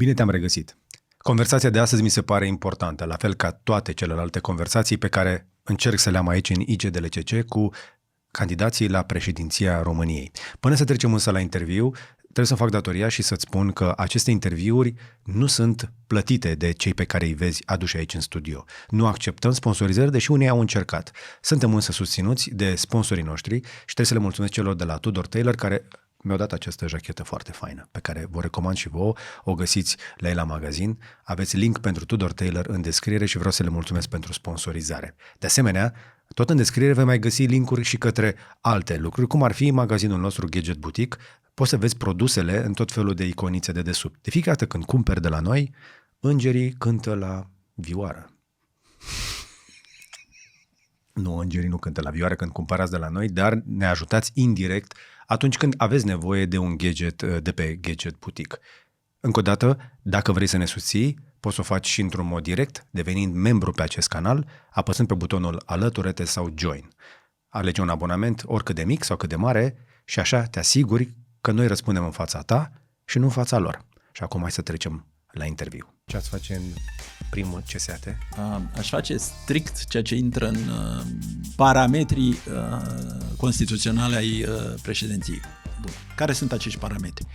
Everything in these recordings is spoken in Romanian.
Bine te-am regăsit. Conversația de astăzi mi se pare importantă, la fel ca toate celelalte conversații pe care încerc să le am aici în IGDLCC cu candidații la președinția României. Până să trecem însă la interviu, trebuie să fac datoria și să-ți spun că aceste interviuri nu sunt plătite de cei pe care îi vezi aduși aici în studio. Nu acceptăm sponsorizări, deși unii au încercat. Suntem însă susținuți de sponsorii noștri și trebuie să le mulțumesc celor de la Tudor Tailor care mi-au dat această jachetă foarte faină, pe care vă recomand și vouă, o găsiți la ei la magazin. Aveți link pentru Tudor Tailor în descriere și vreau să le mulțumesc pentru sponsorizare. De asemenea, tot în descriere vei mai găsi linkuri și către alte lucruri, cum ar fi magazinul nostru Gadget Boutique. Poți să vezi produsele în tot felul de iconițe de desubt. De fiecare dată când cumperi de la noi, îngerii cântă la vioară. Nu, îngerii nu cântă la vioară când cumpărați de la noi, dar ne ajutați indirect atunci când aveți nevoie de un gadget de pe Gadget Boutique. Încă o dată, dacă vrei să ne susții, poți să o faci și într-un mod direct, devenind membru pe acest canal, apăsând pe butonul Alătură-te sau Join. Alege un abonament, oricât de mic sau cât de mare, și așa te asiguri că noi răspundem în fața ta și nu în fața lor. Și acum hai să trecem la interviu. Ce ați face în primul CSAT? Aș face strict ceea ce intră în parametrii constituționale ai președinției. Bun. Care sunt acești parametri?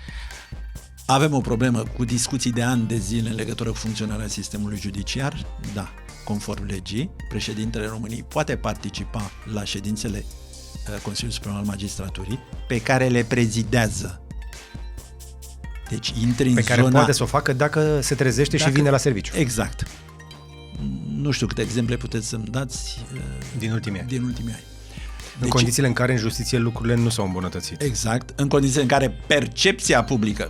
Avem o problemă cu discuții de ani de zile în legătură cu funcționarea sistemului judiciar? Da. Conform legii, președintele României poate participa la ședințele Consiliului Suprem al Magistraturii pe care le prezidează. Deci intri în pe care zona... poate să o facă dacă se trezește și vine la serviciu. Exact. Nu știu câte exemple puteți să-mi dați din ultimii ani. Deci, în condițiile în care în justiție lucrurile nu s-au îmbunătățit. Exact. În condițiile în care percepția publică,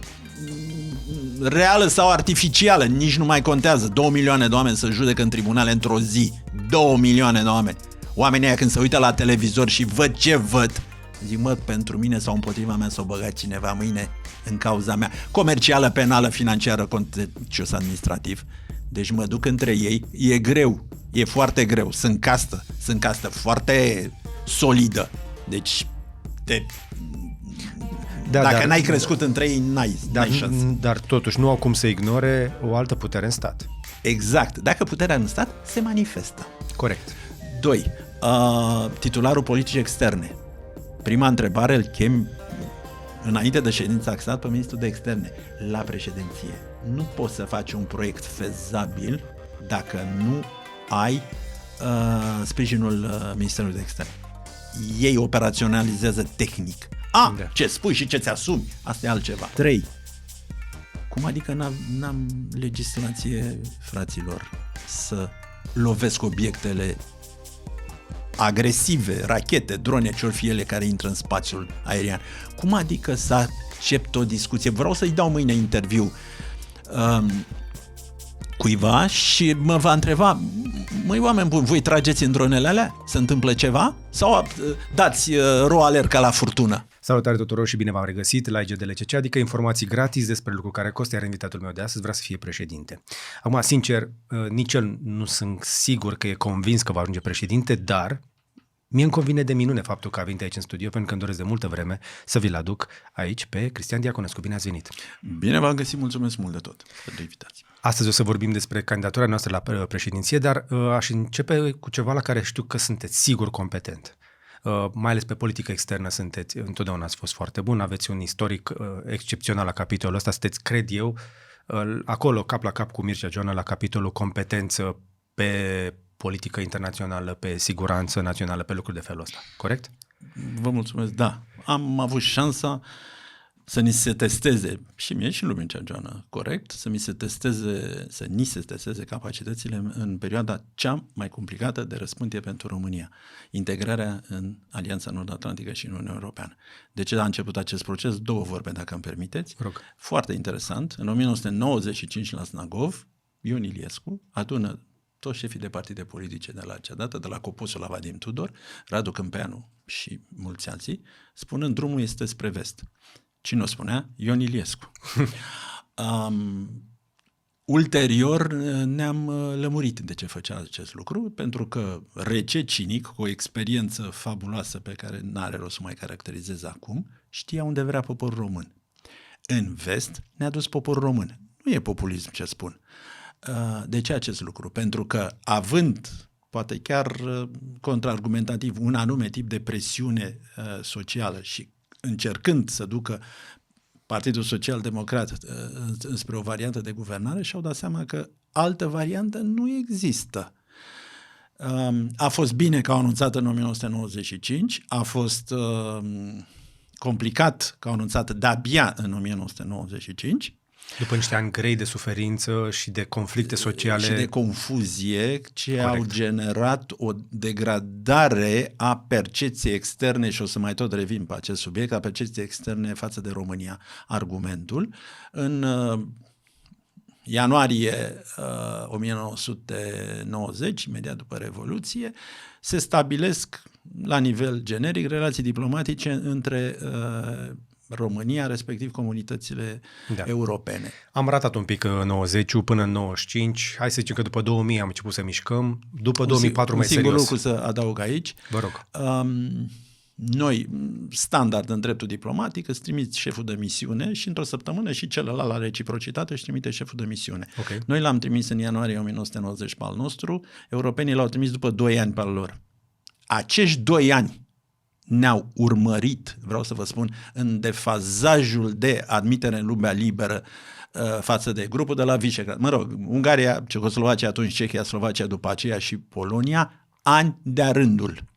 reală sau artificială, nici nu mai contează. 2 milioane de oameni să judecă în tribunale într-o zi. 2 milioane de oameni. Oamenii aia când se uită la televizor și văd ce văd, zic, mă, pentru mine sau împotriva mea s-o băgat cineva mâine în cauza mea. Comercială, penală, financiară, contencios administrativ. Deci mă duc între ei. E greu. E foarte greu. Sunt castă foarte solidă. Deci dacă n-ai crescut între ei, n-ai șans. Dar totuși nu au cum să ignore o altă putere în stat. Exact. Dacă puterea în stat se manifestă. Corect. 2. Titularul politicii externe. Prima întrebare îl chem înainte de ședința axat pe ministrul de externe la președinție. Nu poți să faci un proiect fezabil dacă nu ai sprijinul Ministerului de Externe. Ei operaționalizează tehnic. Ce spui și ce ți-asumi, asta e altceva. 3. Cum adică n-am legislație, fraților, să lovesc obiectele agresive, rachete, drone, ce-or fi ele care intră în spațiul aerian? Cum adică să accept o discuție? Vreau să-i dau mâine interviu cuiva și mă va întreba, măi, oameni buni, voi trageți în dronele alea? Se întâmplă ceva? Sau dați ro-alert ca la furtună? Salutare tuturor și bine v-am regăsit la IGDLCC, adică informații gratis despre lucruri care costă, iar invitatul meu de astăzi vrea să fie președinte. Acum, sincer, nici el nu sunt sigur că e convins că va ajunge președinte, dar mie îmi convine de minune faptul că a venit aici în studio, pentru că îmi doresc de multă vreme să vi-l aduc aici pe Cristian Diaconescu. Bine ați venit! Bine v-am găsit, mulțumesc mult de tot pentru invitație. Astăzi o să vorbim despre candidatura noastră la președinție, dar aș începe cu ceva la care știu că sunteți sigur competent. Mai ales pe politică externă întotdeauna ați fost foarte bun, aveți un istoric excepțional la capitolul ăsta, sunteți, cred eu, acolo cap la cap cu Mircea Joană la capitolul competență pe politică internațională, pe siguranță națională, pe lucruri de felul ăsta, corect? Vă mulțumesc, da. Am avut șansa să ni se testeze, și mie și lui Mircea Joană, corect, să ni se testeze capacitățile în perioada cea mai complicată de răspândie pentru România, integrarea în Alianța Nord-Atlantică și în Uniunea Europeană. De ce a început acest proces? 2 vorbe, dacă îmi permiteți. Rog. Foarte interesant. În 1995 la Snagov, Ion Iliescu adună toți șefii de partide politice de la acea dată, de la Copusul la Vadim Tudor, Radu Câmpeanu și mulți alții, spunând drumul este spre vest. Cine o spunea? Ion Iliescu. Ulterior ne-am lămurit de ce făcea acest lucru, pentru că rece, cinic, cu o experiență fabuloasă pe care n-are rost să mai caracterizez acum, știa unde vrea poporul român. În vest ne-a dus poporul român. Nu e populism ce spun. De ce acest lucru? Pentru că având, poate chiar contraargumentativ, un anume tip de presiune socială și încercând să ducă Partidul Social-Democrat spre o variantă de guvernare, și-au dat seama că altă variantă nu există. A fost bine că au anunțat în 1995, a fost complicat că au anunțat de-abia în 1995. După niște ani grei de suferință și de conflicte sociale. Și de confuzie, ce au generat o degradare a percepției externe, și o să mai tot revin pe acest subiect, a percepției externe față de România. Argumentul, în ianuarie 1990, imediat după Revoluție, se stabilesc la nivel generic relații diplomatice între România, respectiv comunitățile europene. Am ratat un pic 90 până în 95, hai să zicem că după 2000 am început să mișcăm, după 2004 mai serios. Un singur lucru să adaug aici. Vă rog. Noi, standard în dreptul diplomatic, îți trimiți șeful de misiune și într-o săptămână și celălalt la reciprocitate își trimite șeful de misiune. Okay. Noi l-am trimis în ianuarie 1990 pe al nostru, europenii l-au trimis după 2 ani pe al lor. Acești 2 ani ne-au urmărit, vreau să vă spun, în defazajul de admitere în lumea liberă față de grupul de la Visegrad. Mă rog, Ungaria, Cehoslovacia, atunci Cehia, Slovacia, după aceea și Polonia, ani de-a rândul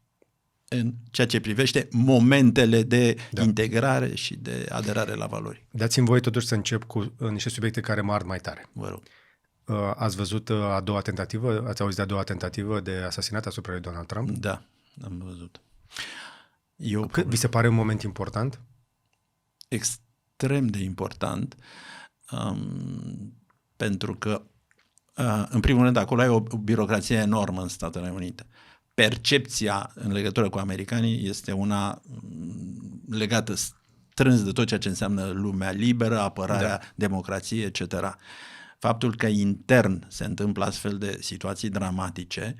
în ceea ce privește momentele de integrare și de aderare la valori. Dați-mi voie totuși să încep cu niște subiecte care mă ard mai tare. Vă rog. Ați văzut a doua tentativă? Ați auzit de a doua tentativă de asasinat asupra lui Donald Trump? Da, am văzut. Vi se pare un moment important? Extrem de important, pentru că, în primul rând, acolo ai o birocrație enormă în Statele Unite. Percepția în legătură cu americanii este una legată strâns de tot ceea ce înseamnă lumea liberă, apărarea democrației, etc. Faptul că intern se întâmplă astfel de situații dramatice,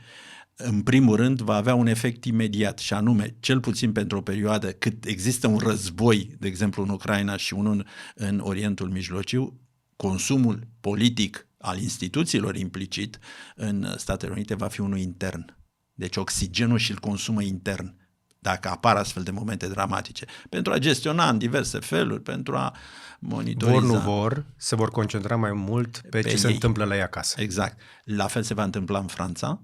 în primul rând, va avea un efect imediat, și anume, cel puțin pentru o perioadă cât există un război, de exemplu în Ucraina și unul în Orientul Mijlociu, consumul politic al instituțiilor implicit în Statele Unite va fi unul intern. Deci oxigenul și-l consumă intern, dacă apar astfel de momente dramatice, pentru a gestiona în diverse feluri, pentru a monitoriza. Vor, nu vor, se vor concentra mai mult pe ce se întâmplă la ei acasă. Exact. La fel se va întâmpla în Franța.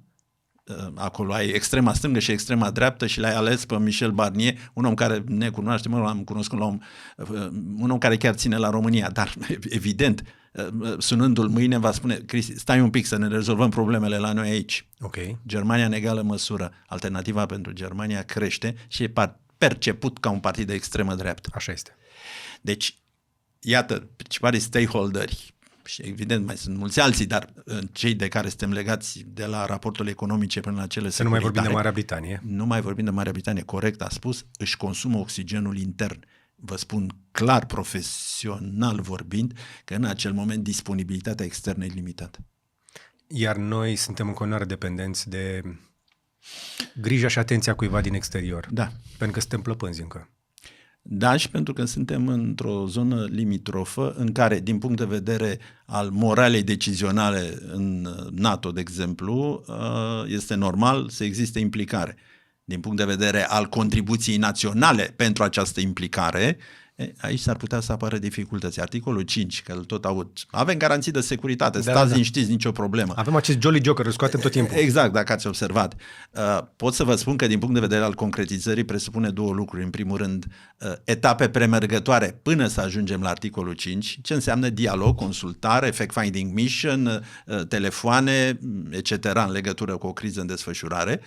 Acolo ai extrema stângă și extrema dreaptă și l-ai ales pe Michel Barnier, un om care ne cunoaște, l-am cunoscut la un om care chiar ține la România, dar evident, sunându-l mâine va spune: Cristi, stai un pic să ne rezolvăm problemele la noi aici. Okay. Germania în egală măsură. Alternativa pentru Germania crește și e perceput ca un partid de extremă dreaptă. Așa este. Deci, iată, principalii stakeholderi, și evident mai sunt mulți alții, dar cei de care suntem legați de la raporturile economice până la cele să nu mai vorbim de Marea Britanie. Nu mai vorbim de Marea Britanie, corect a spus, își consumă oxigenul intern. Vă spun clar, profesional vorbind, că în acel moment disponibilitatea externă e limitată. Iar noi suntem în continuare dependenți de grija și atenția cuiva din exterior. Da. Pentru că suntem plăpânzi încă. Da, și pentru că suntem într-o zonă limitrofă în care, din punct de vedere al moralei decizionale în NATO, de exemplu, este normal să existe implicare. Din punct de vedere al contribuției naționale pentru această implicare, aici s-ar putea să apară dificultăți. Articolul 5, că îl tot aud. Avem garanții de securitate, stați liniștiți, nicio problemă. Avem acest Jolly Joker, îl scoatem tot timpul. Exact, dacă ați observat. Pot să vă spun că din punct de vedere al concretizării presupune 2 lucruri. În primul rând, etape premergătoare până să ajungem la articolul 5, ce înseamnă dialog, consultare, fact-finding mission, telefoane, etc. în legătură cu o criză în desfășurare.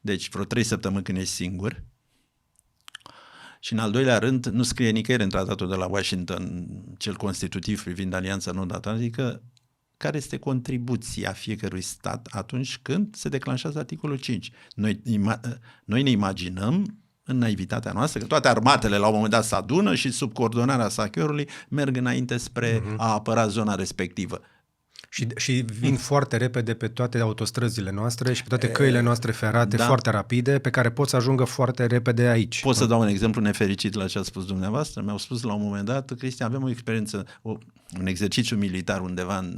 Deci vreo 3 săptămâni când ești singur. Și în al doilea rând, nu scrie nicăieri în tratatul de la Washington, cel constitutiv privind Alianța Nord-Atlantică, care este contribuția fiecărui stat atunci când se declanșează articolul 5. Noi ne imaginăm, în naivitatea noastră, că toate armatele la un moment dat se adună și sub coordonarea SACEUR-ului merg înainte spre a apăra zona respectivă. Și vin foarte repede pe toate autostrăzile noastre și pe toate căile noastre ferate foarte rapide, pe care pot să ajungă foarte repede aici. Pot să dau un exemplu nefericit la ce a spus dumneavoastră. Mi-au spus la un moment dat, Cristian, avem o experiență, un exercițiu militar undeva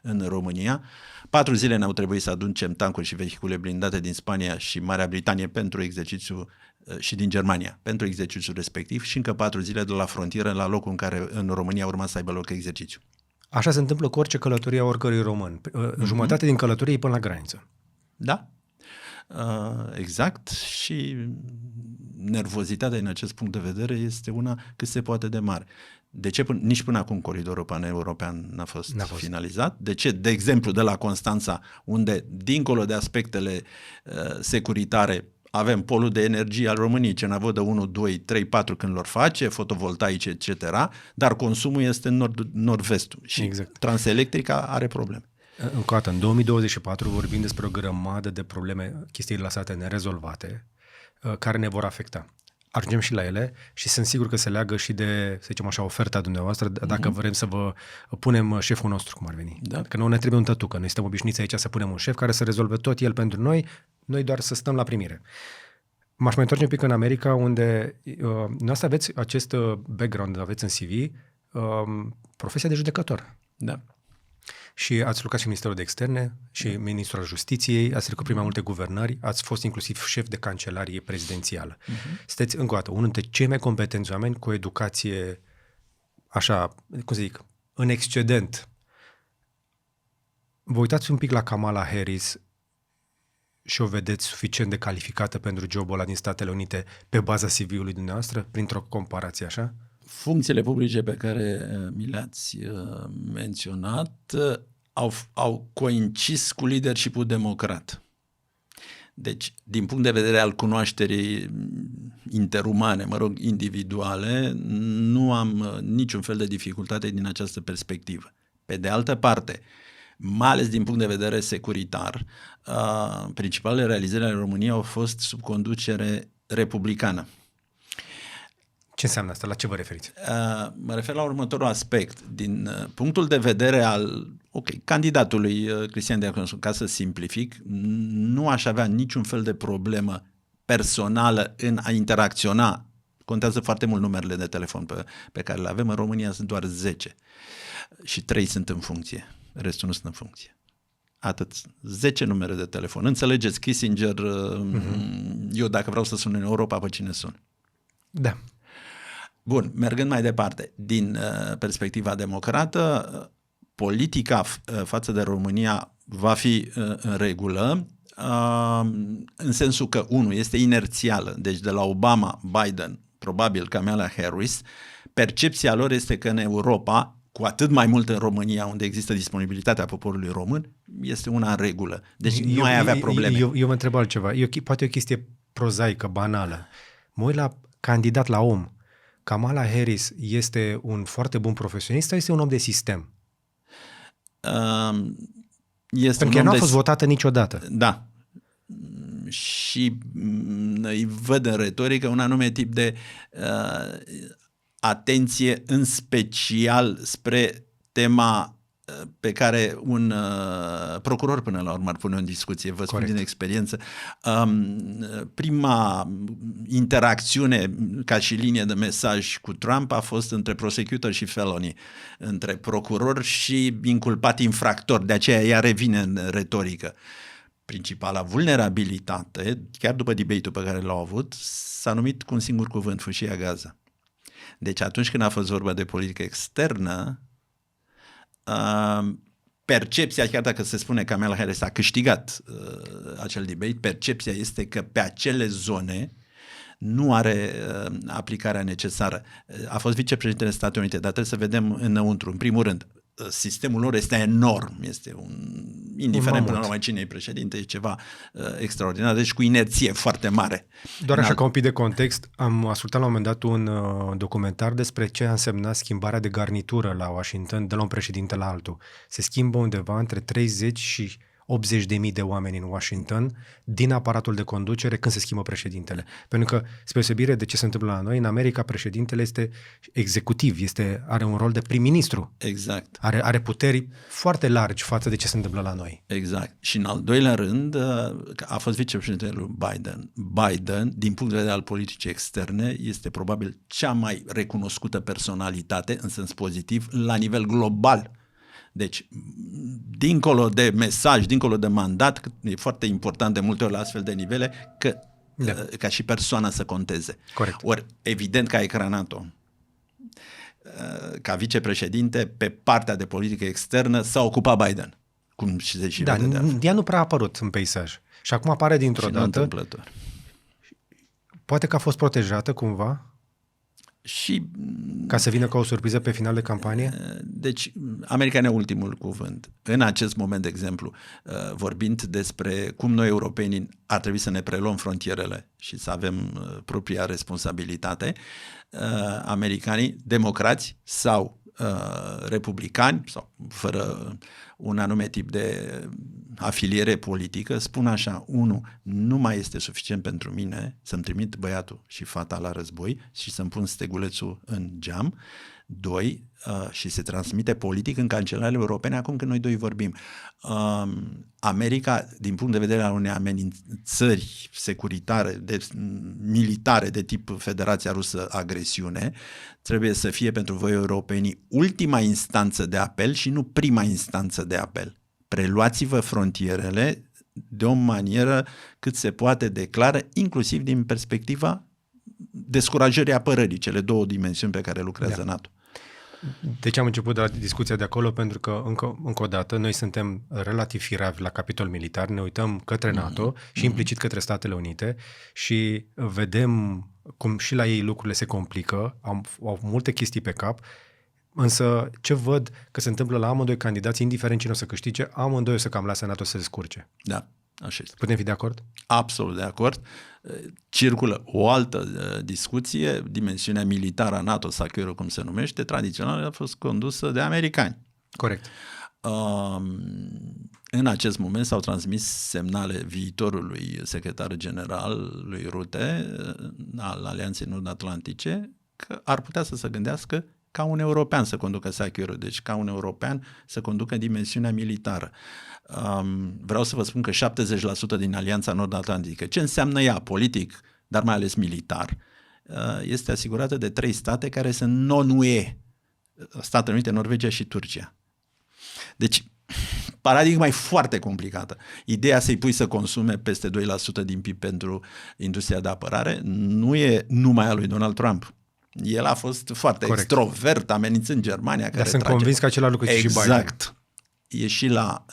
în România. 4 zile ne-au trebuit să aducem tancuri și vehicule blindate din Spania și Marea Britanie pentru exercițiu și din Germania pentru exercițiul respectiv și încă 4 zile de la frontieră la locul în care în România urma să aibă loc exercițiu. Așa se întâmplă cu orice călătorie a oricărui român. Jumătate din călătorie e până la graniță. Da, exact, și nervozitatea din acest punct de vedere este una cât se poate de mare. De ce nici până acum coridorul pan-european n-a fost finalizat? De ce, de exemplu, de la Constanța, unde, dincolo de aspectele securitare, avem polul de energie al României, Cernavodă 1, 2, 3, 4 când lor face, fotovoltaice, etc., dar consumul este în nord-vestul și Transelectrica are probleme. Încă o dată, în 2024 vorbim despre o grămadă de probleme, chestii lăsate nerezolvate, care ne vor afecta. Ajungem și la ele și sunt sigur că se leagă și de, să zicem așa, oferta dumneavoastră, dacă vrem să vă punem șeful nostru, cum ar veni. Da. Că nu ne trebuie un tătucă, noi suntem obișnuiți aici să punem un șef care să rezolve tot el pentru noi, noi doar să stăm la primire. M-aș mai întoarce un pic în America, unde noastră aveți acest background, aveți în CV, profesia de judecător. Da. Și ați lucrat și în Ministerul de Externe și Ministrul al Justiției, ați trecut prin mai multe guvernări, ați fost inclusiv șef de cancelarie prezidențială. Sunteți, încă o dată, unul dintre cei mai competenți oameni cu o educație, așa, cum să zic, în excedent. Vă uitați un pic la Kamala Harris și o vedeți suficient de calificată pentru jobul ăla din Statele Unite pe baza CV-ului dumneavoastră, printr-o comparație așa? Funcțiile publice pe care mi le-ați menționat au coincis cu leadership-ul democrat. Deci, din punct de vedere al cunoașterii interumane, individuale, nu am niciun fel de dificultate din această perspectivă. Pe de altă parte, mai ales din punct de vedere securitar, principalele realizări ale României au fost sub conducere republicană. Ce înseamnă asta? La ce vă referiți? Mă refer la următorul aspect. Din punctul de vedere al candidatului Cristian Diaconu, ca să simplific, nu aș avea niciun fel de problemă personală în a interacționa. Contează foarte mult numerele de telefon pe care le avem. În România sunt doar 10 și 3 sunt în funcție. Restul nu sunt în funcție. Atât. 10 numere de telefon. Înțelegeți, Kissinger, eu dacă vreau să sun în Europa, pe cine sun? Da. Bun, mergând mai departe, din perspectiva democrată, politica față de România va fi în regulă, în sensul că, unu, este inerțială, deci de la Obama, Biden, probabil Kamala Harris, percepția lor este că în Europa, cu atât mai mult în România, unde există disponibilitatea poporului român, este una în regulă. Deci nu ai avea probleme. Eu mă întreb altceva. Poate o chestie prozaică, banală. Mă uit la candidat la om. Kamala Harris este un foarte bun profesionist sau este un om de sistem? Pentru că ea nu a fost votată niciodată. Da. Și îi văd în retorică un anume tip de atenție, în special spre tema pe care un procuror până la urmă ar pune în discuție, vă spun din experiență. Prima interacțiune ca și linie de mesaj cu Trump a fost între prosecutor și felony, între procuror și inculpat infractor, de aceea ea revine în retorică. Principala vulnerabilitate, chiar după debate-ul pe care l-au avut, s-a numit cu un singur cuvânt, fâșia Gaza. Deci atunci când a fost vorba de politică externă, percepția, chiar dacă se spune că Kamala Harris a câștigat acel debate, percepția este că pe acele zone nu are aplicarea necesară. A fost vicepreședintele Statelor Unite, dar trebuie să vedem înăuntru. În primul rând, sistemul lor este enorm, este indiferent până la urmă cine e președinte, e ceva extraordinar, deci cu inerție foarte mare. Doar așa ca un pic de context, am ascultat la un moment dat un documentar despre ce a însemnat schimbarea de garnitură la Washington de la un președinte la altul. Se schimbă undeva între 30 și 80.000 de oameni în Washington din aparatul de conducere când se schimbă președintele. Pentru că, spre deosebire de ce se întâmplă la noi, în America președintele este executiv, are un rol de prim-ministru. Exact. Are puteri foarte largi față de ce se întâmplă la noi. Exact. Și în al doilea rând a fost vicepreședintele lui Biden. Biden, din punct de vedere al politicii externe, este probabil cea mai recunoscută personalitate, în sens pozitiv, la nivel global. Deci, dincolo de mesaj, dincolo de mandat, e foarte important de multe ori la astfel de nivele ca și persoana să conteze. Corect. Ori, evident că a ecranat-o. Ca vicepreședinte, pe partea de politică externă s-a ocupat Biden. Cum și se și vede de altfel. Ea nu prea a apărut în peisaj. Și acum apare dintr-o dată. Întâmplător. Poate că a fost protejată cumva? Și ca să vină ca o surpriză pe final de campanie? Deci, America are ultimul cuvânt. În acest moment, de exemplu, vorbind despre cum noi europenii ar trebui să ne preluăm frontierele și să avem propria responsabilitate, americanii, democrați sau republicani sau fără un anume tip de afiliere politică, spun așa: 1. Nu mai este suficient pentru mine să-mi trimit băiatul și fata la război și să-mi pun stegulețul în geam. 2. Și se transmite politic în cancelarele europene acum când noi doi vorbim. America, din punct de vedere al unei amenințări securitare, militare de tip Federația Rusă agresiune, trebuie să fie pentru voi europenii ultima instanță de apel și nu prima instanță de apel. Preluați-vă frontierele de o manieră cât se poate de clară, inclusiv din perspectiva descurajării apărării, cele două dimensiuni pe care lucrează NATO. Deci am început de la discuția de acolo pentru că, încă o dată, noi suntem relativ firavi la capitol militar, ne uităm către NATO și implicit către Statele Unite și vedem cum și la ei lucrurile se complică, au multe chestii pe cap, însă ce văd că se întâmplă la amândoi candidați, indiferent cine o să câștige, amândoi o să cam lase NATO să se descurce. Da, așa este. Putem fi de acord? Absolut de acord. Circulă o altă discuție, dimensiunea militară a NATO, SACEUR, cum se numește, tradițional a fost condusă de americani. Corect. În acest moment s-au transmis semnale viitorului secretar general lui Rutte al Alianței Nord-Atlantice că ar putea să se gândească ca un european să conducă SACEUR, deci ca un european să conducă dimensiunea militară. Vreau să vă spun că 70% din Alianța Nord-Atlantică, ce înseamnă ea politic, dar mai ales militar, este asigurată de 3 state care sunt non-UE, Statele Unite, Norvegia și Turcia. Deci, paradigma e foarte complicată. Ideea să-i pui să consume peste 2% din PIB pentru industria de apărare nu e numai a lui Donald Trump. El a fost foarte extrovert, amenințând Germania. Dar sunt convins că același lucru și Biden. Exact. E și la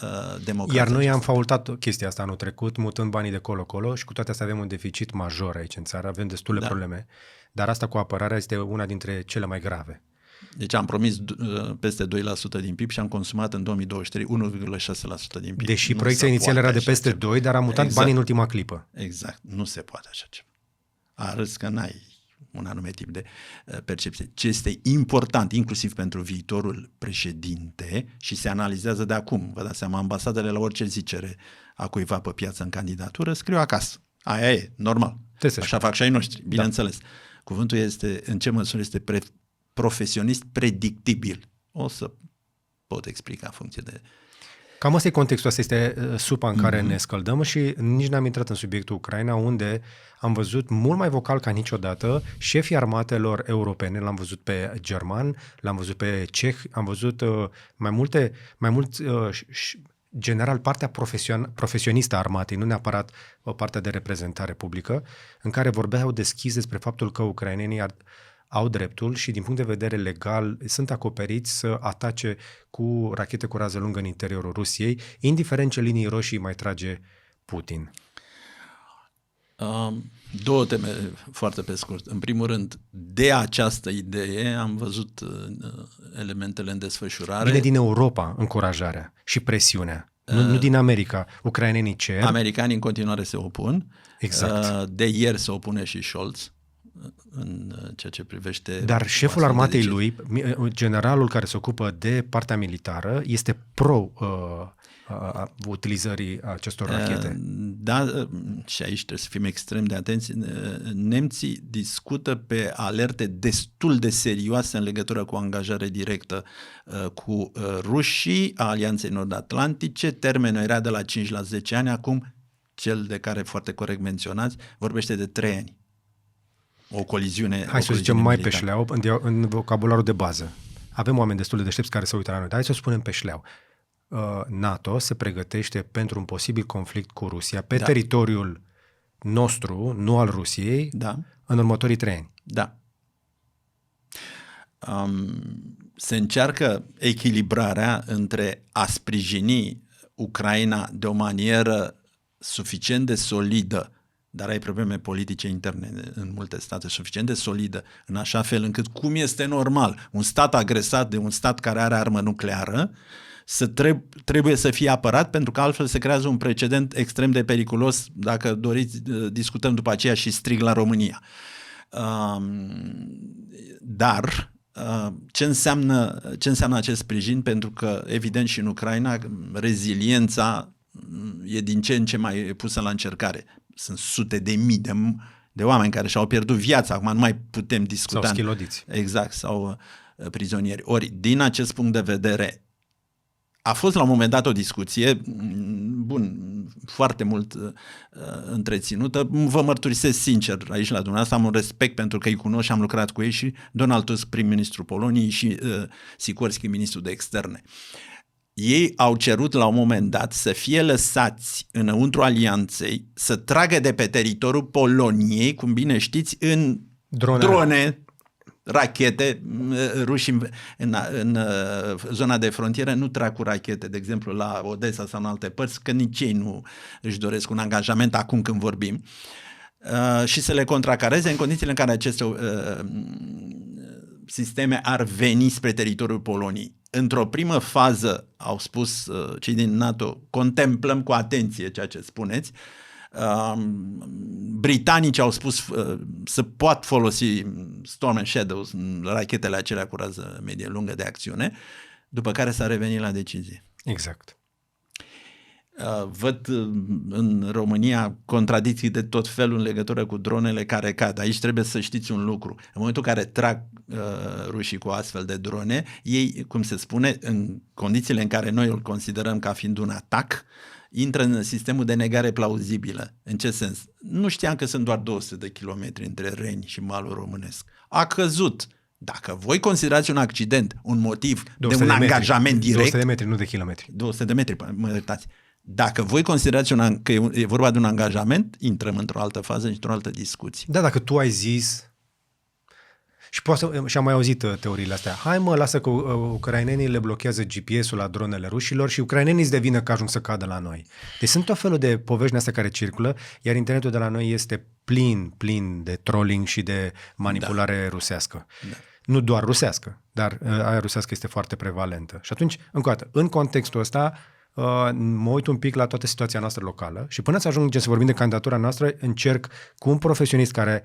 democrație. Iar noi am faultat chestia asta anul trecut, mutând banii de colo-colo și cu toate astea avem un deficit major aici în țară, avem destule probleme. Dar asta cu apărarea este una dintre cele mai grave. Deci am promis peste 2% din PIB și am consumat în 2023 1,6% din PIB. Deși proiecția inițială era de peste 2, dar am mutat banii în ultima clipă. Exact. Nu se poate așa ceva. Arăți că n-ai un anume tip de percepție. Ce este important, inclusiv pentru viitorul președinte, și se analizează de acum, vă dați seama, ambasadele la orice zicere a cuiva pe piață în candidatură, scriu acasă. Aia e, normal. Așa fac și ai noștri, bineînțeles. Da. Cuvântul este, în ce măsură este profesionist predictibil. O să pot explica în funcție de... Cam asta e contextul, asta este supa în care ne scăldăm și nici n-am intrat în subiectul Ucraina, unde am văzut mult mai vocal ca niciodată șefii armatelor europene, l-am văzut pe german, l-am văzut pe ceh, am văzut mai mulți general partea profesionistă a armatei, nu neapărat partea de reprezentare publică, în care vorbeau deschis despre faptul că ucrainenii au dreptul și din punct de vedere legal sunt acoperiți să atace cu rachete cu rază lungă în interiorul Rusiei, indiferent ce linii roșii mai trage Putin. Două teme foarte pe scurt. În primul rând, de această idee am văzut elementele în desfășurare. Vine din Europa încurajarea și presiunea. Nu din America. Ucrainenii cer. Americanii în continuare se opun. Exact. De ieri se opune și Scholz. în ceea ce privește... Dar șeful armatei lui, generalul care se ocupă de partea militară, este pro utilizării acestor rachete. Da, și aici trebuie să fim extrem de atenți. Nemții discută pe alerte destul de serioase în legătură cu o angajare directă cu rușii a Alianței Nord-Atlantice. Termenul era de la 5 la 10 ani, acum cel de care foarte corect menționați vorbește de 3 ani. O coliziune. Hai să zicem mai pe șleau, în vocabularul de bază. Avem oameni destul de deștepți care se uită la noi, dar hai să o spunem pe șleau. NATO se pregătește pentru un posibil conflict cu Rusia pe teritoriul nostru, nu al Rusiei, în următorii 3 ani. Da. Se încearcă echilibrarea între a sprijini Ucraina de o manieră suficient de solidă, dar ai probleme politice interne în multe state, suficient de solidă, în așa fel încât, cum este normal, un stat agresat de un stat care are armă nucleară, trebuie să fie apărat, pentru că altfel se creează un precedent extrem de periculos. Dacă doriți, discutăm după aceea și strig la România. Dar ce înseamnă acest sprijin? Pentru că, evident, și în Ucraina reziliența e din ce în ce mai pusă la încercare. Sunt sute de mii de oameni care și-au pierdut viața, acum nu mai putem discuta. Sau schilodiți. Exact, sau prizonieri. Ori, din acest punct de vedere, a fost la un moment dat o discuție, foarte mult întreținută. Vă mărturisesc sincer aici la dumneavoastră, am un respect pentru că îi cunosc și am lucrat cu ei, și Donald Tusk, prim-ministrul Poloniei, și Sikorski, ministrul de externe. Ei au cerut la un moment dat să fie lăsați înăuntru alianței, să tragă de pe teritoriul Poloniei, cum bine știți, în drone, rachete. Rușii în zona de frontieră nu trag cu rachete, de exemplu la Odessa sau în alte părți, că nici ei nu își doresc un angajament acum când vorbim, și să le contracareze în condițiile în care aceste sisteme ar veni spre teritoriul Poloniei. Într-o primă fază, au spus cei din NATO, contemplăm cu atenție ceea ce spuneți. Britanicii au spus să pot folosi Storm and Shadows, rachetele acelea cu rază medie lungă de acțiune, după care s-a revenit la decizie. Exact. Văd în România contradicții de tot felul în legătură cu dronele care cad. Aici trebuie să știți un lucru. În momentul în care trag rușii cu astfel de drone, ei, cum se spune, în condițiile în care noi îl considerăm ca fiind un atac, intră în sistemul de negare plauzibilă. În ce sens? Nu știam că sunt doar 200 de kilometri între Reni și malul românesc. A căzut. Dacă voi considerați un accident un motiv de un angajament direct... 200 de metri, nu de kilometri. 200 de metri, mă iertați. Dacă voi considerați că e vorba de un angajament, intrăm într-o altă fază, într-o altă discuție. Da, dacă tu ai zis... Și am mai auzit teoriile astea. Hai mă, lasă că ucrainenii le blochează GPS-ul la dronele rușilor și ucrainenii îți devină că ajung să cadă la noi. Deci sunt tot felul de povești astea care circulă, iar internetul de la noi este plin de trolling și de manipulare rusească. Da. Nu doar rusească, dar aia rusească este foarte prevalentă. Și atunci, încă o dată, în contextul ăsta, mă uit un pic la toată situația noastră locală și până să ajungem să vorbim de candidatura noastră, încerc cu un profesionist care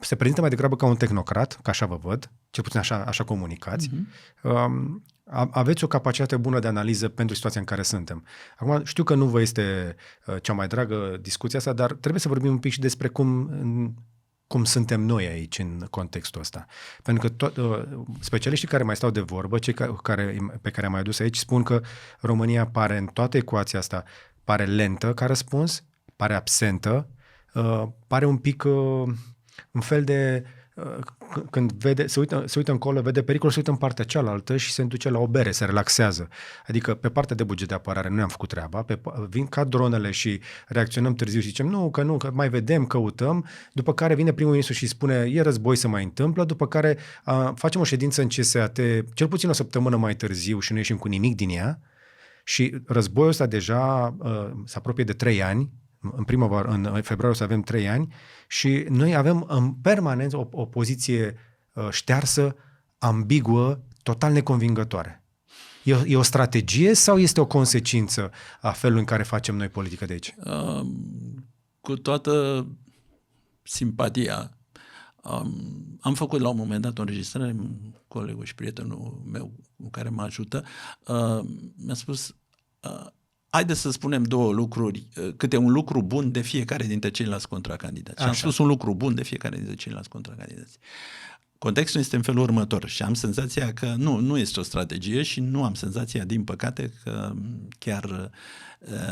se prezintă mai degrabă ca un tehnocrat, că așa vă văd, cel puțin așa comunicați, aveți o capacitate bună de analiză pentru situația în care suntem. Acum, știu că nu vă este cea mai dragă discuția asta, dar trebuie să vorbim un pic și despre cum suntem noi aici în contextul ăsta. Pentru că specialiștii care mai stau de vorbă, cei pe care am mai adus aici, spun că România pare în toată ecuația asta, pare lentă ca răspuns, pare absentă, pare un pic un fel de... când se uită încolo, vede pericol, se uită în partea cealaltă și se duce la o bere, se relaxează. Adică pe partea de buget de apărare nu ne-am făcut treaba, vin ca dronele și reacționăm târziu și zicem nu, că mai vedem, căutăm, după care vine primul ministru și spune e război, se mai întâmplă, după care facem o ședință în CSAT cel puțin o săptămână mai târziu și nu ieșim cu nimic din ea și războiul ăsta deja se apropie de 3 ani, în primăvară, în februarie o să avem 3 ani și noi avem în permanență o poziție ștearsă, ambiguă, total neconvingătoare. E o strategie sau este o consecință a felului în care facem noi politică de aici? Cu toată simpatia Am făcut la un moment dat o înregistrare, colegul și prietenul meu care mă ajută mi-a spus haideți să spunem două lucruri, câte un lucru bun de fiecare dintre ceilalți contracandidați. Și am spus un lucru bun de fiecare dintre ceilalți contracandidați. Contextul este în felul următor și am senzația că nu este o strategie și nu am senzația, din păcate, că chiar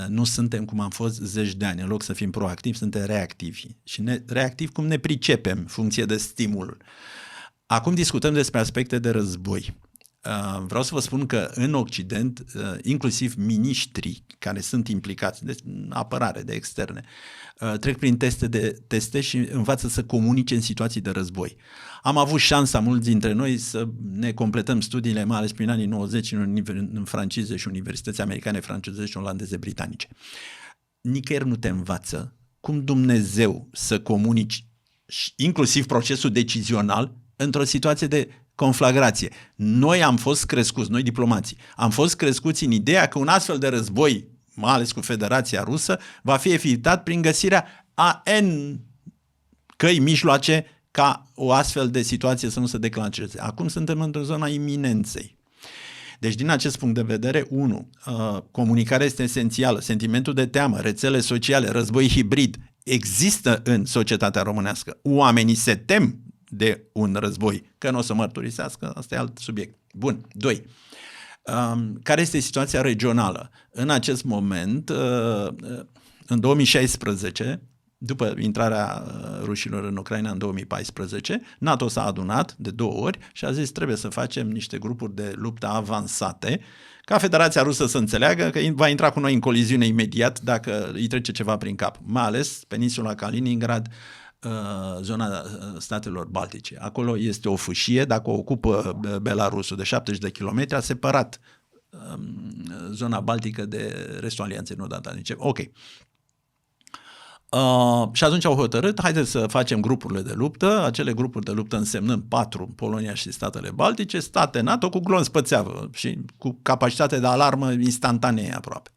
nu suntem cum am fost zeci de ani. În loc să fim proactivi, suntem reactivi. Și reactivi cum ne pricepem, funcție de stimul. Acum discutăm despre aspecte de război. Vreau să vă spun că în Occident, inclusiv miniștrii care sunt implicați de apărare, de externe, trec prin teste și învață să comunice în situații de război. Am avut șansa, mulți dintre noi, să ne completăm studiile, mai ales prin anii 90 în francize și universități americane, franceze și olandeze, britanice. Nicăieri nu te învață cum Dumnezeu să comunici inclusiv procesul decizional într-o situație de conflagrație. Noi am fost crescuți, noi diplomații, am fost crescuți în ideea că un astfel de război, mai ales cu Federația Rusă, va fi evitat prin găsirea a N căi mijloace ca o astfel de situație să nu se declanșeze. Acum suntem într-o zonă iminenței. Deci, din acest punct de vedere, comunicarea este esențială, sentimentul de teamă, rețele sociale, război hibrid există în societatea românească. Oamenii se tem de un război, că nu o să mărturisească, asta e alt subiect. Bun. 2. Care este situația regională? În acest moment, în 2016, după intrarea rușilor în Ucraina în 2014, NATO s-a adunat de 2 ori și a zis trebuie să facem niște grupuri de luptă avansate ca Federația Rusă să înțeleagă că va intra cu noi în coliziune imediat dacă îi trece ceva prin cap. Mai ales peninsula Kaliningrad, zona statelor baltice. Acolo este o fâșie, dacă o ocupă Belarusul de 70 de kilometri, a separat zona baltică de restul Alianței Nord-Atlantice. Ok. Și atunci au hotărât, haideți să facem grupurile de luptă, acele grupuri de luptă însemnând 4, Polonia și statele baltice, state NATO cu glonț pe țeavă și cu capacitate de alarmă instantanee aproape.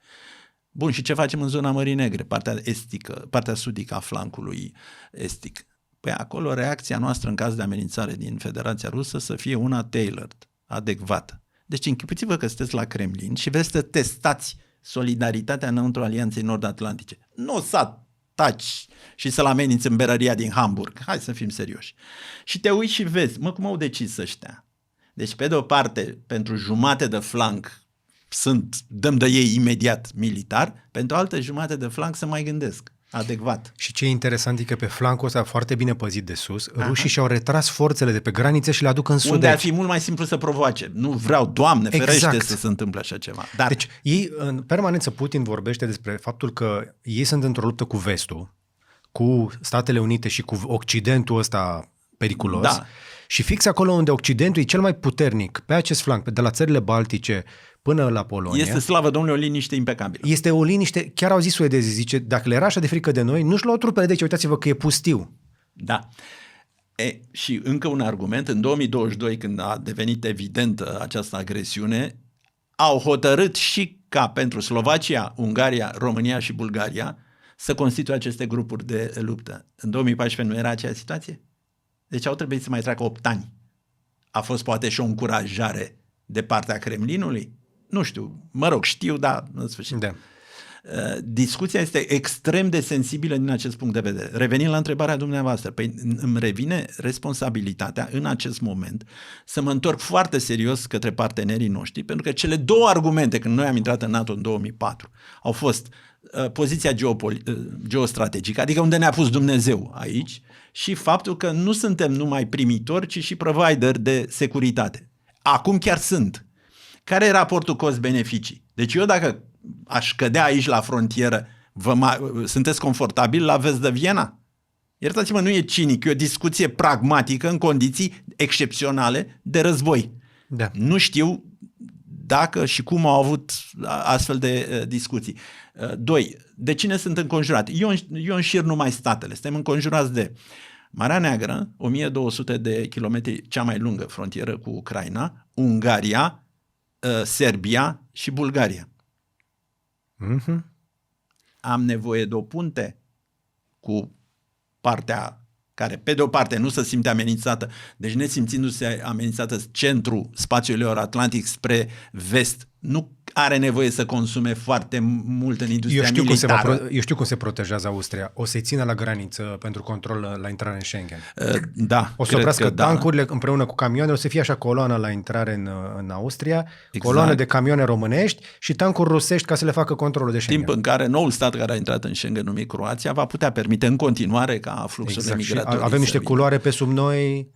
Bun, și ce facem în zona Mării Negre, partea estică, partea sudică a flancului estic? Păi acolo reacția noastră în caz de amenințare din Federația Rusă să fie una tailored, adecvată. Deci închipuiți-vă că sunteți la Kremlin și vreți să testați solidaritatea înăuntru Alianței Nord-Atlantice. Nu o să taci și să-l ameninți în berăria din Hamburg. Hai să fim serioși. Și te uiți și vezi, cum au decis ăștia? Deci, pe de o parte, pentru jumate de flanc dăm de ei imediat militar, pentru altă jumate de flanc să mai gândesc. Adecvat. Și ce e interesant e că pe flancul ăsta foarte bine păzit de sus, rușii și-au retras forțele de pe granițe și le aduc în sud. Unde ar fi mult mai simplu să provoace. Nu vreau, Doamne ferește, să se întâmple așa ceva. Dar... Deci ei, în permanență, Putin vorbește despre faptul că ei sunt într-o luptă cu vestul, cu Statele Unite și cu Occidentul ăsta periculos. Da. Și fix acolo unde Occidentul e cel mai puternic, pe acest flanc, de la țările Baltice până la Polonia. Este, slavă Domnului, o liniște impecabilă. Este o liniște, chiar au zis suedezii, zice, dacă le era așa de frică de noi, nu-și luau trupele de aici, uitați-vă că e pustiu. Da. Și încă un argument, în 2022, când a devenit evidentă această agresiune, au hotărât și ca pentru Slovacia, Ungaria, România și Bulgaria să constituie aceste grupuri de luptă. În 2014 nu era aceea situație? Deci au trebuit să mai treacă 8 ani. A fost poate și o încurajare de partea Kremlinului? Nu știu, știu, dar în sfârșit. Da. Discuția este extrem de sensibilă din acest punct de vedere. Revenind la întrebarea dumneavoastră, îmi revine responsabilitatea în acest moment să mă întorc foarte serios către partenerii noștri, pentru că cele 2 argumente când noi am intrat în NATO în 2004 au fost poziția geostrategică, adică unde ne-a pus Dumnezeu aici, și faptul că nu suntem numai primitori, ci și provider de securitate. Acum chiar sunt. Care e raportul cost-beneficii? Deci eu dacă aș cădea aici la frontieră, sunteți confortabil la vest de Viena? Iertați-mă, nu e cinic, e o discuție pragmatică în condiții excepționale de război. Da. Nu știu dacă și cum au avut astfel de discuții. 2. De cine sunt înconjurați? Eu înșir numai statele. Suntem înconjurați de Marea Neagră, 1200 de kilometri, cea mai lungă frontieră cu Ucraina, Ungaria, Serbia și Bulgaria. Mm-hmm. Am nevoie de o punte cu partea care pe de o parte nu se simte amenințată, deci nesimțindu-se amenințată centrul spațiului euroatlantic spre vest, nu are nevoie să consume foarte mult în industria militară. Eu știu cum se protejează Austria. O să-i țină la graniță pentru control la intrare în Schengen. Da. O să oprească tancurile împreună cu camioane, o să fie așa coloană la intrare în Austria, exact. Coloană de camioane românești și tancuri rusești ca să le facă controlul de Schengen. Timp în care noul stat care a intrat în Schengen, numit Croația, va putea permite în continuare ca fluxurile migratorii. Avem niște culoare pe sub noi,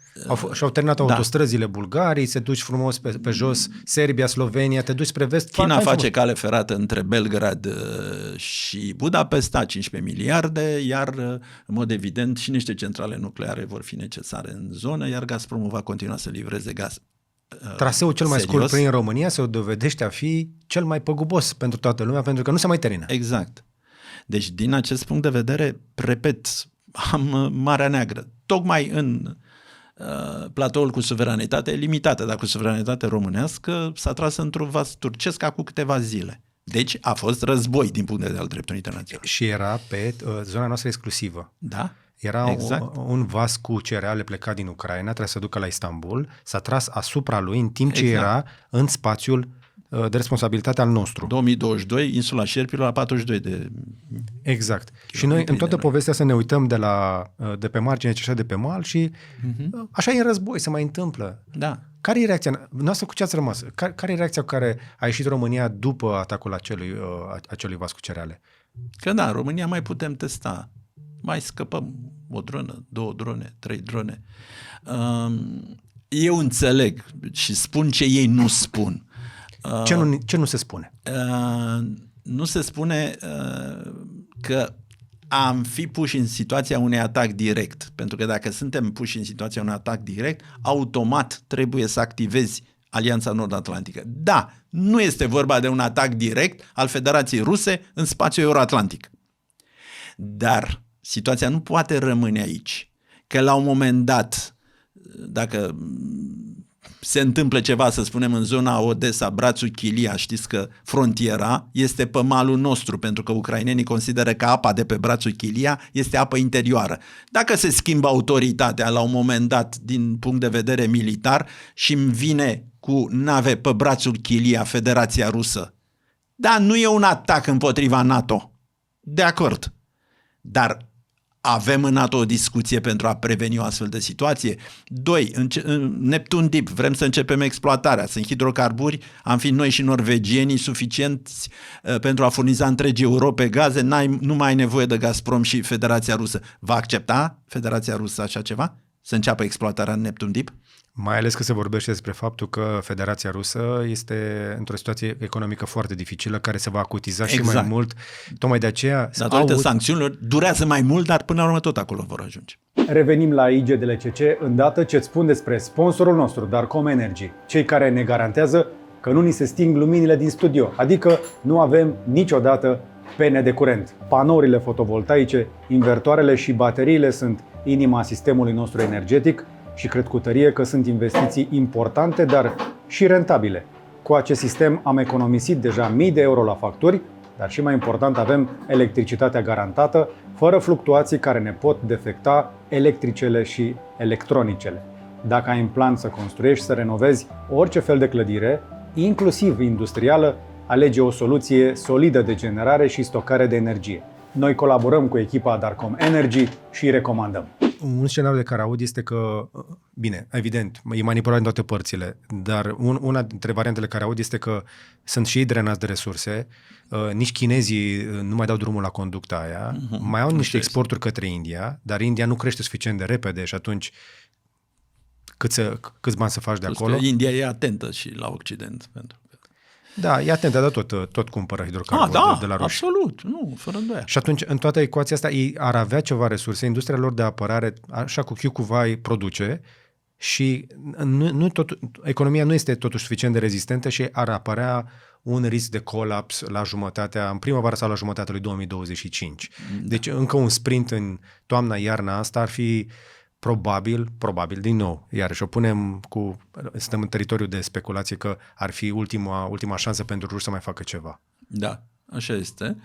și-au terminat autostrăzile Bulgarii, se duci frumos pe jos, Serbia, Slovenia, te duci spre vest. China face cale ferată între Belgrad și Budapesta, 15 miliarde, iar în mod evident și niște centrale nucleare vor fi necesare în zonă, iar Gazprom va continua să livreze gaz. Traseul cel mai scurt prin România se dovedește a fi cel mai păgubos pentru toată lumea, pentru că nu se mai termină. Exact. Deci din acest punct de vedere, repet, am Marea Neagră, tocmai în platoul cu suveranitate limitată, dar cu suveranitate românească s-a tras într-un vas turcesc acum câteva zile. Deci a fost război din punct de vedere al dreptului internațional. Și era pe zona noastră exclusivă. Da. Era exact. Un vas cu cereale plecat din Ucraina, trebuia să ducă la Istanbul, s-a tras asupra lui în timp ce era în spațiul de responsabilitate al nostru. 2022, insula Șerpilor la 42 de... Exact. Și noi în toată povestea să ne uităm de pe margine ce așa de pe mal și așa e în război, se mai întâmplă. Da. Care e reacția? Noastră cu ce ați rămas? Care e reacția cu care a ieșit România după atacul acelui vas cu cereale? Că da, în România mai putem testa. Mai scăpăm o dronă, 2 drone, 3 drone. Eu înțeleg și spun ce ei nu spun. Ce nu se spune? Nu se spune că am fi puși în situația unui atac direct. Pentru că dacă suntem puși în situația unui atac direct, automat trebuie să activezi Alianța Nord-Atlantică. Da, nu este vorba de un atac direct al Federației Ruse în spațiul euroatlantic. Dar situația nu poate rămâne aici. Că la un moment dat, dacă se întâmplă ceva, să spunem, în zona Odessa, brațul Chilia, știți că frontiera este pe malul nostru, pentru că ucrainenii consideră că apa de pe brațul Chilia este apă interioară. Dacă se schimbă autoritatea la un moment dat din punct de vedere militar și îmi vine cu nave pe brațul Chilia Federația Rusă, da, nu e un atac împotriva NATO. De acord. Dar avem în NATO o discuție pentru a preveni o astfel de situație? 2. În Neptun Deep vrem să începem exploatarea. Sunt hidrocarburi, am fi noi și norvegienii suficienți pentru a furniza întregi Europe gaze, nu mai ai nevoie de Gazprom și Federația Rusă. Va accepta Federația Rusă așa ceva? Să înceapă exploatarea în Neptun Deep? Mai ales că se vorbește despre faptul că Federația Rusă este într-o situație economică foarte dificilă, care se va acutiza și mai mult. Tocmai de aceea... Datorită sancțiunilor, durează mai mult, dar până la urmă tot acolo vor ajunge. Revenim la IGDLCC îndată ce îți spun despre sponsorul nostru, Darkom Energy, cei care ne garantează că nu ni se sting luminile din studio, adică nu avem niciodată pene de curent. Panourile fotovoltaice, invertoarele și bateriile sunt inima sistemului nostru energetic și cred cu tărie că sunt investiții importante, dar și rentabile. Cu acest sistem am economisit deja mii de euro la facturi, dar și mai important avem electricitatea garantată, fără fluctuații care ne pot defecta electricele și electronicele. Dacă ai în plan să construiești, să renovezi orice fel de clădire, inclusiv industrială, alege o soluție solidă de generare și stocare de energie. Noi colaborăm cu echipa Darkom Energy și îi recomandăm. Un scenariu de care aud este că, bine, evident, e manipulat în toate părțile, dar una dintre variantele care aud este că sunt și ei drenați de resurse, nici chinezii nu mai dau drumul la conducta aia, mai au niște exporturi către India, dar India nu crește suficient de repede și atunci câți bani să faci de acolo? India e atentă și la Occident. Pentru că... Da, e atentă, dar tot cumpără hidrocarburi de la ruși. Absolut, nu, fără îndoială. Și atunci, în toată ecuația asta, ei ar avea ceva resurse, industria lor de apărare, așa cu chiu cu vai, produce și economia nu este totuși suficient de rezistentă și ar apărea un risc de colaps în primăvară sau la jumătatea lui 2025. Deci încă un sprint în toamna-iarna asta ar fi probabil, din nou, iarăși suntem în teritoriu de speculație că ar fi ultima șansă pentru ruși să mai facă ceva. Da, așa este.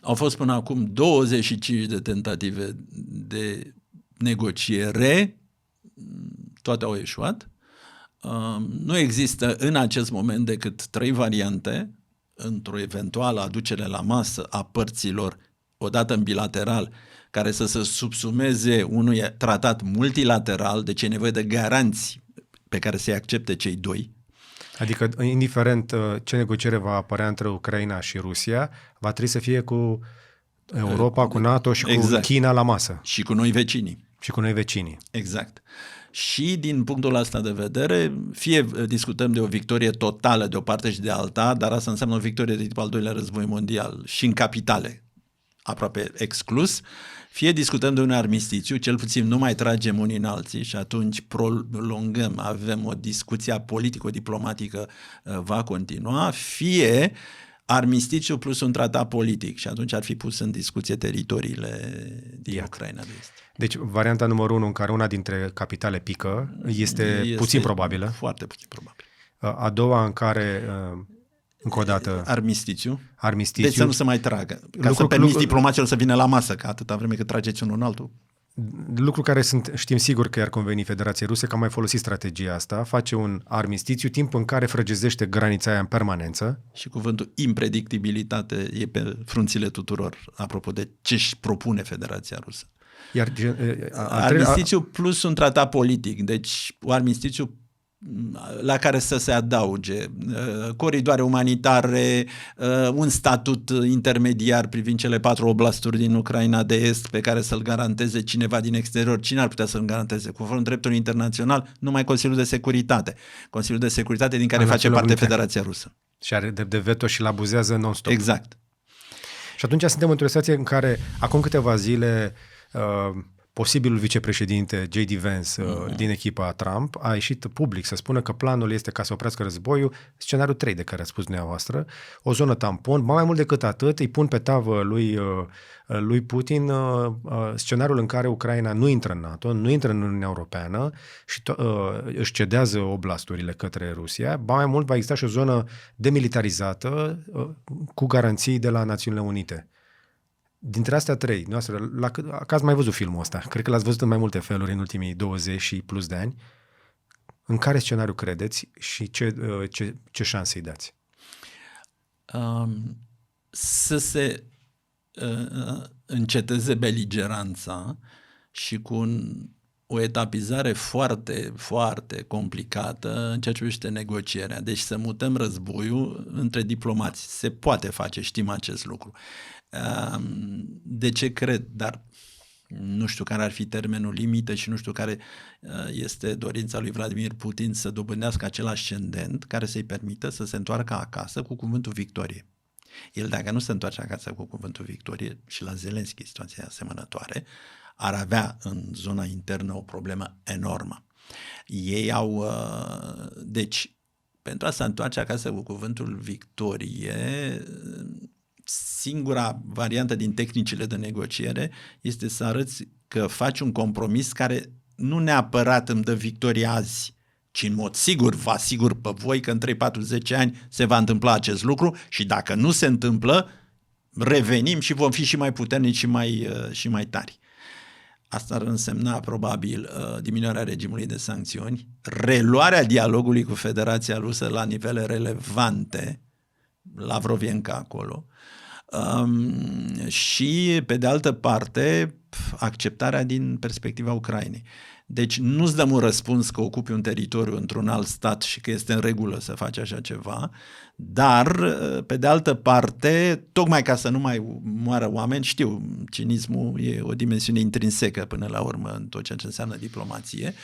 Au fost până acum 25 de tentative de negociere, toate au eșuat. Nu există în acest moment decât 3 variante într-o eventuală aducere la masă a părților, odată în bilateral, care să se subsumeze unui tratat multilateral, deci e nevoie de garanții pe care să-i accepte cei doi. Adică, indiferent ce negociere va apărea între Ucraina și Rusia, va trebui să fie cu Europa, cu NATO și cu China la masă. Și cu noi vecinii. Și cu noi vecinii. Exact. Și din punctul ăsta de vedere, fie discutăm de o victorie totală de o parte și de alta, dar asta înseamnă o victorie de tip al doilea război mondial și în capitale, aproape exclus, fie discutăm de un armistițiu, cel puțin nu mai tragem unii în alții și atunci prolongăm, avem o discuție politico-diplomatică va continua, fie armistițiu plus un tratat politic și atunci ar fi pus în discuție teritoriile din Ucraina de Est. Deci varianta numărul 1 în care una dintre capitale pică este puțin probabilă. Foarte puțin probabil. A doua în care, încă o dată... Armistițiu. Deci să nu se mai tragă. Ca să permiți diplomaților să vină la masă, că atâta vreme cât trageți unul în altul. Lucru care știm sigur că i-ar conveni Federației Ruse, că a mai folosit strategia asta, face un armistițiu, timp în care frăgezește granița aia în permanență. Și cuvântul impredictibilitate e pe frunțile tuturor, apropo de ce își propune Federația Rusă. Iar armistițiu plus un tratat politic, deci un armistițiu la care să se adauge coridoare umanitare, un statut intermediar privind cele 4 oblasturi din Ucraina de Est pe care să-l garanteze cineva din exterior. Cine ar putea să-l garanteze? Conform dreptului internațional, numai Consiliul de Securitate. Consiliul de Securitate din care face parte Federația Rusă. Și are de veto și l-abuzează non-stop. Exact. Și atunci suntem într-o situație în care acum câteva zile posibilul vicepreședinte J.D. Vance din echipa Trump a ieșit public să spună că planul este ca să oprească războiul, scenariul 3 de care ați spus dumneavoastră, o zonă tampon, mai mult decât atât, îi pun pe tavă lui Putin scenariul în care Ucraina nu intră în NATO, nu intră în Uniunea Europeană și își cedează oblasturile către Rusia, ba mai mult va exista și o zonă demilitarizată cu garanții de la Națiunile Unite. Dintre astea 3, noastră, că ați mai văzut filmul ăsta, cred că l-ați văzut în mai multe feluri în ultimii 20 și plus de ani, în care scenariu credeți și ce șanse îi dați? Să se înceteze beligeranța și cu o etapizare foarte, foarte complicată în ceea ce privește negocierea. Deci să mutăm războiul între diplomați. Se poate face, știm acest lucru. De ce cred? Dar nu știu care ar fi termenul limită și nu știu care este dorința lui Vladimir Putin să dobândească acel ascendent care să-i permită să se întoarcă acasă cu cuvântul victorie. El, dacă nu se întoarce acasă cu cuvântul victorie, și la Zelenski situația asemănătoare, ar avea în zona internă o problemă enormă. Ei au... Deci, pentru a se întoarce acasă cu cuvântul victorie, singura variantă din tehnicile de negociere este să arăți că faci un compromis care nu neapărat îmi dă victorie azi, ci în mod sigur vă asigur pe voi că în 3-4-10 ani se va întâmpla acest lucru și dacă nu se întâmplă, revenim și vom fi și mai puternici și mai tari. Asta ar însemna probabil diminuarea regimului de sancțiuni, reluarea dialogului cu Federația Rusă la nivele relevante, Lavrovienka acolo, și pe de altă parte acceptarea din perspectiva Ucrainei. Deci nu-ți dăm un răspuns că ocupi un teritoriu într-un alt stat și că este în regulă să faci așa ceva, dar pe de altă parte, tocmai ca să nu mai moară oameni, știu, cinismul e o dimensiune intrinsecă până la urmă în tot ceea ce înseamnă diplomație,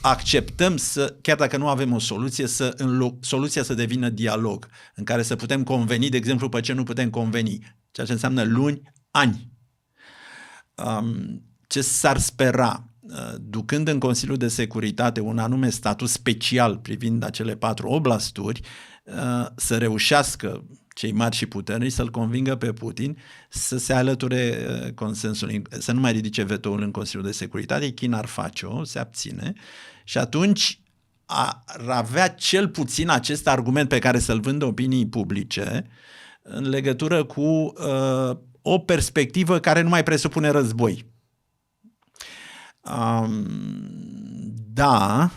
acceptăm să, chiar dacă nu avem o soluție, soluția să devină dialog, în care să putem conveni, de exemplu, pe ce nu putem conveni, ceea ce înseamnă luni, ani. Ce s-ar spera, ducând în Consiliul de Securitate un anume statut special privind acele 4 oblasturi, să reușească cei mari și puternici să-l convingă pe Putin să se alăture consensului, să nu mai ridice vetoul în Consiliul de Securitate. China ar face-o, se abține și atunci ar avea cel puțin acest argument pe care să-l vândă opinii publice în legătură cu o perspectivă care nu mai presupune război. Da,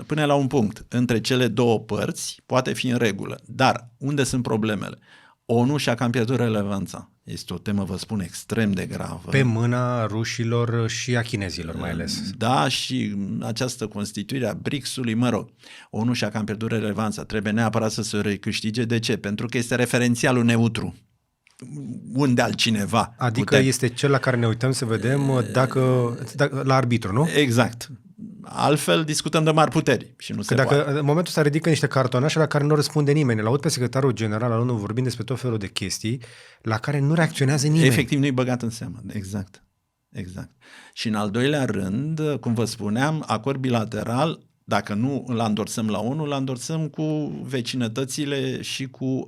până la un punct. Între cele două părți poate fi în regulă. Dar unde sunt problemele? ONU și-a cam pierdut relevanța. Este o temă, vă spun, extrem de gravă. Pe mâna rușilor și a chinezilor mai ales. Da, și această constituire a BRICS-ului, mă rog, ONU și-a cam pierdut relevanța. Trebuie neapărat să se recâștige. De ce? Pentru că este referențialul neutru. Unde altcineva? Adică este cel la care ne uităm să vedem dacă la arbitru, nu? Exact. Altfel discutăm de mari puteri și nu se dacă poate. în momentul ăsta ridică niște cartonașe la care nu răspunde nimeni. L-aud pe secretarul general al ONU vorbind despre tot felul de chestii la care nu reacționează nimeni. Efectiv nu-i băgat în seamă. Exact. Și în al doilea rând, cum vă spuneam, acord bilateral, dacă nu îl îndorsăm la ONU, îl îndorsăm cu vecinătățile și cu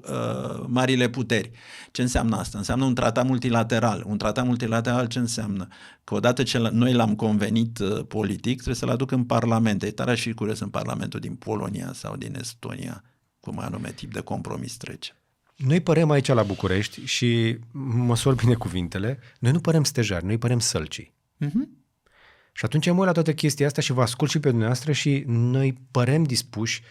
marile puteri. Ce înseamnă asta? Înseamnă un tratat multilateral. Un tratat multilateral ce înseamnă? Că odată ce noi l-am convenit politic, trebuie să-l aduc în Parlament. E tare și curios în Parlamentul din Polonia sau din Estonia, cum anume tip de compromis trece. Noi părem aici la București și măsor bine cuvintele, noi nu părem stejari, noi părem sălcii. Și atunci mă uit la toată chestia asta și vă ascult și pe dumneavoastră și noi părem dispuși,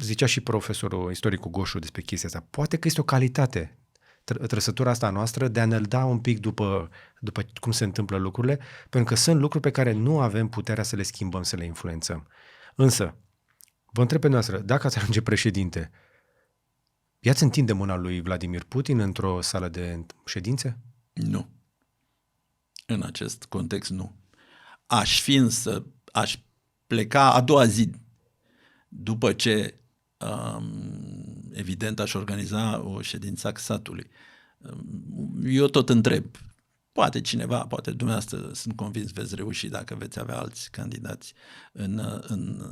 zicea și profesorul istoricul Goșu despre chestia asta, poate că este o calitate, trăsătura asta noastră de a ne da un pic după cum se întâmplă lucrurile, pentru că sunt lucruri pe care nu avem puterea să le schimbăm, să le influențăm. Însă, vă întreb pe noastră, dacă ați ajunge președinte, i-ați întinde mâna lui Vladimir Putin într-o sală de ședințe? Nu. În acest context, nu. Aș pleca a doua zi, după ce, evident, aș organiza o ședință a CSAT-ului. Eu tot întreb, poate cineva, poate dumneavoastră, sunt convins, veți reuși dacă veți avea alți candidați în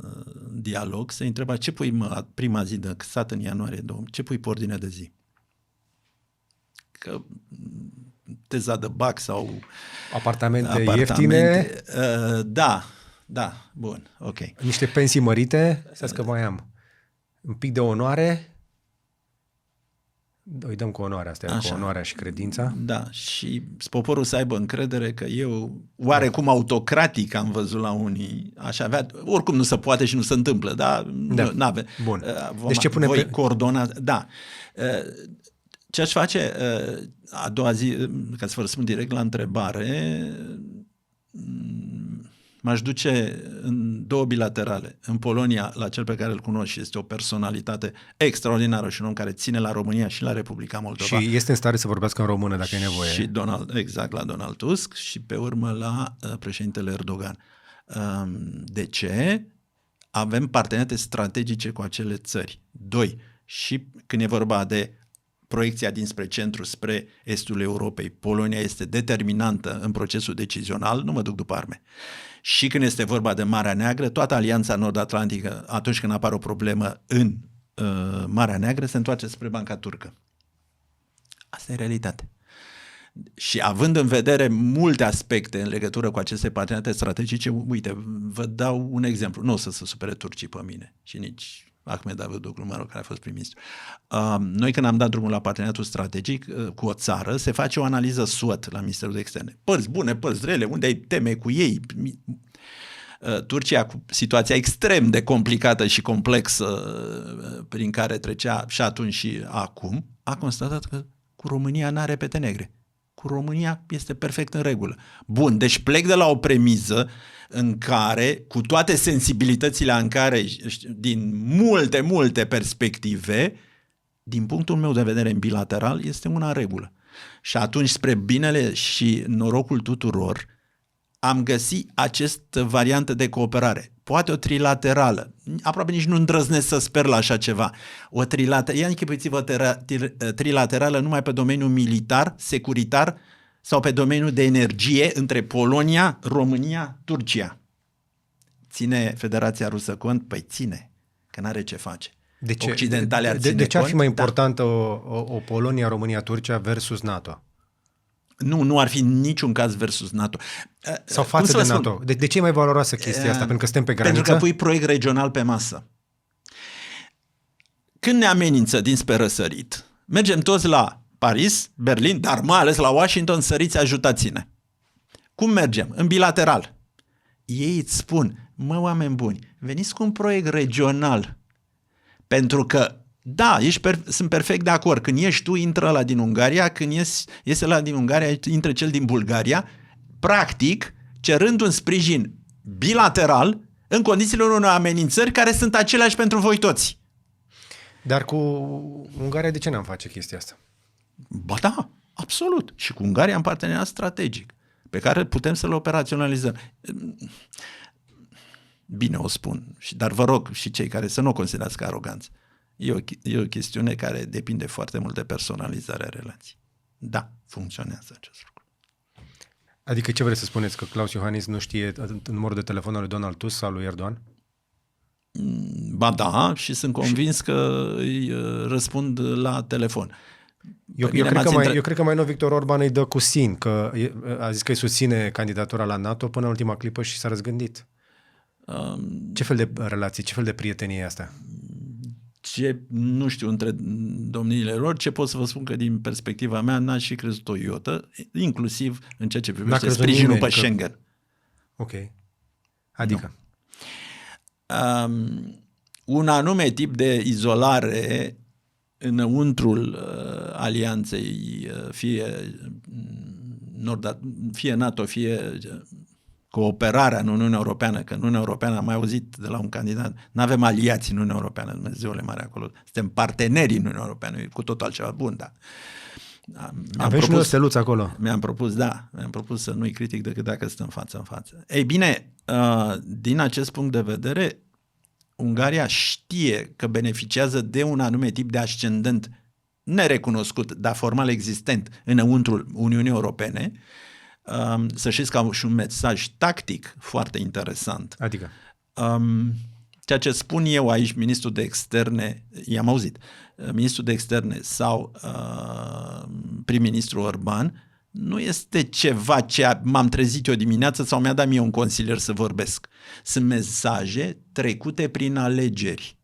dialog, să întreba ce pui prima zi de CSAT în ianuarie, ce pui pe ordine de zi? Că teza de BAC sau apartamente ieftine. Da, bun, ok. Niște pensii mărite, să mai am. Un pic de onoare. Îi dăm cu onoarea asta, cu onoarea și credința. Da, și poporul să aibă încredere că eu, oarecum autocratic am văzut la unii, aș avea, oricum nu se poate și nu se întâmplă, da? N-ave. Bun. Deci ce punem voi coordona, da. Ce aș face a doua zi, ca să vă răspund direct la întrebare, m-aș duce în două bilaterale. În Polonia, la cel pe care îl cunosc și este o personalitate extraordinară și un om care ține la România și la Republica Moldova. Și este în stare să vorbească în română dacă e nevoie. Și la Donald Tusk și pe urmă la președintele Erdogan. De ce? Avem parteneriate strategice cu acele țări. 2. Și când e vorba de proiecția dinspre centru spre estul Europei, Polonia este determinantă în procesul decizional, nu mă duc după arme. Și când este vorba de Marea Neagră, toată Alianța Nord-Atlantică, atunci când apare o problemă în Marea Neagră, se întoarce spre banca turcă. Asta e realitate. Și având în vedere multe aspecte în legătură cu aceste parteneriate strategice, uite, vă dau un exemplu. Nu o să se supere turcii pe mine și nici Ahmed Davutoglu, mă rog, care a fost prim-ministru. Noi când am dat drumul la parteneriatul strategic cu o țară, se face o analiză SWOT la Ministerul de Externe. Părți bune, părți rele, unde ai teme cu ei. Turcia, cu situația extrem de complicată și complexă prin care trecea și atunci și acum, a constatat că cu România n-are pete negre. Cu România este perfect în regulă. Bun, deci plec de la o premiză în care, cu toate sensibilitățile în care, din multe perspective, din punctul meu de vedere în bilateral, este una în regulă. Și atunci, spre binele și norocul tuturor, am găsit această variantă de cooperare. Poate o trilaterală. Aproape nici nu îndrăznesc să sper la așa ceva. O trilaterală, ia închipuiți-vă trilaterală numai pe domeniul militar, securitar sau pe domeniul de energie între Polonia, România, Turcia. Ține Federația Rusă cont? Păi ține, că n-are ce face. De ce? Occidentale ar ține de ce ar fi mai cont? importantă o Polonia, România, Turcia versus NATO? Nu ar fi în niciun caz versus NATO. Sau față de NATO. De ce e mai valoroasă chestia asta? Pentru că suntem pe graniță? Pentru că pui proiect regional pe masă. Când ne amenință dinspre răsărit, mergem toți la Paris, Berlin, dar mai ales la Washington, săriți, ajutați-ne. Cum mergem? În bilateral. ei îți spun, oameni buni, veniți cu un proiect regional, pentru că, da, sunt perfect de acord, când ești tu, intră ăla din Ungaria, când iese ăla din Ungaria, intră cel din Bulgaria, practic, cerând un sprijin bilateral în condițiile unor amenințări care sunt aceleași pentru voi toți. Dar cu Ungaria de ce n-am face chestia asta? Ba da, absolut. Și cu Ungaria am parteneriat strategic pe care putem să-l operaționalizăm. Bine o spun, dar vă rog și cei care să nu o considerați ca aroganță. E o chestiune care depinde foarte mult de personalizarea relației. Da, funcționează acest lucru. Adică ce vreți să spuneți? Că Klaus Iohannis nu știe numărul de telefon al lui Donald Tusk sau lui Erdogan? Ba da, și sunt convins că îi răspund la telefon. Eu cred că mai nou Victor Orban îi dă cu sin, că a zis că îi susține candidatura la NATO până în ultima clipă și s-a răzgândit. Ce fel de relații, ce fel de prietenie e asta? Nu știu între domniile lor, ce pot să vă spun că din perspectiva mea n-aș fi crezut o iotă, inclusiv în ceea ce privește sprijinul pe Schengen. Ok. Adică? Un anume tip de izolare înăuntrul alianței, fie NATO, fie cooperarea în Uniunea Europeană, că în Uniunea Europeană am mai auzit de la un candidat, nu avem aliați în Uniunea Europeană, Dumnezeule mare acolo, suntem parteneri în Uniunea Europeană, e cu totul altceva bun, da. Avem și noi o steluță acolo. Mi-am propus să nu-i critic decât dacă stăm față în față. Ei bine, din acest punct de vedere, Ungaria știe că beneficiază de un anume tip de ascendent nerecunoscut, dar formal existent înăuntrul Uniunii Europene. Să știți că au și un mesaj tactic foarte interesant. Adică? Ceea ce spun eu aici, ministrul de externe, i-am auzit, ministrul de externe sau prim-ministru Orban, nu este ceva ce m-am trezit eu dimineață sau mi-a dat mie un consilier să vorbesc. Sunt mesaje trecute prin alegeri.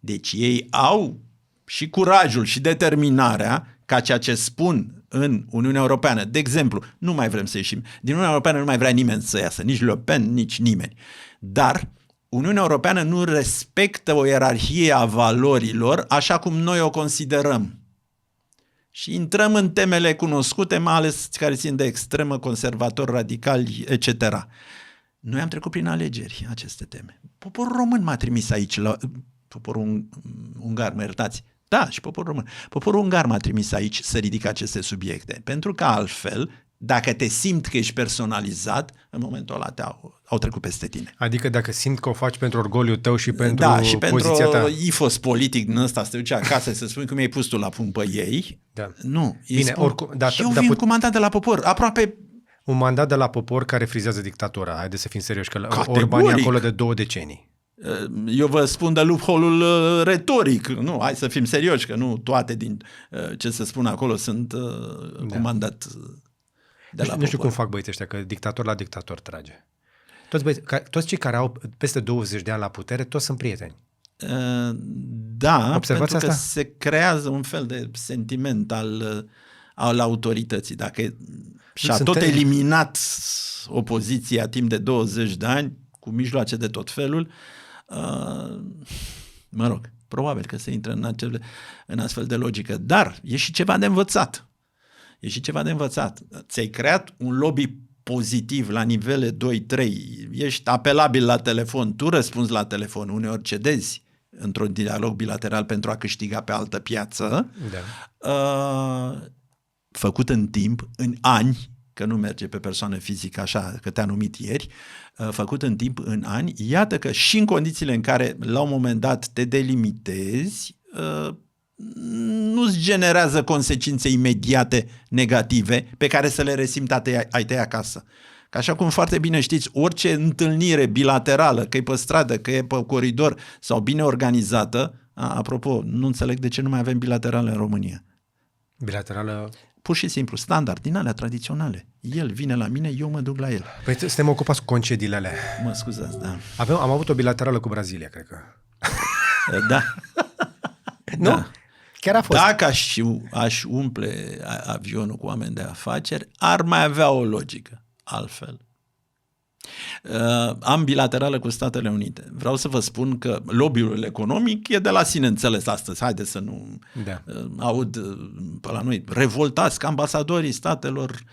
Deci ei au și curajul și determinarea ca ceea ce spun în Uniunea Europeană. De exemplu, nu mai vrem să ieșim. Din Uniunea Europeană nu mai vrea nimeni să iasă, nici Le Pen, nici nimeni. Dar Uniunea Europeană nu respectă o ierarhie a valorilor așa cum noi o considerăm. Și intrăm în temele cunoscute, mai ales care țin de extremă, conservatori, radicali, etc. Noi am trecut prin alegeri aceste teme. Poporul român m-a trimis aici, poporul ungar, mă iertați. Da, și poporul român. Poporul ungar m-a trimis aici să ridic aceste subiecte. Pentru că altfel, dacă te simți că ești personalizat, în momentul ăla au trecut peste tine. Adică dacă simți că o faci pentru orgoliul tău și pentru și poziția ta. pentru ifos politic din ăsta, să te duci acasă să spui cum i-ai pus tu la punct pe ei. Da. Nu. Bine, oricum, eu vin cu mandat de la popor. Aproape... Un mandat de la popor care frizează dictatura. Haideți să fim serioși, că Orban e acolo de 2 decenii. Eu vă spun de loophole-ul retoric. Nu, hai să fim serioși, că nu toate din ce se spune acolo sunt cu mandat de la popor. Nu știu cum fac băieții ăștia, că dictator la dictator trage. Toți cei care au peste 20 de ani la putere, toți sunt prieteni. Da, observați pentru că asta? se creează un fel de sentiment al autorității. Dacă și-a tot eliminat opoziția timp de 20 de ani, cu mijloace de tot felul, mă rog, probabil că se intră în astfel de logică. Dar e și ceva de învățat. Ți-ai creat un lobby pozitiv la nivele 2-3, ești apelabil la telefon, tu răspunzi la telefon, uneori cedezi într-un dialog bilateral pentru a câștiga pe altă piață, făcut în timp, în ani, că nu merge pe persoană fizică așa, că te-a numit ieri, făcut în timp, în ani, iată că și în condițiile în care la un moment dat te delimitezi, nu-ți generează consecințe imediate negative pe care să le resimți ai tăi acasă. Că așa cum foarte bine știți, orice întâlnire bilaterală, că e pe stradă, că e pe coridor sau bine organizată, apropo, nu înțeleg de ce nu mai avem bilaterale în România. Bilaterală? Pur și simplu, standard, din alea tradiționale. El vine la mine, eu mă duc la el. Păi suntem ocupați cu concediile alea. Mă scuzați, da. Am avut o bilaterală cu Brazilia, cred că. Da. Nu? Da. Chiar a fost. Dacă aș umple avionul cu oameni de afaceri, ar mai avea o logică. Altfel, Am bilaterală cu Statele Unite. Vreau să vă spun că lobby-ul economic e de la sine înțeles astăzi. Haideți să nu aud pe la noi. Revoltați că ambasadorii statelor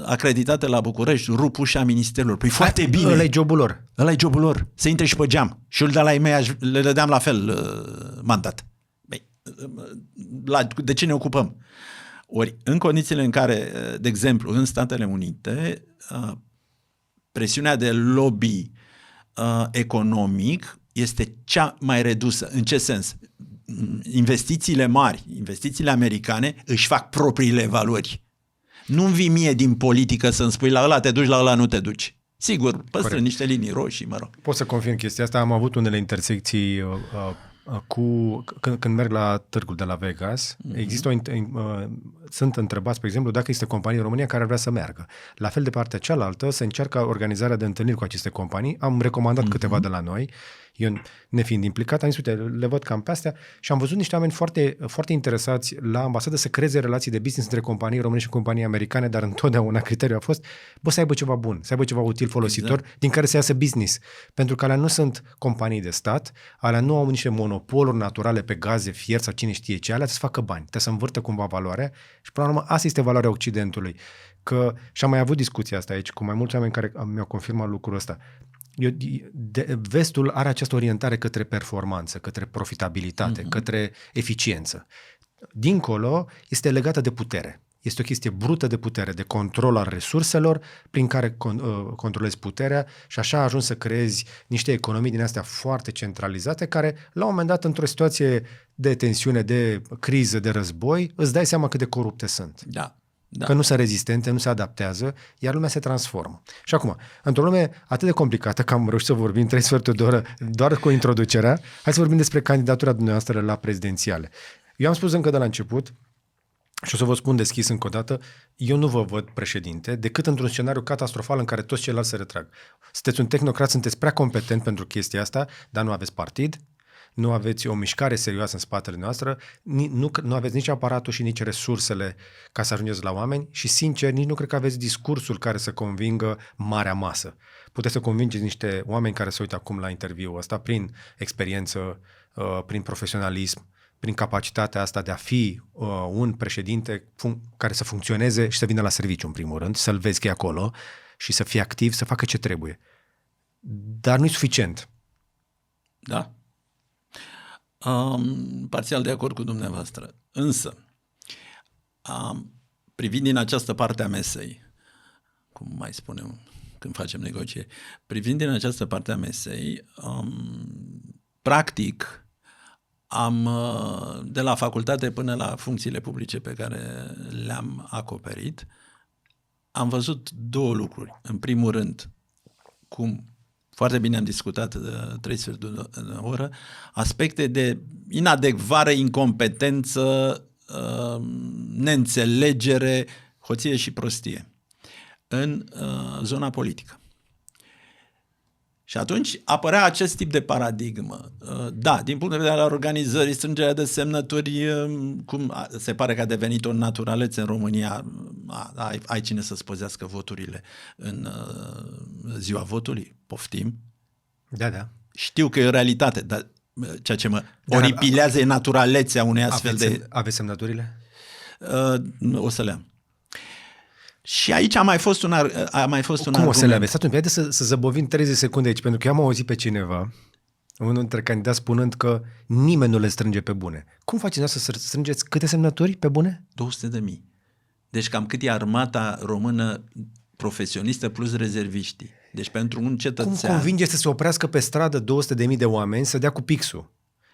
acreditate la București rup ușa ministerilor. Păi foarte bine. Ăla e jobul lor. Ăla e jobul lor. Să intre și pe geam. Și eu de la ei mei le dădeam la fel mandat. Băi, de ce ne ocupăm? Ori, în condițiile în care, de exemplu, în Statele Unite, presiunea de lobby economic este cea mai redusă. În ce sens? Investițiile mari, investițiile americane își fac propriile valori. Nu-mi vii mie din politică să-mi spui la ăla te duci, la ăla nu te duci. Sigur, păstră niște linii roșii, mă rog. Pot să confirm chestia asta. Am avut unele intersecții când merg la târgul de la Vegas, sunt întrebați, pe exemplu, dacă este companii în România care ar vrea să meargă. La fel de partea cealaltă se încearcă organizarea de întâlniri cu aceste companii. Am recomandat câteva de la noi. Eu, nefiind implicat, am zis, uite, le văd cam pe astea și am văzut niște oameni foarte, foarte interesați la ambasadă să creeze relații de business între companii românești și companii americane, dar întotdeauna criteriul a fost, să aibă ceva bun, să aibă ceva util folositor, din care să iasă business. Pentru că alea nu sunt companii de stat, alea nu au niște monopoluri naturale pe gaze, fier sau cine știe ce, alea să facă bani, trebuie să învârtă cumva valoarea și până la urmă asta este valoarea Occidentului. Și am mai avut discuția asta aici cu mai mulți oameni care mi-au confirmat lucrul ăsta. Vestul are această orientare către performanță, către profitabilitate, către eficiență. Dincolo este legată de putere. Este o chestie brută de putere, de control al resurselor prin care controlezi puterea și așa ajungi să creezi niște economii din astea foarte centralizate care, la un moment dat, într-o situație de tensiune, de criză, de război, îți dai seama cât de corupte sunt. Da. Că nu sunt rezistente, nu se adaptează, iar lumea se transformă. Și acum, într-o lume atât de complicată, că am reușit să vorbim 3 sferturi de oră doar cu introducerea, hai să vorbim despre candidatura dumneavoastră la prezidențiale. Eu am spus încă de la început, și o să vă spun deschis încă o dată, eu nu vă văd președinte decât într-un scenariu catastrofal în care toți ceilalți se retrag. Sunteți un tehnocrat, sunteți prea competent pentru chestia asta, dar nu aveți partid, nu aveți o mișcare serioasă în spatele noastră, nu aveți nici aparatul și nici resursele ca să ajungeți la oameni și, sincer, nici nu cred că aveți discursul care să convingă marea masă. Puteți să convingeți niște oameni care se uită acum la interviul ăsta prin experiență, prin profesionalism, prin capacitatea asta de a fi un președinte care să funcționeze și să vină la serviciu, în primul rând, să-l vezi că e acolo și să fie activ, să facă ce trebuie. Dar nu e suficient. Da. Parțial de acord cu dumneavoastră. Însă, privind din această parte a mesei, cum mai spunem când facem negocieri, privind din această parte a mesei, practic, de la facultate până la funcțiile publice pe care le-am acoperit, am văzut 2 lucruri. În primul rând, cum foarte bine am discutat 3 sferturi de oră, aspecte de inadecvare, incompetență, neînțelegere, hoție și prostie în zona politică. Și atunci apărea acest tip de paradigmă. Da, din punct de vedere al organizării, strângerea de semnături, cum se pare că a devenit o naturalețe în România, ai cine să spăzească voturile în ziua votului? Poftim? Da. Știu că e o realitate, dar ceea ce mă oripilează e naturalețea unei astfel de... Aveți semnăturile? O să le am. Și aici a mai fost un argument. Cum o să le aveți? Atunci, haideți să zăbovim 30 secunde aici, pentru că eu am auzit pe cineva, unul dintre candidați, spunând că nimeni nu le strânge pe bune. Cum faceți să strângeți câte semnături pe bune? 200.000. Deci cam cât e armata română profesionistă plus rezerviștii. Deci pentru un cetățean... Cum convingeți să se oprească pe stradă 200.000 de oameni să dea cu pixul?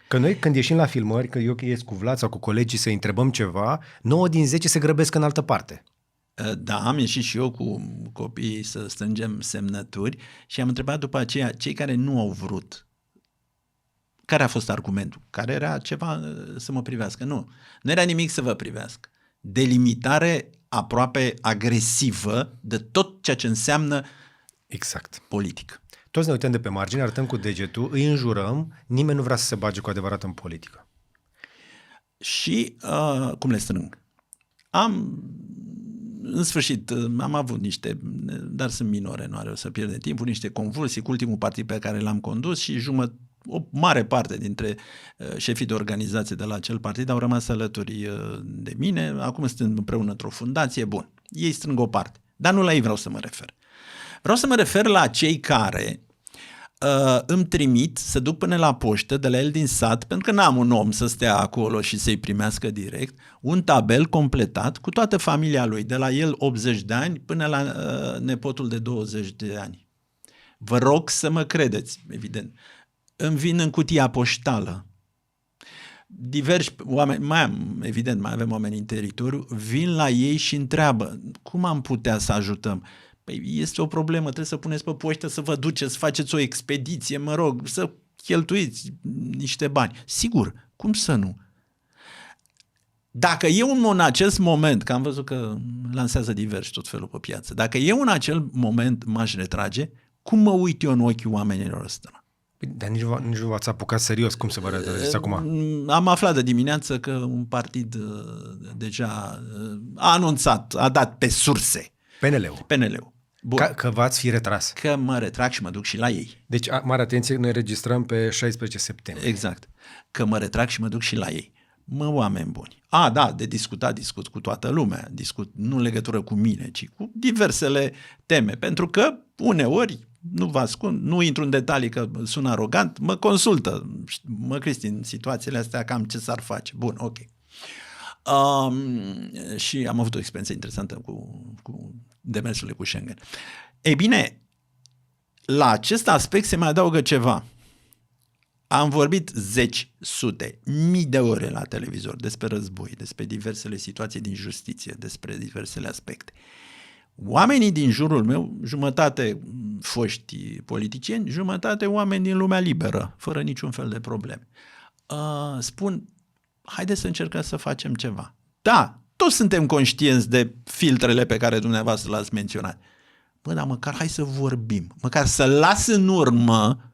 Că noi când ieșim la filmări, că eu ies cu Vlad sau cu colegii să întrebăm ceva, 9 din 10 se grăbesc în altă parte. Da, am ieșit și eu cu copiii să strângem semnături și am întrebat după aceea cei care nu au vrut. Care a fost argumentul? Care era ceva să mă privească? Nu era nimic să vă privească. Delimitare aproape agresivă de tot ceea ce înseamnă politic. Toți ne uităm de pe margine, arătăm cu degetul, îi înjurăm, nimeni nu vrea să se bage cu adevărat în politică. Și cum le strâng? în sfârșit, am avut niște, dar sunt minore, nu are o să pierde timpul, niște convulsii cu ultimul partid pe care l-am condus și o mare parte dintre șefii de organizație de la acel partid au rămas alături de mine, acum suntem împreună într-o fundație, bun, ei strâng o parte, dar nu la ei vreau să mă refer. Vreau să mă refer la cei care îmi trimit să duc până la poștă de la el din sat, pentru că n-am un om să stea acolo și să-i primească direct, un tabel completat cu toată familia lui, de la el 80 de ani până la nepotul de 20 de ani. Vă rog să mă credeți, evident. Îmi vin în cutia poștală. Diversi oameni, mai avem oameni în teritoriu, vin la ei și întreabă, cum am putea să ajutăm? Păi este o problemă, trebuie să puneți pe poștă, să vă duceți, să faceți o expediție, mă rog, să cheltuiți niște bani. Sigur, cum să nu? Dacă eu în acest moment, că am văzut că lansează diversi tot felul pe piață, dacă eu în acel moment m-aș retrage, cum mă uit eu în ochii oamenilor ăsta? Dar nici nu v-ați apucat serios, cum să vă retrageți acum? Am aflat de dimineață că un partid deja a anunțat, a dat pe surse. PNL-ul. Că v-ați fi retras. Că mă retrag și mă duc și la ei. Deci, mare atenție, noi registrăm pe 16 septembrie. Exact. Că mă retrag și mă duc și la ei. Mă, oameni buni. Da, de discut cu toată lumea. Discut nu în legătură cu mine, ci cu diversele teme. Pentru că uneori, nu vă ascund, nu intru în detalii că sună arogant, mă consultă. Cristi, în situațiile astea cam ce s-ar face. Bun, ok. Și am avut o experiență interesantă cu demersurile cu Schengen. Ei bine, la acest aspect se mai adaugă ceva. Am vorbit sute, mii de ore la televizor despre război, despre diversele situații din justiție, despre diversele aspecte. Oamenii din jurul meu, jumătate foști politicieni, jumătate oameni din lumea liberă, fără niciun fel de probleme, spun, haideți să încercăm să facem ceva. Da, toți suntem conștienți de filtrele pe care dumneavoastră le-ați menționat. Dar măcar hai să vorbim, măcar să las în urmă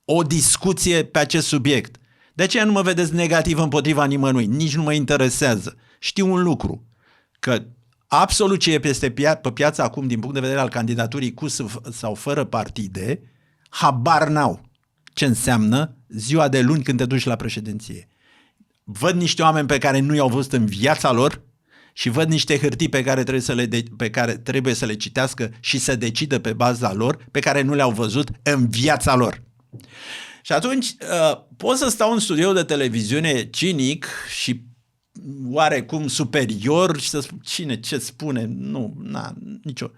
o discuție pe acest subiect. De aceea nu mă vedeți negativ împotriva nimănui, nici nu mă interesează. Știu un lucru, că absolut ce este pe piață acum din punct de vedere al candidaturii cu sau fără partide, habar n-au ce înseamnă ziua de luni când te duci la președinție. Văd niște oameni pe care nu i-au văzut în viața lor și văd niște hârtii pe care trebuie să le citească și să decidă pe baza lor, pe care nu le-au văzut în viața lor. Și atunci pot să stau în studio de televiziune cinic și oarecum superior și să spun cine ce spune, nicio.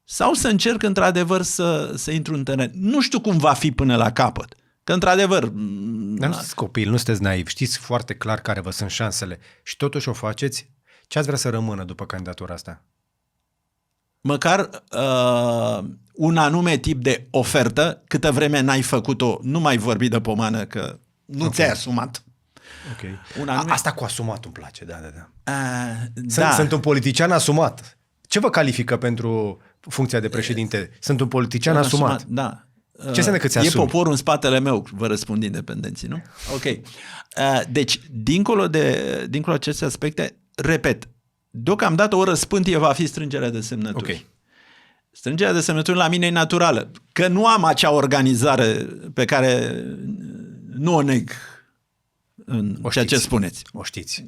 Sau să încerc într-adevăr să intru în teren. Nu știu cum va fi până la capăt. Că într-adevăr... Dar nu sunteți copil, nu sunteți naivi, știți foarte clar care vă sunt șansele și totuși o faceți. Ce ați vrea să rămână după candidatura asta? Măcar un anume tip de ofertă, câtă vreme n-ai făcut-o, nu mai vorbi de pomană că nu ți-ai asumat. Okay. Asta cu asumat îmi place, da. Sunt un politician asumat. Ce vă califică pentru funcția de președinte? Sunt un politician asumat. Da. Ce înseamnă că ți-asumi? E poporul în spatele meu, vă răspund independenții, nu? Ok. Deci, dincolo de aceste aspecte, repet, deocamdată o răspântie va fi strângerea de semnături. Okay. Strângerea de semnături la mine e naturală, că nu am acea organizare pe care nu o neg în ceea ce spuneți. O știți.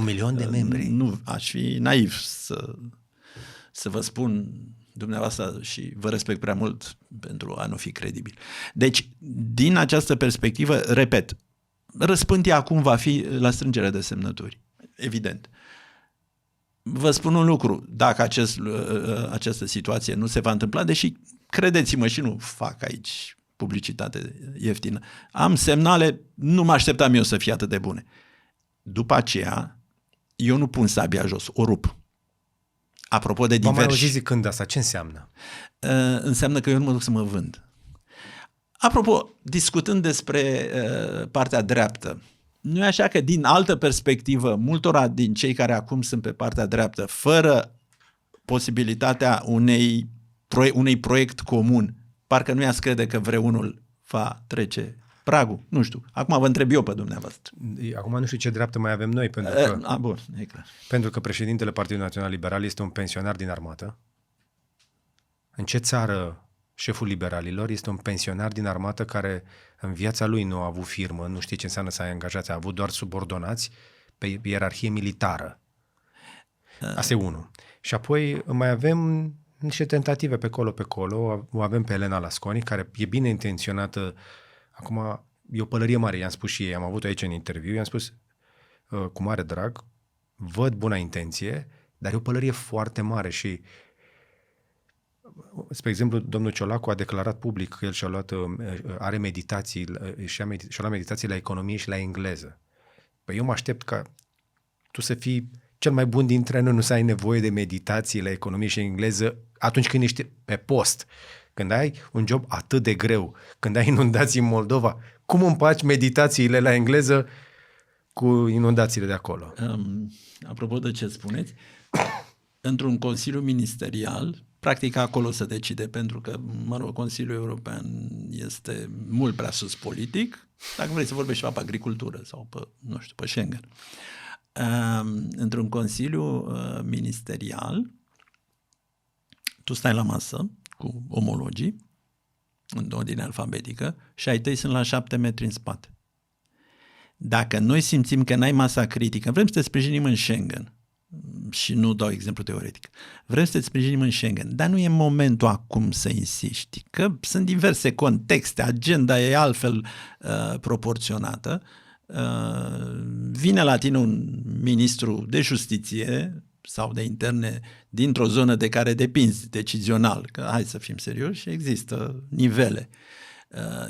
1.000.000 de membri. Nu, aș fi naiv să vă spun dumneavoastră și vă respect prea mult pentru a nu fi credibil. Deci, din această perspectivă, repet, răspântia acum va fi la strângerea de semnături. Evident. Vă spun un lucru, dacă această situație nu se va întâmpla, deși, credeți-mă, și nu fac aici publicitate ieftină, am semnale, nu mă așteptam eu să fie atât de bune. După aceea, eu nu pun sabia jos, o rup. Apropo de diversi... V-am mai auzit zicând asta, ce înseamnă? Înseamnă că eu nu mă duc să mă vând. Apropo, discutând despre partea dreaptă, nu e așa că din altă perspectivă, multora din cei care acum sunt pe partea dreaptă, fără posibilitatea unui proiect comun, parcă nu i-ați crede că vreunul va trece pragul, nu știu. Acum vă întreb eu pe dumneavoastră. Acum nu știu ce dreaptă mai avem noi, pentru că, Bun, e clar. pentru că președintele Partidului Național Liberal este un pensionar din armată. În ce țară șeful liberalilor este un pensionar din armată care în viața lui nu a avut firmă, nu știe ce înseamnă să ai angajați, a avut doar subordonați pe ierarhie militară. Asta e unul. Și apoi mai avem niște tentative pe colo. O avem pe Elena Lasconi, care e bine intenționată. Acum, e o pălărie mare, i-am spus și ei, am avut aici în interviu, i-am spus cu mare drag, văd buna intenție, dar e o pălărie foarte mare și, spre exemplu, domnul Ciolacu a declarat public că el și-a luat, are meditații, și-a luat meditații la economie și la engleză. Păi eu mă aștept ca tu să fii cel mai bun dintre noi, nu să ai nevoie de meditații la economie și engleză atunci când ești pe post. Când ai un job atât de greu, când ai inundații în Moldova, cum împaci meditațiile la engleză cu inundațiile de acolo? Apropo de ce spuneți, într-un Consiliu Ministerial, practic acolo se decide, pentru că, mă rog, Consiliul European este mult prea sus politic, dacă vrei să vorbești ceva pe agricultură sau pe, nu știu, pe Schengen. Într-un Consiliu Ministerial, tu stai la masă cu omologii, în ordine alfabetică, și ai tăi sunt la 7 metri în spate. Dacă noi simțim că n-ai masa critică, vrem să te sprijinim în Schengen, și nu dau exemplu teoretic, vrem să te sprijinim în Schengen, dar nu e momentul acum să insiști, că sunt diverse contexte, agenda e altfel proporționată. Vine la tine un ministru de justiție sau de interne dintr-o zonă de care depinzi decizional, că hai să fim serioși, există nivele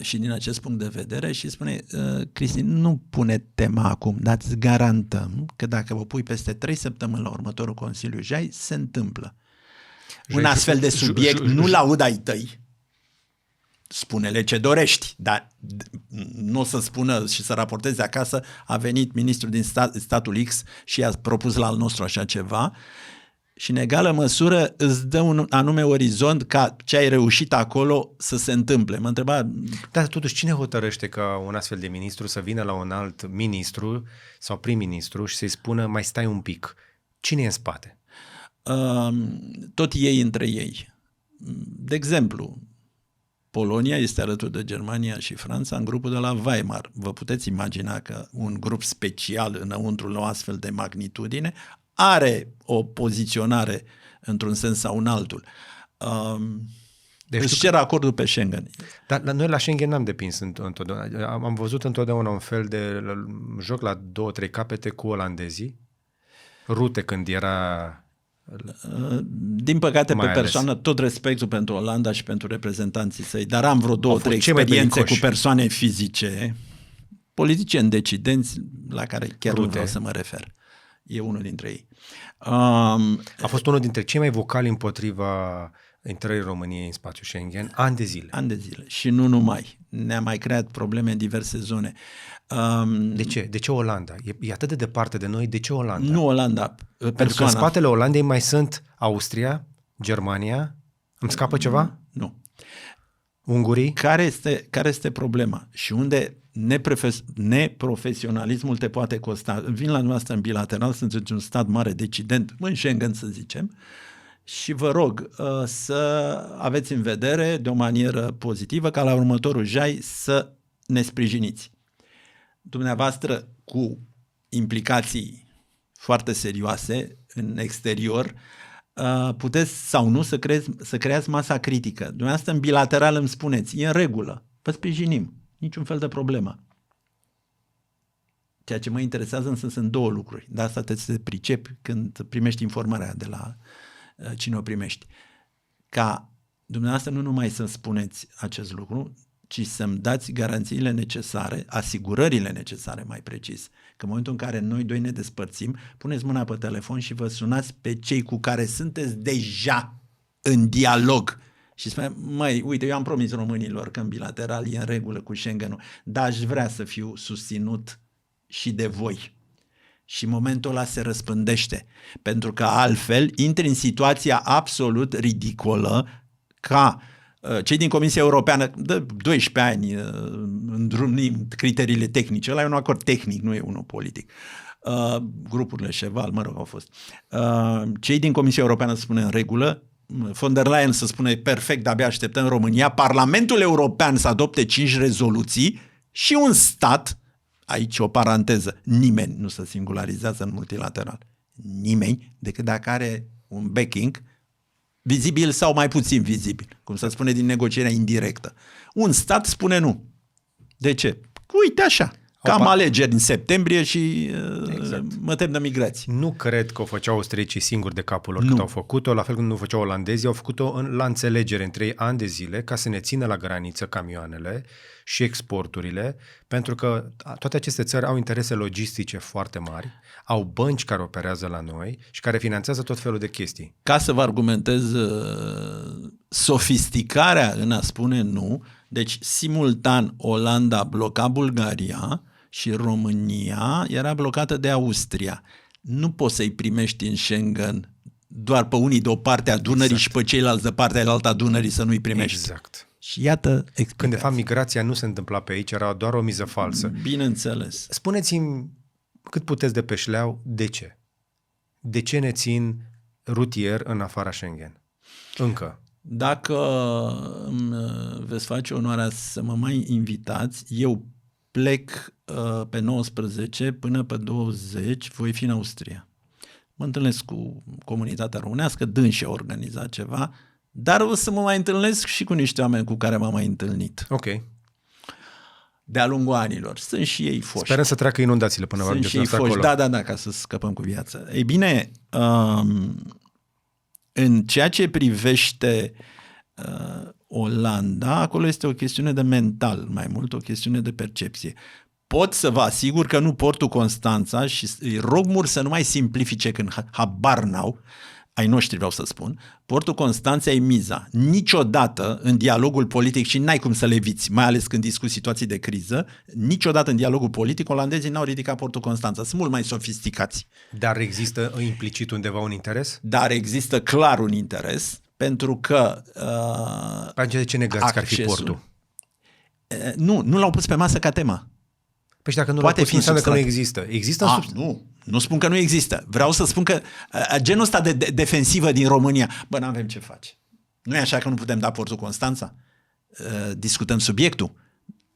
și din acest punct de vedere și spune, Cristi, nu pune tema acum, dar îți garantăm că dacă vă pui peste 3 săptămâni la următorul Consiliu Jai, se întâmplă. Un astfel de subiect nu-l aud ai tăi. Spune-le ce dorești, dar nu o să spună și să raporteze acasă, a venit ministrul din statul X și a propus la al nostru așa ceva și în egală măsură îți dă un anume orizont ca ce ai reușit acolo să se întâmple. Mă întreba... Dar totuși cine hotărăște ca un astfel de ministru să vină la un alt ministru sau prim-ministru și să-i spună mai stai un pic? Cine e în spate? Tot ei între ei. De exemplu, Polonia este alături de Germania și Franța în grupul de la Weimar. Vă puteți imagina că un grup special înăuntru la o astfel de magnitudine are o poziționare într-un sens sau în altul. Deci își cer acordul pe Schengen. Dar noi la Schengen n-am depins întotdeauna. Am văzut întotdeauna un fel de joc la 2-3 capete cu olandezii. Rute când era... Din păcate, pe persoană, tot respectul pentru Olanda și pentru reprezentanții săi, dar am vreo 2-3 experiențe cu persoane fizice, politicieni decidenți, la care chiar nu vreau să mă refer. E unul dintre ei. A fost unul dintre cei mai vocali împotriva intrării României în spațiul Schengen, ani de zile. Ani de zile. Și nu numai. Ne-a mai creat probleme în diverse zone. De ce? De ce Olanda? E atât de departe de noi, de ce Olanda? Nu Olanda, Pentru că în spatele Olandei mai sunt Austria, Germania, îmi scapă ceva? Nu. Ungurii? Care este problema? Și unde neprofesionalismul te poate costa? Vin la dumneavoastră în bilateral, sunteți un stat mare decident, în Schengen să zicem, și vă rog să aveți în vedere de o manieră pozitivă ca la următorul Jai să ne sprijiniți. Dumneavoastră cu implicații foarte serioase în exterior puteți sau nu să creați masa critică. Dumneavoastră în bilateral îmi spuneți, e în regulă, vă sprijinim, niciun fel de problemă. Ceea ce mă interesează însă sunt două lucruri. De asta trebuie să te pricepi când primești informarea de la cine o primești. Ca dumneavoastră nu numai să spuneți acest lucru, ci să-mi dați garanțiile necesare, asigurările necesare mai precis, că în momentul în care noi doi ne despărțim, puneți mâna pe telefon și vă sunați pe cei cu care sunteți deja în dialog și spuneți, măi, uite, eu am promis românilor că în bilateral e în regulă cu Schengen-ul, dar aș vrea să fiu susținut și de voi. Și în momentul ăla se răspândește, pentru că altfel intri în situația absolut ridicolă ca Cei din Comisia Europeană, de 12 ani îndrunim criteriile tehnice, ăla e un acord tehnic, nu e unul politic. Grupurile Cheval, mă rog, au fost. Cei din Comisia Europeană spune în regulă, von der Leyen să spune perfect, de-abia așteptăm în România, Parlamentul European să adopte 5 rezoluții și un stat, aici o paranteză, nimeni nu se singularizează în multilateral. Nimeni, decât dacă are un backing vizibil sau mai puțin vizibil, cum se spune din negocierea indirectă. Un stat spune nu. De ce? Uite așa. Cam alegeri în septembrie și mă tem de migrații. Nu cred că o făceau austriecii singuri de capul lor cât au făcut-o, la fel cum nu o făceau olandezii, au făcut-o la înțelegere între ei ani de zile ca să ne țină la graniță camioanele și exporturile, pentru că toate aceste țări au interese logistice foarte mari, au bănci care operează la noi și care finanțează tot felul de chestii. Ca să vă argumentez sofisticarea în a spune nu, deci simultan Olanda bloca Bulgaria și România era blocată de Austria. Nu poți să-i primești în Schengen doar pe unii de o parte a Dunării și pe ceilalți de partea alta a Dunării să nu-i primești. Exact. Și iată explicația. Când de fapt migrația nu se întâmpla pe aici, era doar o miză falsă. Bineînțeles. Spuneți-mi cât puteți de pe șleau, de ce? De ce ne țin rutier în afara Schengen? Încă. Dacă veți face onoarea să mă mai invitați, eu plec pe 19 până pe 20, voi fi în Austria. Mă întâlnesc cu comunitatea românească, dânsi a organizat ceva, dar o să mă mai întâlnesc și cu niște oameni cu care m-am mai întâlnit. Ok. De-a lungul anilor. Sunt și ei foști. Sperăm să treacă inundațiile până Sunt și ei foști. Da, ca să scăpăm cu viață. Ei bine, în ceea ce privește Olanda, acolo este o chestiune de mental, mai mult o chestiune de percepție. Pot să vă asigur că nu portul Constanța și îi rog mult să nu mai simplifice când habar n-au, ai noștri vreau să spun, portul Constanța e miza. Niciodată în dialogul politic, și n-ai cum să le eviți, mai ales când discuți situații de criză, niciodată în dialogul politic olandezii n-au ridicat portul Constanța. Sunt mult mai sofisticați. Dar există implicit undeva un interes? Dar există clar un interes, pentru că De ce negați că ar fi portul? Nu l-au pus pe masă ca temă. Păi și dacă nu l-au pus, înseamnă că nu există. Nu spun că nu există. Vreau să spun că genul ăsta de defensivă din România, n-avem ce face. Nu e așa că nu putem da portul Constanța? Discutăm subiectul.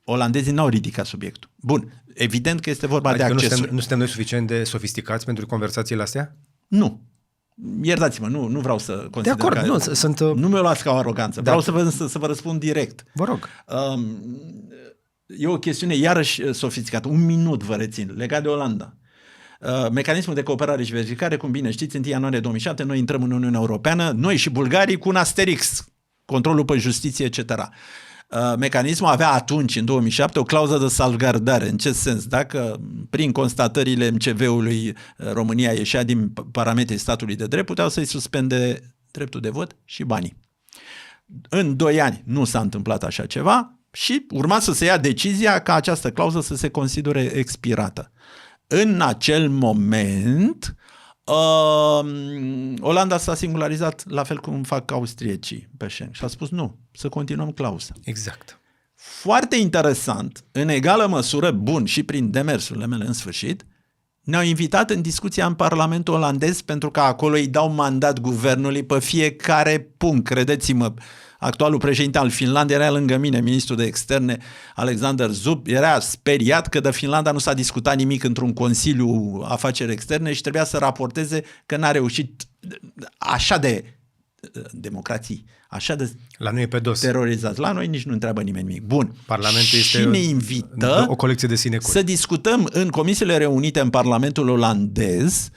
Olandezii n-au ridicat subiectul. Bun, evident că este vorba de accesuri. Nu suntem noi suficient de sofisticați pentru conversațiile astea? Nu. Iertați-mă, nu vreau să consider de acord, că... Nu mi-o luați ca o aroganță. Vreau să vă răspund direct. Vă rog. E o chestiune iarăși sofisticată. Un minut vă rețin, legat de Olanda. Mecanismul de cooperare și verificare, cum bine știți, în 1 ianuarie 2007 noi intrăm în Uniunea Europeană, noi și bulgarii, cu un asterix, controlul pe justiție, etc. Mecanismul avea atunci, în 2007, o clauză de salvgardare. În ce sens? Dacă prin constatările MCV-ului România ieșea din parametrii statului de drept, puteau să-i suspende dreptul de vot și banii. În 2 ani nu s-a întâmplat așa ceva și urma să se ia decizia ca această clauză să se considere expirată. În acel moment, Olanda s-a singularizat la fel cum fac austriecii pe Schengen și a spus nu, să continuăm clauza. Exact. Foarte interesant, în egală măsură, bun, și prin demersurile mele în sfârșit, ne-au invitat în discuția în Parlamentul olandez pentru că acolo îi dau mandat guvernului pe fiecare punct. Credeți-mă, actualul președinte al Finlandei era lângă mine, ministrul de externe Alexander Stubb, era speriat că de Finlanda nu s-a discutat nimic într-un Consiliu Afaceri Externe și trebuia să raporteze că n-a reușit așa de democrații, așa de la noi e pe dos. Terorizați. La noi nici nu întreabă nimeni nimic. Bun. Parlamentul este și ne invită o colecție de sinecuri. Să discutăm în comisiile reunite în Parlamentul olandez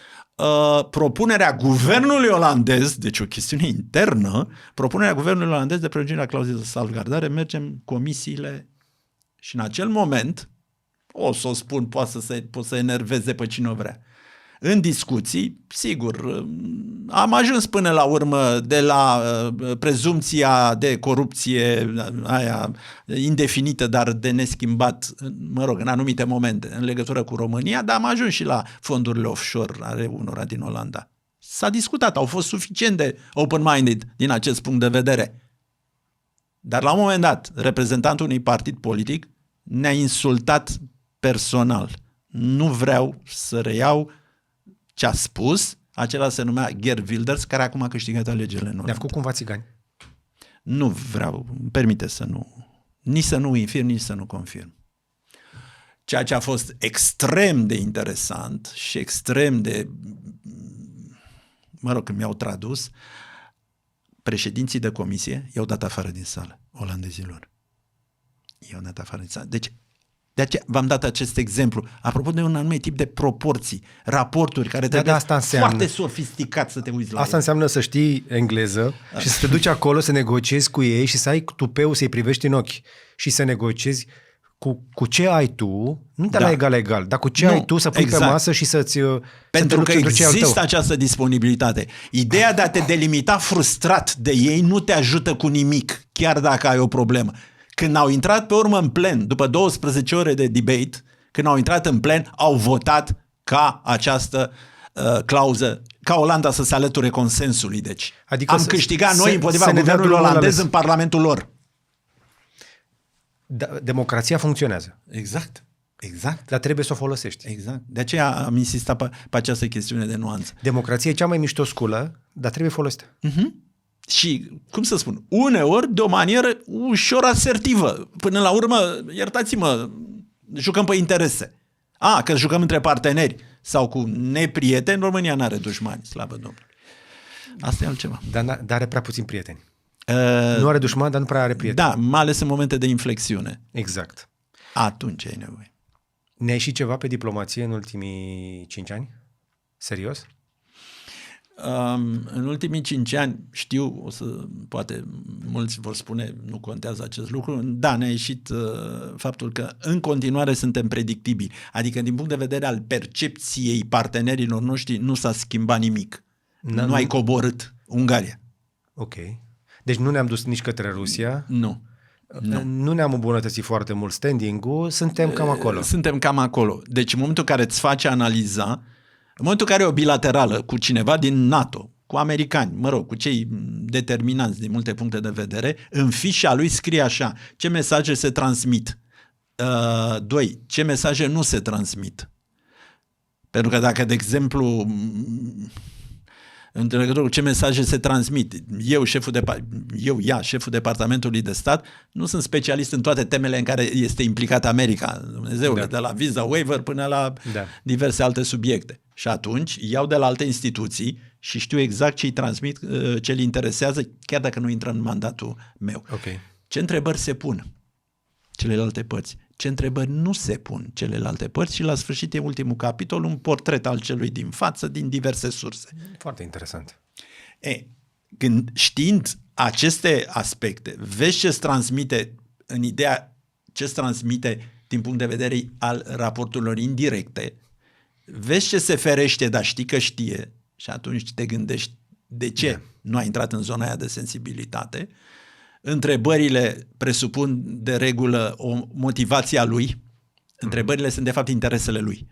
propunerea guvernului olandez, deci o chestiune internă, propunerea guvernului olandez de prelungirea clauzei de salvgardare, mergem comisiile și în acel moment, o să o spun, poate să enerveze pe cine o vrea. În discuții, sigur, am ajuns până la urmă de la prezumția de corupție aia indefinită, dar de neschimbat, în anumite momente, în legătură cu România, dar am ajuns și la fondurile offshore ale unora din Olanda. S-a discutat, au fost suficient de open-minded din acest punct de vedere. Dar la un moment dat, reprezentantul unui partid politic ne-a insultat personal. Nu vreau să reiau ce a spus, acela se numea Geert Wilders, care acum a câștigat alegerile în Ne-a Olanda. făcut cumva țigani. Nu vreau, îmi permite să nu, nici să nu infirm, nici să nu confirm. Ceea ce a fost extrem de interesant și extrem de, când mi-au tradus, președinții de comisie i-au dat afară din sală, olandezilor. I-au dat afară din sală. Deci, de aceea v-am dat acest exemplu. Apropo de un anumit tip de proporții, raporturi care trebuie asta înseamnă. foarte sofisticat să te uiți la Asta ele. înseamnă să știi engleză și să te duci acolo să negociezi cu ei și să ai tupeu să-i privești în ochi și să negociezi cu ce ai tu, nu de la egal la egal, dar cu ce ai tu să pui pe masă și să-ți... Pentru că ce al tău. există această disponibilitate. Ideea de a te delimita frustrat de ei nu te ajută cu nimic, chiar dacă ai o problemă. Când au intrat pe urmă în plen, după 12 ore de debate, când au intrat în plen, au votat ca această clauză, ca Olanda să se alăture consensului. Deci Adică am câștigat noi împotriva guvernului olandez în parlamentul lor. Democrația funcționează. Exact. Dar trebuie să o folosești. Exact. De aceea am insistat pe această chestiune de nuanță. Democrația e cea mai mișto sculă, dar trebuie folosită. Și, cum să spun, uneori de o manieră ușor asertivă. Până la urmă, iertați-mă, jucăm pe interese. Că jucăm între parteneri sau cu neprieteni, România n-are dușmani, slavă Domnului. Asta e altceva. Dar are prea puțini prieteni. Nu are dușmani, dar nu prea are prieteni. Da, mai ales în momente de inflexiune. Exact. Atunci ai nevoie. Ne-ai ieșit ceva pe diplomație în ultimii 5 ani? Serios? În ultimii 5 ani, știu, poate mulți vor spune, nu contează acest lucru, da, ne-a ieșit faptul că în continuare suntem predictibili. Adică din punct de vedere al percepției partenerilor noștri nu s-a schimbat nimic. Nu ai coborât Ungaria. Ok. Deci nu ne-am dus nici către Rusia. Nu. Nu ne-am îmbunătățit foarte mult standing-ul, suntem cam acolo. Suntem cam acolo. Deci în momentul în care îți face analiza, în momentul în care e o bilaterală cu cineva din NATO, cu americani, cu cei determinanți din multe puncte de vedere, în fișa lui scrie așa: ce mesaje se transmit? 2. Ce mesaje nu se transmit? Pentru că dacă, de exemplu, în legătură cu ce mesaje se transmit, șeful departamentului de stat, nu sunt specialist în toate temele în care este implicat America, Dumnezeule, de la visa waiver până la diverse alte subiecte. Și atunci iau de la alte instituții și știu exact ce îi transmit, ce îi interesează, chiar dacă nu intră în mandatul meu. Okay. Ce întrebări se pun celelalte părți? Ce întrebări nu se pun celelalte părți? Și la sfârșit e ultimul capitol, un portret al celui din față din diverse surse. Foarte interesant. Când știind aceste aspecte, vezi ce-ți transmite în ideea, ce-ți transmite din punct de vedere al raporturilor indirecte, vezi ce se ferește, dar știi că știe și atunci te gândești de ce nu a intrat în zona aia de sensibilitate. Întrebările presupun de regulă o motivație a lui. Întrebările sunt de fapt interesele lui.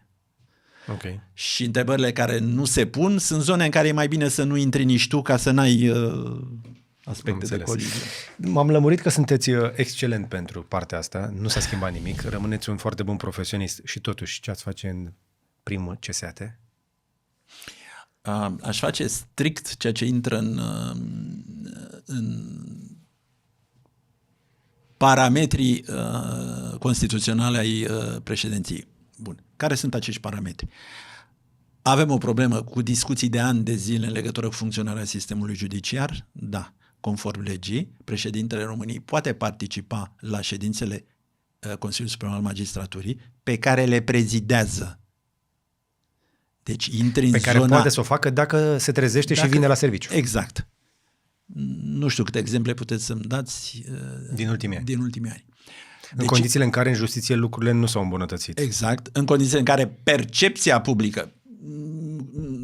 Okay. Și întrebările care nu se pun sunt zone în care e mai bine să nu intri nici tu ca să n-ai aspecte de colizie. M-am lămurit că sunteți excelent pentru partea asta. Nu s-a schimbat nimic. Rămâneți un foarte bun profesionist și totuși ce ați face în primul CSAT? Aș face strict ceea ce intră în parametrii constituționale ai președinției. Bun. Care sunt acești parametri? Avem o problemă cu discuții de ani de zile în legătură cu funcționarea sistemului judiciar? Da. Conform legii, președintele României poate participa la ședințele Consiliului Suprem al Magistraturii pe care le prezidează. Deci intri în pe care poate să o facă dacă se trezește și vine la serviciu. Exact. Nu știu câte exemple puteți să-mi dați din ultimii ani. În condițiile în care în justiție lucrurile nu s-au îmbunătățit. Exact. În condițiile în care percepția publică,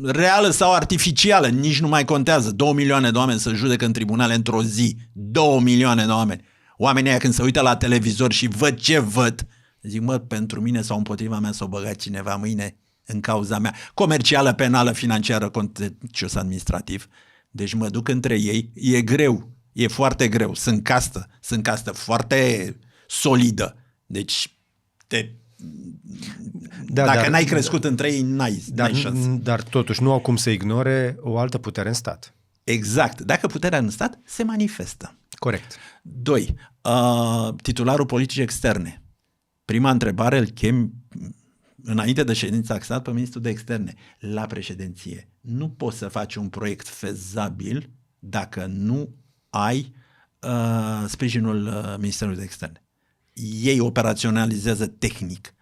reală sau artificială, nici nu mai contează. 2 milioane de oameni să judecă în tribunale într-o zi. 2 milioane de oameni. Oamenii aia când se uită la televizor și văd ce văd, zic, pentru mine sau împotriva mea s-o băgat cineva mâine în cauza mea. Comercială, penală, financiară, contencios administrativ. Deci mă duc între ei, e greu. E foarte greu. Sunt castă foarte solidă. Deci dacă n-ai crescut între ei, n-ai șansă. Dar totuși nu au cum să ignore o altă putere în stat. Exact. Dacă puterea în stat se manifestă. Corect. 2. Titularul politicii externe. Prima întrebare îl chem înainte de ședința stat pe ministrul de externe la președinție. Nu poți să faci un proiect fezabil dacă nu ai sprijinul Ministerului de Externe. Ei operaționalizează tehnic.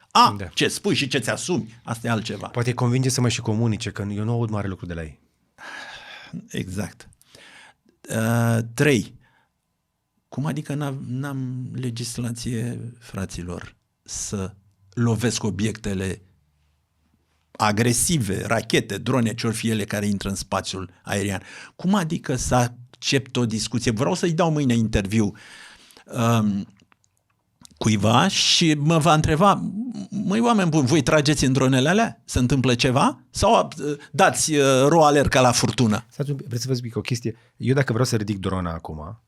Ce spui și ce ți asumi, asta e altceva. Poate convinge să mă și comunice, că eu nu aud mare lucru de la ei. Exact. 3. Cum adică n-am legislație, fraților, să lovesc obiectele agresive, rachete, drone, ce-or fi ele care intră în spațiul aerian? Cum adică să accept o discuție? Vreau să-i dau mâine interviu cuiva și mă va întreba, măi oameni buni, voi trageți în dronele alea? Se întâmplă ceva? Sau dați ro-alert ca la furtună? Vreți să vă zic o chestie? Eu dacă vreau să ridic drona acum,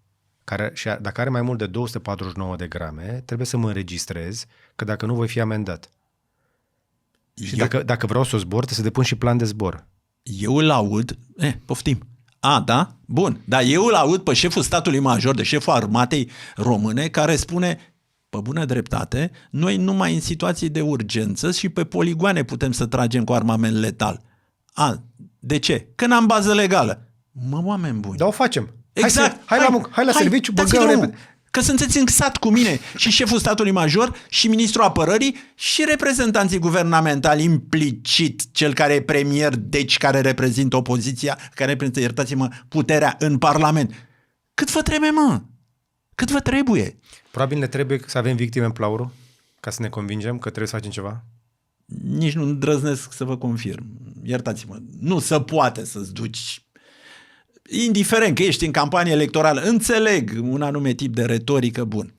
dacă are mai mult de 249 de grame, trebuie să mă înregistrez, că dacă nu voi fi amendat. Și dacă vreau să o zbor, trebuie să depun și plan de zbor. Eu îl aud, poftim. Da? Bun. Dar eu îl aud pe șeful statului major, de șeful armatei române, care spune, pe bună dreptate, noi numai în situații de urgență și pe poligoane putem să tragem cu armament letal. De ce? Că n-am bază legală. Oameni buni. Dar o facem. Exact. Hai la serviciu, băgăm repede. Că sunteți în sat cu mine și șeful statului major și ministrul apărării și reprezentanții guvernamentali, implicit cel care e premier, deci care reprezintă opoziția, care reprezintă, iertați-mă, puterea în Parlament. Cât vă trebuie, mă? Cât vă trebuie? Probabil ne trebuie să avem victime în Plauru ca să ne convingem că trebuie să facem ceva. Nici nu îndrăznesc să vă confirm. Iertați-mă. Nu se poate să-ți duci, indiferent că ești în campanie electorală, înțeleg un anume tip de retorică, bun.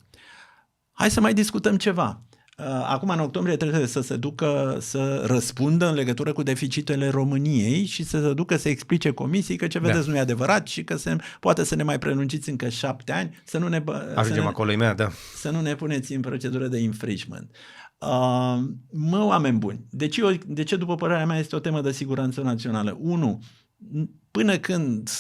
Hai să mai discutăm ceva. Acum, în octombrie, trebuie să se ducă să răspundă în legătură cu deficitele României și să se ducă să explice comisiei că ce vedeți nu e adevărat și că poate să ne mai prelungiți încă 7 ani, să nu ne... Ajungem acolo imediat, da. Să nu ne puneți în procedură de infringement. Oameni buni, de ce, după părerea mea, este o temă de siguranță națională? 1. Până când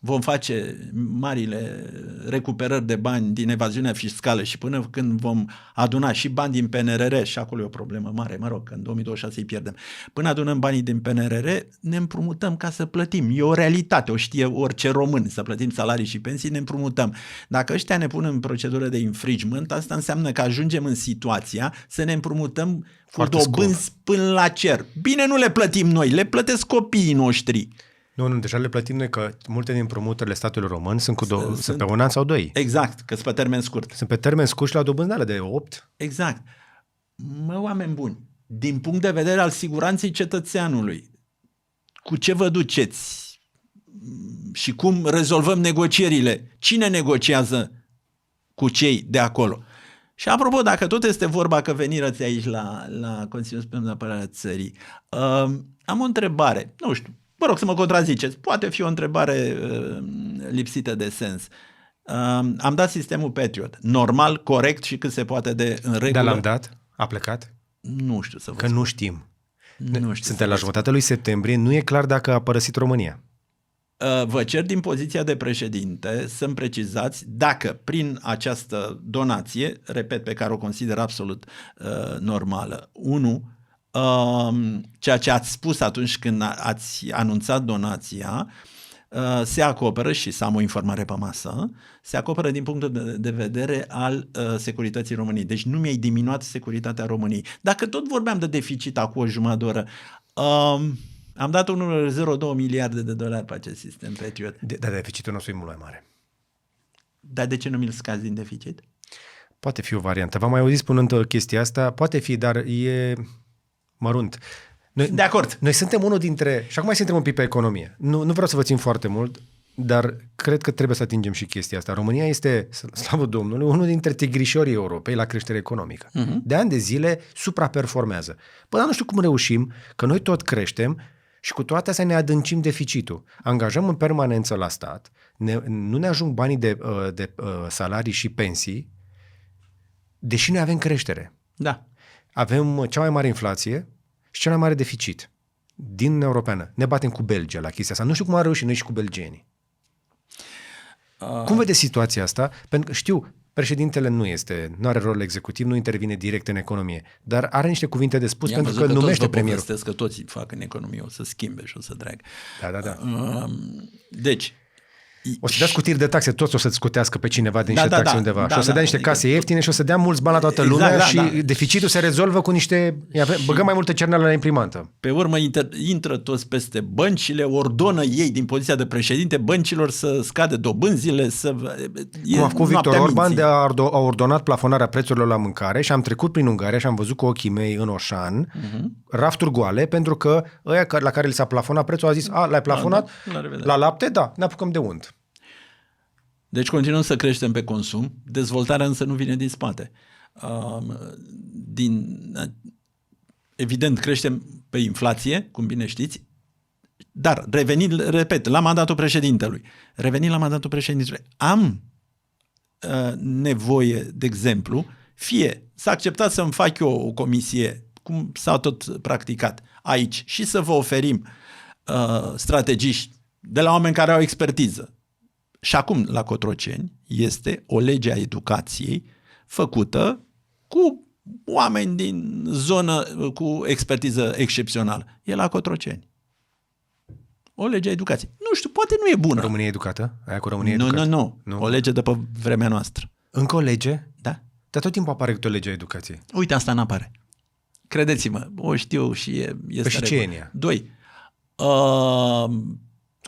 vom face marile recuperări de bani din evaziunea fiscală și până când vom aduna și bani din PNRR, și acolo e o problemă mare, că în 2026 îi pierdem, până adunăm banii din PNRR, ne împrumutăm ca să plătim. E o realitate, o știe orice român, să plătim salarii și pensii, ne împrumutăm. Dacă ăștia ne pun în procedură de infringement, asta înseamnă că ajungem în situația să ne împrumutăm cu dobânzi până la cer. Bine, nu le plătim noi, le plătesc copiii noștri. Nu, deja le plătim noi, că multe din împrumuturile statului român sunt pe un an sau 2. Exact, că sunt pe termen scurt. Sunt pe termen scurt și la dobândare de 8. Exact. Oameni buni, din punct de vedere al siguranței cetățeanului, cu ce vă duceți și cum rezolvăm negocierile? Cine negociază cu cei de acolo? Și apropo, dacă tot este vorba că veniți aici la Consiliul Suprem de Apărare a Țării, am o întrebare, nu știu, vă rog să mă contraziceți, poate fi o întrebare lipsită de sens. Am dat sistemul Patriot, normal, corect și cât se poate de în regulă. Dar l-am dat? A plecat? Nu știu să vă spun. Că nu știm. Suntem la jumătatea lui septembrie, nu e clar dacă a părăsit România. Vă cer din poziția de președinte să-mi precizați dacă prin această donație, repet, pe care o consider absolut normală, 1, ceea ce ați spus atunci când ați anunțat donația, se acoperă, și să am o informare pe masă, se acoperă din punctul de vedere al securității României. Deci nu mi-ai diminuat securitatea României. Dacă tot vorbeam de deficit acum o jumătate de oră, am dat 1,02 miliarde de dolari pe acest sistem Patriot. Dar deficitul nostru e mult mai mare. Dar de ce nu mi-l scazi din deficit? Poate fi o variantă. V-am mai auzit spunând chestia asta, poate fi, dar e mărunt. De acord. Noi suntem unul dintre, și acum mai suntem un pic pe economie. Nu vreau să vă țin foarte mult, dar cred că trebuie să atingem și chestia asta. România este, slavă Domnului, unul dintre tigrișorii Europei la creștere economică. De ani de zile supraperformează. Dar nu știu cum reușim, că noi tot creștem Și cu toate astea ne adâncim deficitul. Angajăm în permanență la stat, nu ne ajung banii de salarii și pensii, deși noi avem creștere. Da. Avem cea mai mare inflație și cel mai mare deficit din Uniunea Europeană. Ne batem cu Belgia la chestia asta. Nu știu cum am reușit noi și cu belgenii. Cum vedeți situația asta? Pentru că știu, președintele nu are rol executiv, nu intervine direct în economie, dar are niște cuvinte de spus pentru că numește premierul. Că toți fac în economie, o să schimbe și o să dragă. Da. Deci, o să dea scutiri de taxe, toți o să scutească pe cineva din niște taxe undeva. Și o să dea niște case ieftine și o să dea mulți bani la toată lumea și deficitul se rezolvă cu niște... Băgăm mai multe cerneală la imprimantă. Pe urmă intră toți peste bănci și le ordonă ei din poziția de președinte băncilor să scadă dobânzile, să... Cum a făcut Victor Orban a ordonat plafonarea prețurilor la mâncare și am trecut prin Ungaria și am văzut cu ochii mei în Oșan rafturi goale pentru că ăia la care li s-a plafonat prețul a zis, l-ai plafonat? La lapte? Da, ne apucăm de unt. Deci continuăm să creștem pe consum, dezvoltarea însă nu vine din spate. Evident, creștem pe inflație, cum bine știți, dar repet, la mandatul președintelui. Revenind la mandatul președintelui, am nevoie, de exemplu, fie să acceptați să-mi fac eu o comisie, cum s-a tot practicat aici, și să vă oferim strategiști de la oameni care au expertiză. Și acum, la Cotroceni, este o lege a educației făcută cu oameni din zonă cu expertiză excepțională. E la Cotroceni. O lege a educației. Nu știu, poate nu e bună. România educată? Aia cu România educată? Nu. O lege de pe vremea noastră. Încă o lege? Da. Dar tot timpul apare câte o lege a educației. Uite, asta n-apare. Credeți-mă, o știu și este și ce e în ea? 2.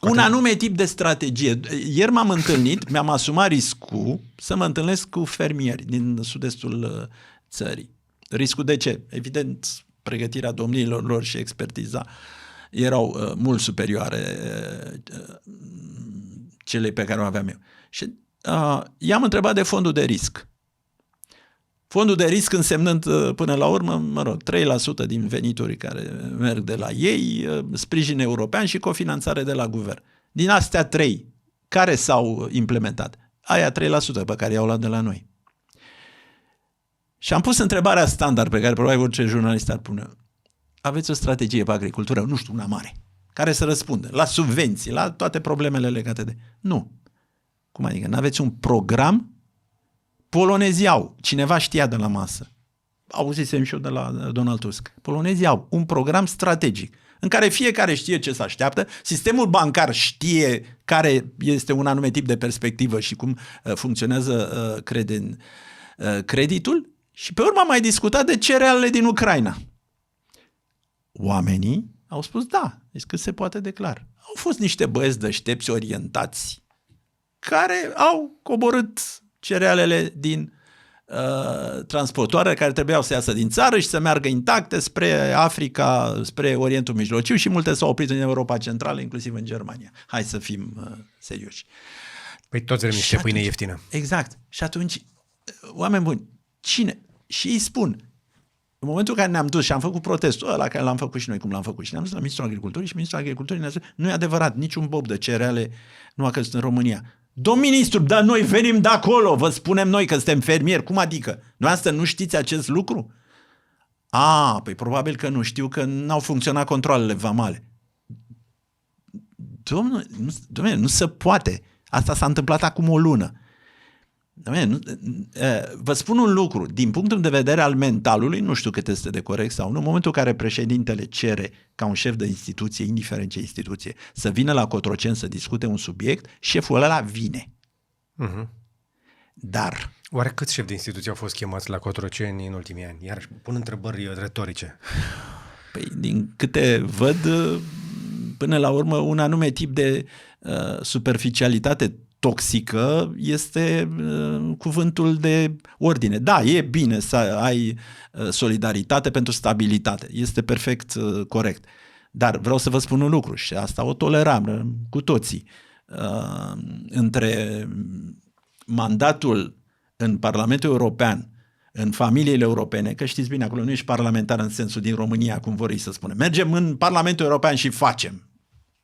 Un anume tip de strategie. Ieri m-am întâlnit, mi-am asumat riscul să mă întâlnesc cu fermieri din sud-estul țării. Riscul de ce? Evident, pregătirea domniilor lor și expertiza erau mult superioare celei pe care o aveam eu. Și i-am întrebat de fondul de risc. Fondul de risc însemnând până la urmă, 3% din venituri care merg de la ei, sprijin european și cofinanțare de la guvern. Din astea 3, care s-au implementat? Aia 3% pe care i-au luat de la noi. Și am pus întrebarea standard pe care probabil orice jurnalist ar pune. Aveți o strategie pe agricultură? Nu știu, una mare. Care să răspundă la subvenții, la toate problemele legate de... Nu. Cum adică? N-aveți un program? Polonezii au, cineva știa de la masă, auzisem și eu de la Donald Tusk, polonezii au un program strategic în care fiecare știe ce se așteaptă, sistemul bancar știe care este un anume tip de perspectivă și cum funcționează creditul și pe urmă am mai discutat de cerealele din Ucraina. Oamenii au spus da, deci cât se poate declar. Au fost niște băieți deștepți orientați care au coborât cerealele din transportoare care trebuiau să iasă din țară și să meargă intacte spre Africa, spre Orientul Mijlociu și multe s-au oprit în Europa Centrală, inclusiv în Germania. Hai să fim serioși. Păi toți vrem niște pâine ieftină. Exact. Și atunci, oameni buni, cine? Și îi spun, în momentul în care ne-am dus și am făcut protestul ăla care l-am făcut și noi, cum l-am făcut, și ne-am dus la Ministrul Agriculturii și Ministrul Agriculturii ne-a spus, nu e adevărat, niciun bob de cereale nu a căzut în România. Domn ministru, dar noi venim de acolo, vă spunem noi că suntem fermieri. Cum adică? Noastră nu știți acest lucru? Păi probabil că nu știu, că n-au funcționat controalele vamale. Dom'le, nu se poate. Asta s-a întâmplat acum o lună. Vă spun un lucru, din punctul de vedere al mentalului, nu știu cât este de corect sau nu, în momentul în care președintele cere ca un șef de instituție, indiferent ce instituție, să vină la Cotroceni să discute un subiect, șeful ăla vine. Uh-huh. Dar... Oare câți șefi de instituție au fost chemați la Cotroceni în ultimii ani? Iar pun întrebări retorice. Păi, din câte văd, până la urmă, un anume tip de superficialitate toxică este cuvântul de ordine. Da, e bine să ai solidaritate pentru stabilitate. Este perfect corect. Dar vreau să vă spun un lucru și asta o tolerăm cu toții. Între mandatul în Parlamentul European în familiile europene, că știți bine, acolo nu ești parlamentar în sensul din România, cum vor ei să spună. Mergem în Parlamentul European și facem.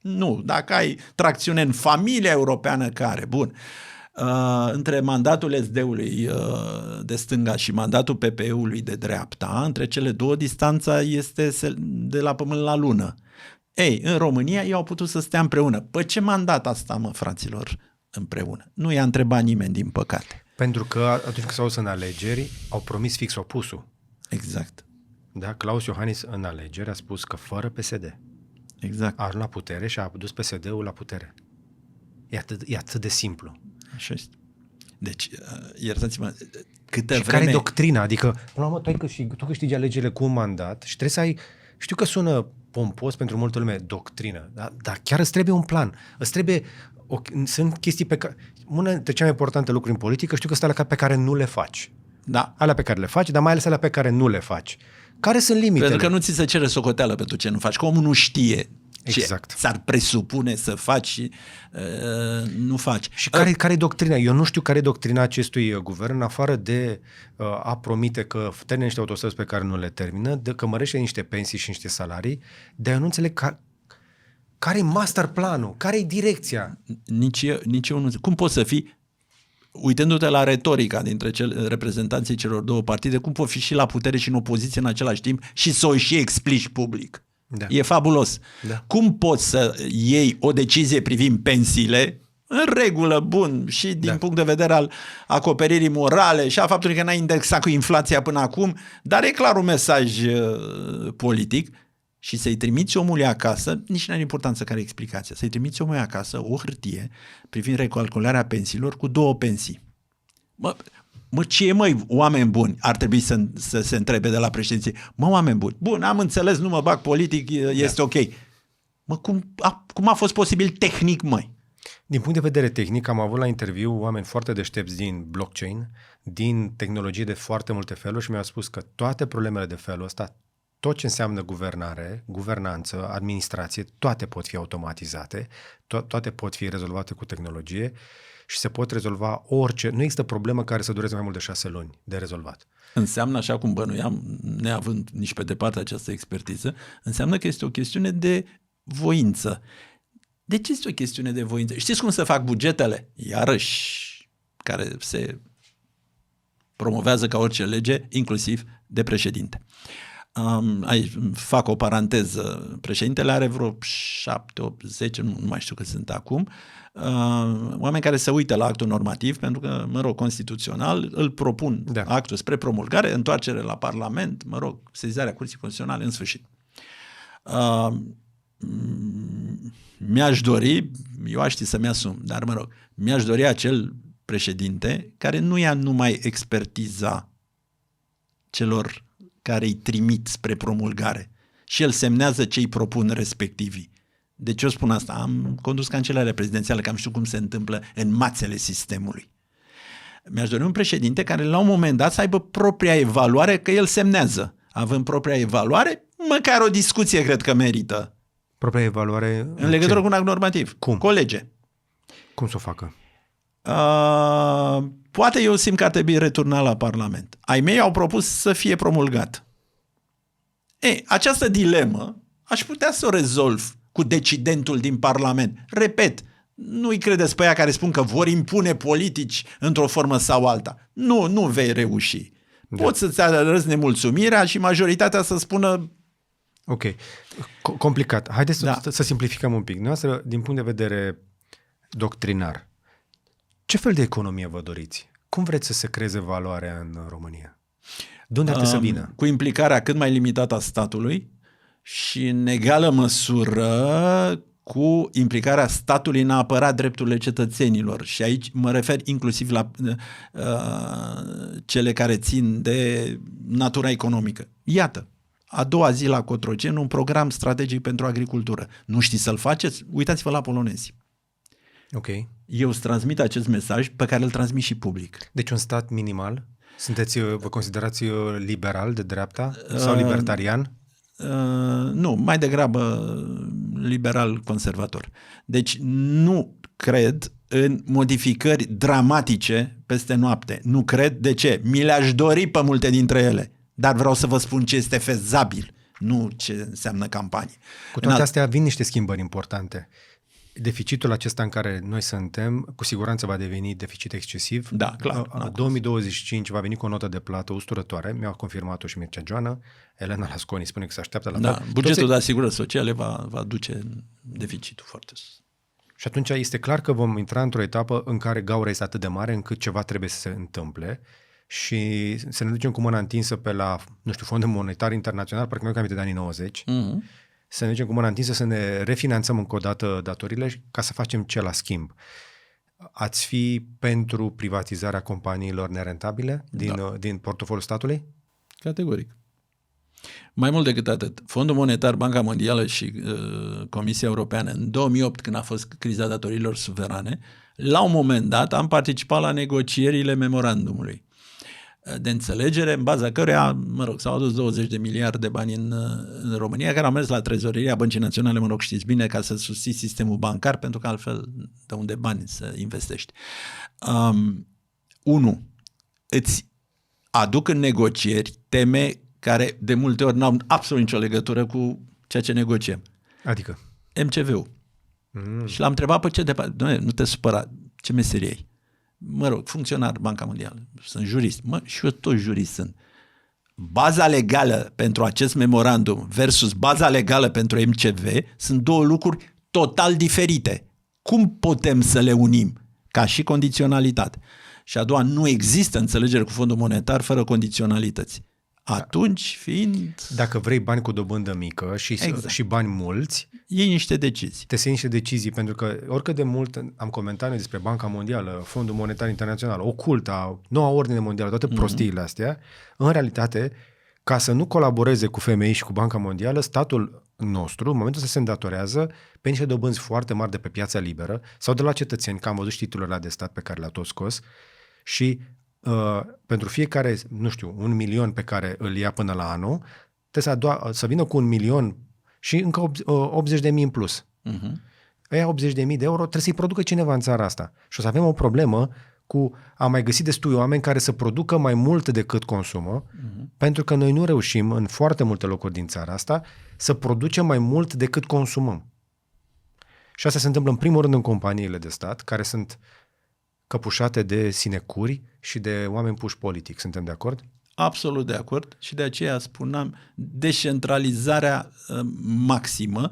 Nu, dacă ai tracțiune în familia europeană, care, bun. Între mandatul SD-ului de stânga și mandatul PPE-ului de dreapta, între cele două, distanța este de la pământ la lună. Ei, în România ei au putut să stea împreună. Păi ce mandat asta, mă, fraților, împreună? Nu i-a întrebat nimeni, din păcate. Pentru că atunci când s-au dus în alegeri, au promis fix opusul. Exact. Da? Klaus Iohannis în alegeri a spus că fără PSD Exact. a ajuns la putere și a adus PSD-ul la putere. E atât de simplu. Așa este. Deci, iertați-mă, câtă Și vreme... care e doctrina? Adică, până la urmă, tu câștigi alegerile cu un mandat și trebuie să ai, știu că sună pompos pentru multă lume, doctrină, dar chiar îți trebuie un plan. Îți trebuie, sunt chestii pe care, una dintre cele mai importante lucruri în politică, știu că sunt alea pe care nu le faci. Da. Alea pe care le faci, dar mai ales alea pe care nu le faci. Care sunt limitele? Pentru că nu ți se cere socoteală pentru ce nu faci, că omul nu știe Exact. ce ți-ar presupune să faci și nu faci. Și care e doctrina? Eu nu știu care e doctrina acestui guvern, în afară de a promite că termină niște autostrăzi pe care nu le termină, de că mărește niște pensii și niște salarii, dar eu nu înțeleg care e master planul, care e direcția? Nici eu nu. Cum poți să fii, uitându-te la retorica dintre reprezentanții celor două partide, cum poți fi și la putere și în opoziție în același timp și să o și explici public? Da. E fabulos. Da. Cum poți să iei o decizie privind pensiile, în regulă, bun, și din punct de vedere al acoperirii morale și a faptului că n-ai indexat cu inflația până acum, dar e clar un mesaj politic, și să-i trimiți omului acasă, nici nu are importanță care e explicația, să-i trimiți omului acasă o hârtie privind recalcularea pensiilor cu 2 pensii. Mă, ce e, măi, oameni buni, ar trebui să se întrebe de la președinție. Mă, oameni buni, bun, am înțeles, nu mă bag politic, este ok. Mă, cum a fost posibil tehnic, măi? Din punct de vedere tehnic, am avut la interviu oameni foarte deștepți din blockchain, din tehnologie de foarte multe feluri și mi-au spus că toate problemele de felul ăsta, tot ce înseamnă guvernare, guvernanță, administrație, toate pot fi automatizate, toate pot fi rezolvate cu tehnologie și se pot rezolva orice. Nu există problemă care să dureze mai mult de 6 luni de rezolvat. Înseamnă, așa cum bănuiam, neavând nici pe departe această expertiză, înseamnă că este o chestiune de voință. De ce este o chestiune de voință? Știți cum se fac bugetele? Iarăși, care se promovează ca orice lege, inclusiv de președinte. Fac o paranteză. Președintele are vreo 7, 8, 10, nu mai știu cât sunt acum, oameni care se uită la actul normativ, pentru că, mă rog, constituțional, îl propun actul spre promulgare, întoarcere la Parlament, mă rog, sesizarea Curții Constituționale, în sfârșit. Mi-aș dori, eu aș ști să-mi asum, dar, mă rog, mi-aș dori acel președinte care nu ia numai expertiza celor care îi trimit spre promulgare și el semnează ce îi propun respectivii. De ce eu spun asta? Am condus cancelarea prezidențială, că am știut cum se întâmplă în mațele sistemului. Mi-aș dori un președinte care la un moment dat să aibă propria evaluare, că el semnează. Având propria evaluare, măcar o discuție cred că merită. Propria evaluare? În legătură cu un act normativ. Cum? Cu o lege. Cum să o facă? Poate eu simt că ar trebui returnat la Parlament. Ai mei au propus să fie promulgat. Această dilemă aș putea să o rezolv cu decidentul din Parlament. Repet, nu-i credeți pe aia care spun că vor impune politici într-o formă sau alta. Nu vei reuși. Poți să-ți arăți nemulțumirea și majoritatea să spună... Ok. Complicat. Haideți să simplificăm un pic. Noastră, din punct de vedere doctrinar, ce fel de economie vă doriți? Cum vreți să se creeze valoarea în România? De unde ar trebui să vină? Cu implicarea cât mai limitată a statului și în egală măsură cu implicarea statului în a apăra drepturile cetățenilor. Și aici mă refer inclusiv la cele care țin de natura economică. Iată, a doua zi la Cotroceni, un program strategic pentru agricultură. Nu știți să-l faceți? Uitați-vă la polonezi. Ok. Eu îți transmit acest mesaj pe care îl transmit și public. Deci un stat minimal? Vă considerați liberal de dreapta sau libertarian? Nu, mai degrabă liberal-conservator. Deci nu cred în modificări dramatice peste noapte. Nu cred. De ce? Mi le-aș dori pe multe dintre ele. Dar vreau să vă spun ce este fezabil, nu ce înseamnă campanie. Cu toate astea vin niște schimbări importante. Deficitul acesta în care noi suntem, cu siguranță va deveni deficit excesiv. Da, clar. 2025 va veni cu o notă de plată usturătoare, mi-a confirmat-o și Mircea Joană. Elena Lasconi spune că se așteaptă la fel. Bugetul de asigurări sociale va duce deficitul foarte sus. Și atunci este clar că vom intra într-o etapă în care gaura este atât de mare încât ceva trebuie să se întâmple și să ne ducem cu mâna întinsă pe la, Fondul Monetar Internațional, parcă mi-am aminte de anii 90, să ne ducem cu mâna întinsă să ne refinanțăm încă o dată datorile ca să facem ce la schimb. Ați fi pentru privatizarea companiilor nerentabile din portofoliul statului? Categoric. Mai mult decât atât, Fondul Monetar, Banca Mondială și Comisia Europeană, în 2008, când a fost criza datorilor suverane, la un moment dat am participat la negocierile memorandumului de înțelegere, în baza căruia, s-au adus 20 de miliarde de bani în România, care au mers la trezoreria Băncii Naționale, știți bine, ca să susții sistemul bancar, pentru că altfel de unde bani să investești. Unu, îți aduc în negocieri teme care de multe ori n-au absolut nicio legătură cu ceea ce negociem. Adică? MCV-ul. Și l-am întrebat pe ce departe. Doamne, nu te supăra, ce meserie ai? Funcționar Banca Mondială. Sunt jurist. Și eu tot jurist sunt. Baza legală pentru acest memorandum versus baza legală pentru MCV sunt două lucruri total diferite. Cum putem să le unim? Ca și condiționalitate. Și a doua, nu există înțelegere cu Fondul Monetar fără condiționalități. Atunci, dacă vrei bani cu dobândă mică și bani mulți, iei niște decizii. Trebuie să iei niște decizii, pentru că oricât de mult am comentat noi despre Banca Mondială, Fondul Monetar Internațional, Oculta, Noua Ordine Mondială, toate prostiile astea, în realitate, ca să nu colaboreze cu FMI și cu Banca Mondială, statul nostru, în momentul să se îndatorează pe niște dobânzi foarte mari de pe piața liberă sau de la cetățeni, că am văzut și titlurile de stat pe care le-a tot scos, și pentru fiecare, 1 milion pe care îl ia până la anul, trebuie să vină cu 1 milion și încă 80.000 în plus. Aia 80.000 de euro trebuie să-i producă cineva în țara asta. Și o să avem o problemă cu a mai găsi destui oameni care să producă mai mult decât consumă, pentru că noi nu reușim în foarte multe locuri din țara asta să producem mai mult decât consumăm. Și asta se întâmplă în primul rând în companiile de stat, care sunt căpușate de sinecuri și de oameni puși politic. Suntem de acord? Absolut de acord și de aceea spuneam descentralizarea maximă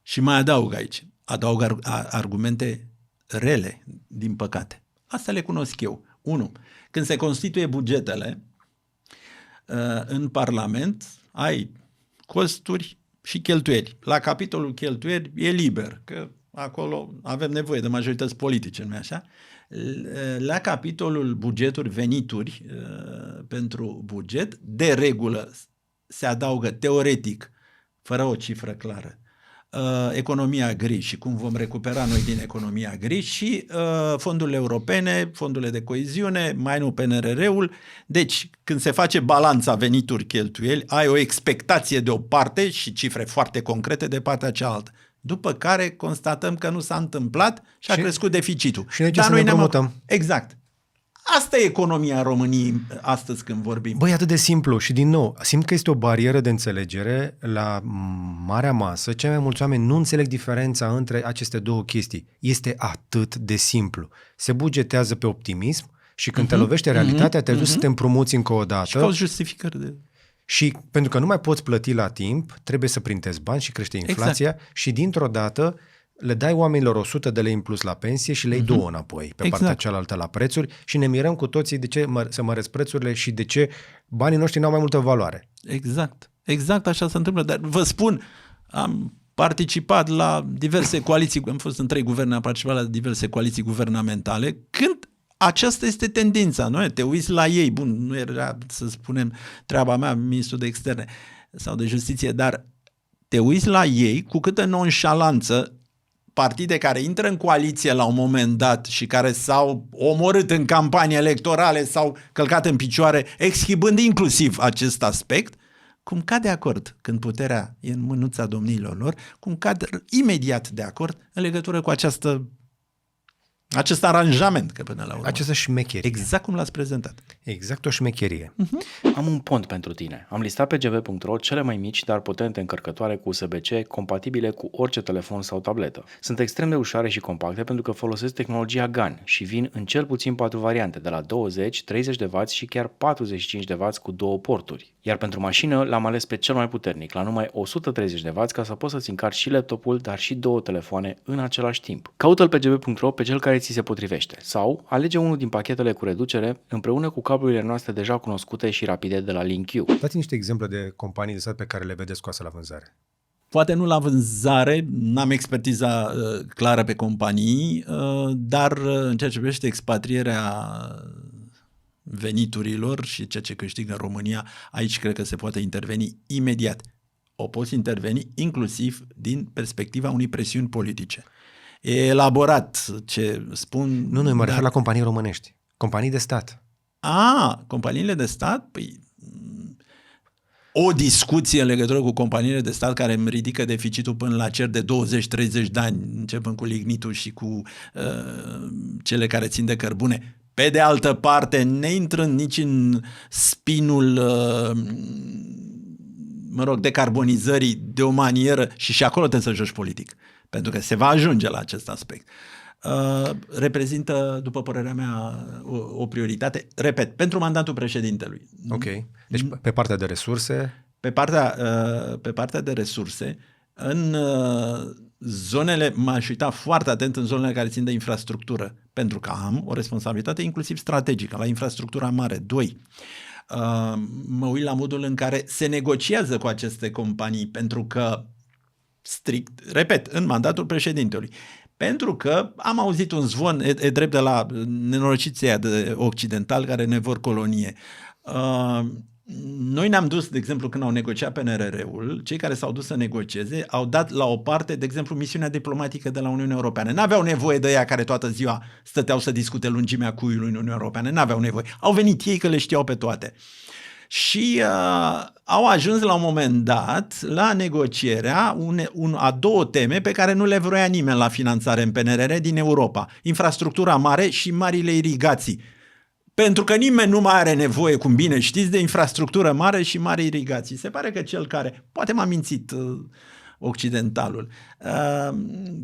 și mai adaug aici. Adaug argumente rele, din păcate. Asta le cunosc eu. 1. Când se constituie bugetele în Parlament, ai costuri și cheltuieli. La capitolul cheltuieli e liber, că acolo avem nevoie de majorități politice, nu-i așa? La capitolul bugeturi, venituri pentru buget, de regulă se adaugă teoretic, fără o cifră clară, economia gri și cum vom recupera noi din economia gri și fondurile europene, fondurile de coeziune, mai nu PNRR-ul. Deci, când se face balanța venituri-cheltuieli, ai o expectație de o parte și cifre foarte concrete de partea cealaltă. După care constatăm că nu s-a întâmplat și a crescut deficitul. Și noi ce să ne împrumutăm? Exact. Asta e economia României astăzi când vorbim. Băi, atât de simplu și din nou, simt că este o barieră de înțelegere la marea masă. Cei mai mulți oameni nu înțeleg diferența între aceste două chestii. Este atât de simplu. Se bugetează pe optimism și când te lovește realitatea, te ajută să te împrumuți încă o dată. Și cauți justificări de... Și pentru că nu mai poți plăti la timp, trebuie să printezi bani și crește inflația și dintr-o dată le dai oamenilor 100 de lei în plus la pensie și le iei 2 înapoi pe partea cealaltă la prețuri și ne mirăm cu toții de ce se măresc prețurile și de ce banii noștri n-au mai multă valoare. Exact. Exact așa se întâmplă. Dar vă spun, am participat la diverse coaliții, am fost în 3 guverne, am participat la diverse coaliții guvernamentale, când aceasta este tendința, nu? Te uiți la ei, bun, nu era, să spunem, treaba mea, ministrul de externe sau de justiție, dar te uiți la ei cu câtă nonșalanță partide care intră în coaliție la un moment dat și care s-au omorât în campanii electorale, s-au călcat în picioare, exhibând inclusiv acest aspect, cum cad de acord când puterea e în mânuța domnilor lor, cum cad imediat de acord în legătură cu această Acest aranjament, că până la urmă. Această șmecherie. Exact cum l-ați prezentat. Exact o șmecherie. Am un pont pentru tine. Am listat pe gv.ro cele mai mici, dar potente încărcătoare cu USB-C compatibile cu orice telefon sau tabletă. Sunt extrem de ușoare și compacte pentru că folosesc tehnologia GaN și vin în cel puțin 4 variante, de la 20, 30 de W și chiar 45 de W cu 2 porturi. Iar pentru mașină l-am ales pe cel mai puternic, la numai 130 de W, ca să poți să-ți încarci și laptopul, dar și 2 telefoane în același timp. Caută-l pe gv.ro pe cel care ți se potrivește sau alege unul din pachetele cu reducere împreună cu cablurile noastre deja cunoscute și rapide de la LinkU. Dați niște exemple de companii de stat pe care le vedeți scoase la vânzare. Poate nu la vânzare, n-am expertiza clară pe companii, dar în ceea ce privește expatrierea veniturilor și ceea ce câștigă în România, aici cred că se poate interveni imediat. O poți interveni inclusiv din perspectiva unei presiuni politice. E elaborat ce spun... Nu, mă refer la companii românești. Companii de stat. Companiile de stat? Păi, o discuție în legătură cu companiile de stat care îmi ridică deficitul până la cer de 20-30 de ani, începând cu lignitul și cu cele care țin de cărbune. Pe de altă parte, ne intrând nici în spinul decarbonizării de o manieră și acolo trebuie să joci politic, pentru că se va ajunge la acest aspect. Reprezintă, după părerea mea, o prioritate, repet, pentru mandatul președintelui. Ok. Deci pe partea de resurse... Pe partea de resurse, în zonele, m-aș uita foarte atent în zonele care țin de infrastructură, pentru că am o responsabilitate inclusiv strategică la infrastructura mare. 2. Mă uit la modul în care se negociază cu aceste companii, pentru că strict, repet, în mandatul președintelui. Pentru că am auzit un zvon, e drept de la nenorociții de occidental care ne vor colonie. Noi ne-am dus, de exemplu, când au negociat PNRR-ul, cei care s-au dus să negocieze au dat la o parte, de exemplu, misiunea diplomatică de la Uniunea Europeană. N-aveau nevoie de ea care toată ziua stăteau să discute lungimea cuiului în Uniunea Europeană. N-aveau nevoie. Au venit ei că le știau pe toate. Și au ajuns la un moment dat la negocierea a 2 teme pe care nu le vroia nimeni la finanțare în PNRR din Europa. Infrastructura mare și marile irigații. Pentru că nimeni nu mai are nevoie, cum bine știți, de infrastructură mare și mari irigații. Se pare că cel care, poate m-a mințit occidentalul,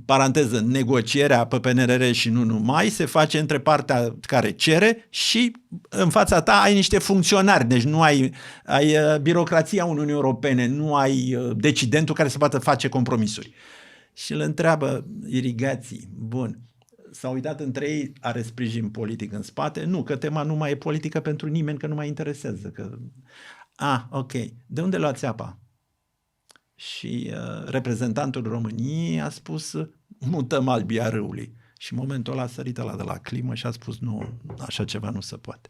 paranteză, negocierea pe PNRR și nu numai, se face între partea care cere și în fața ta ai niște funcționari, deci nu ai birocrația Uniunii Europene, nu ai decidentul care să poată face compromisuri. Și îl întreabă irigații, bun, s-au uitat între ei, are sprijin politic în spate? Nu, că tema nu mai e politică pentru nimeni, că nu mai interesează. Ok, de unde luați apa? Și reprezentantul României a spus, mutăm Albia Râului. Și în momentul ăla a sărit ăla de la climă și a spus, nu, așa ceva nu se poate.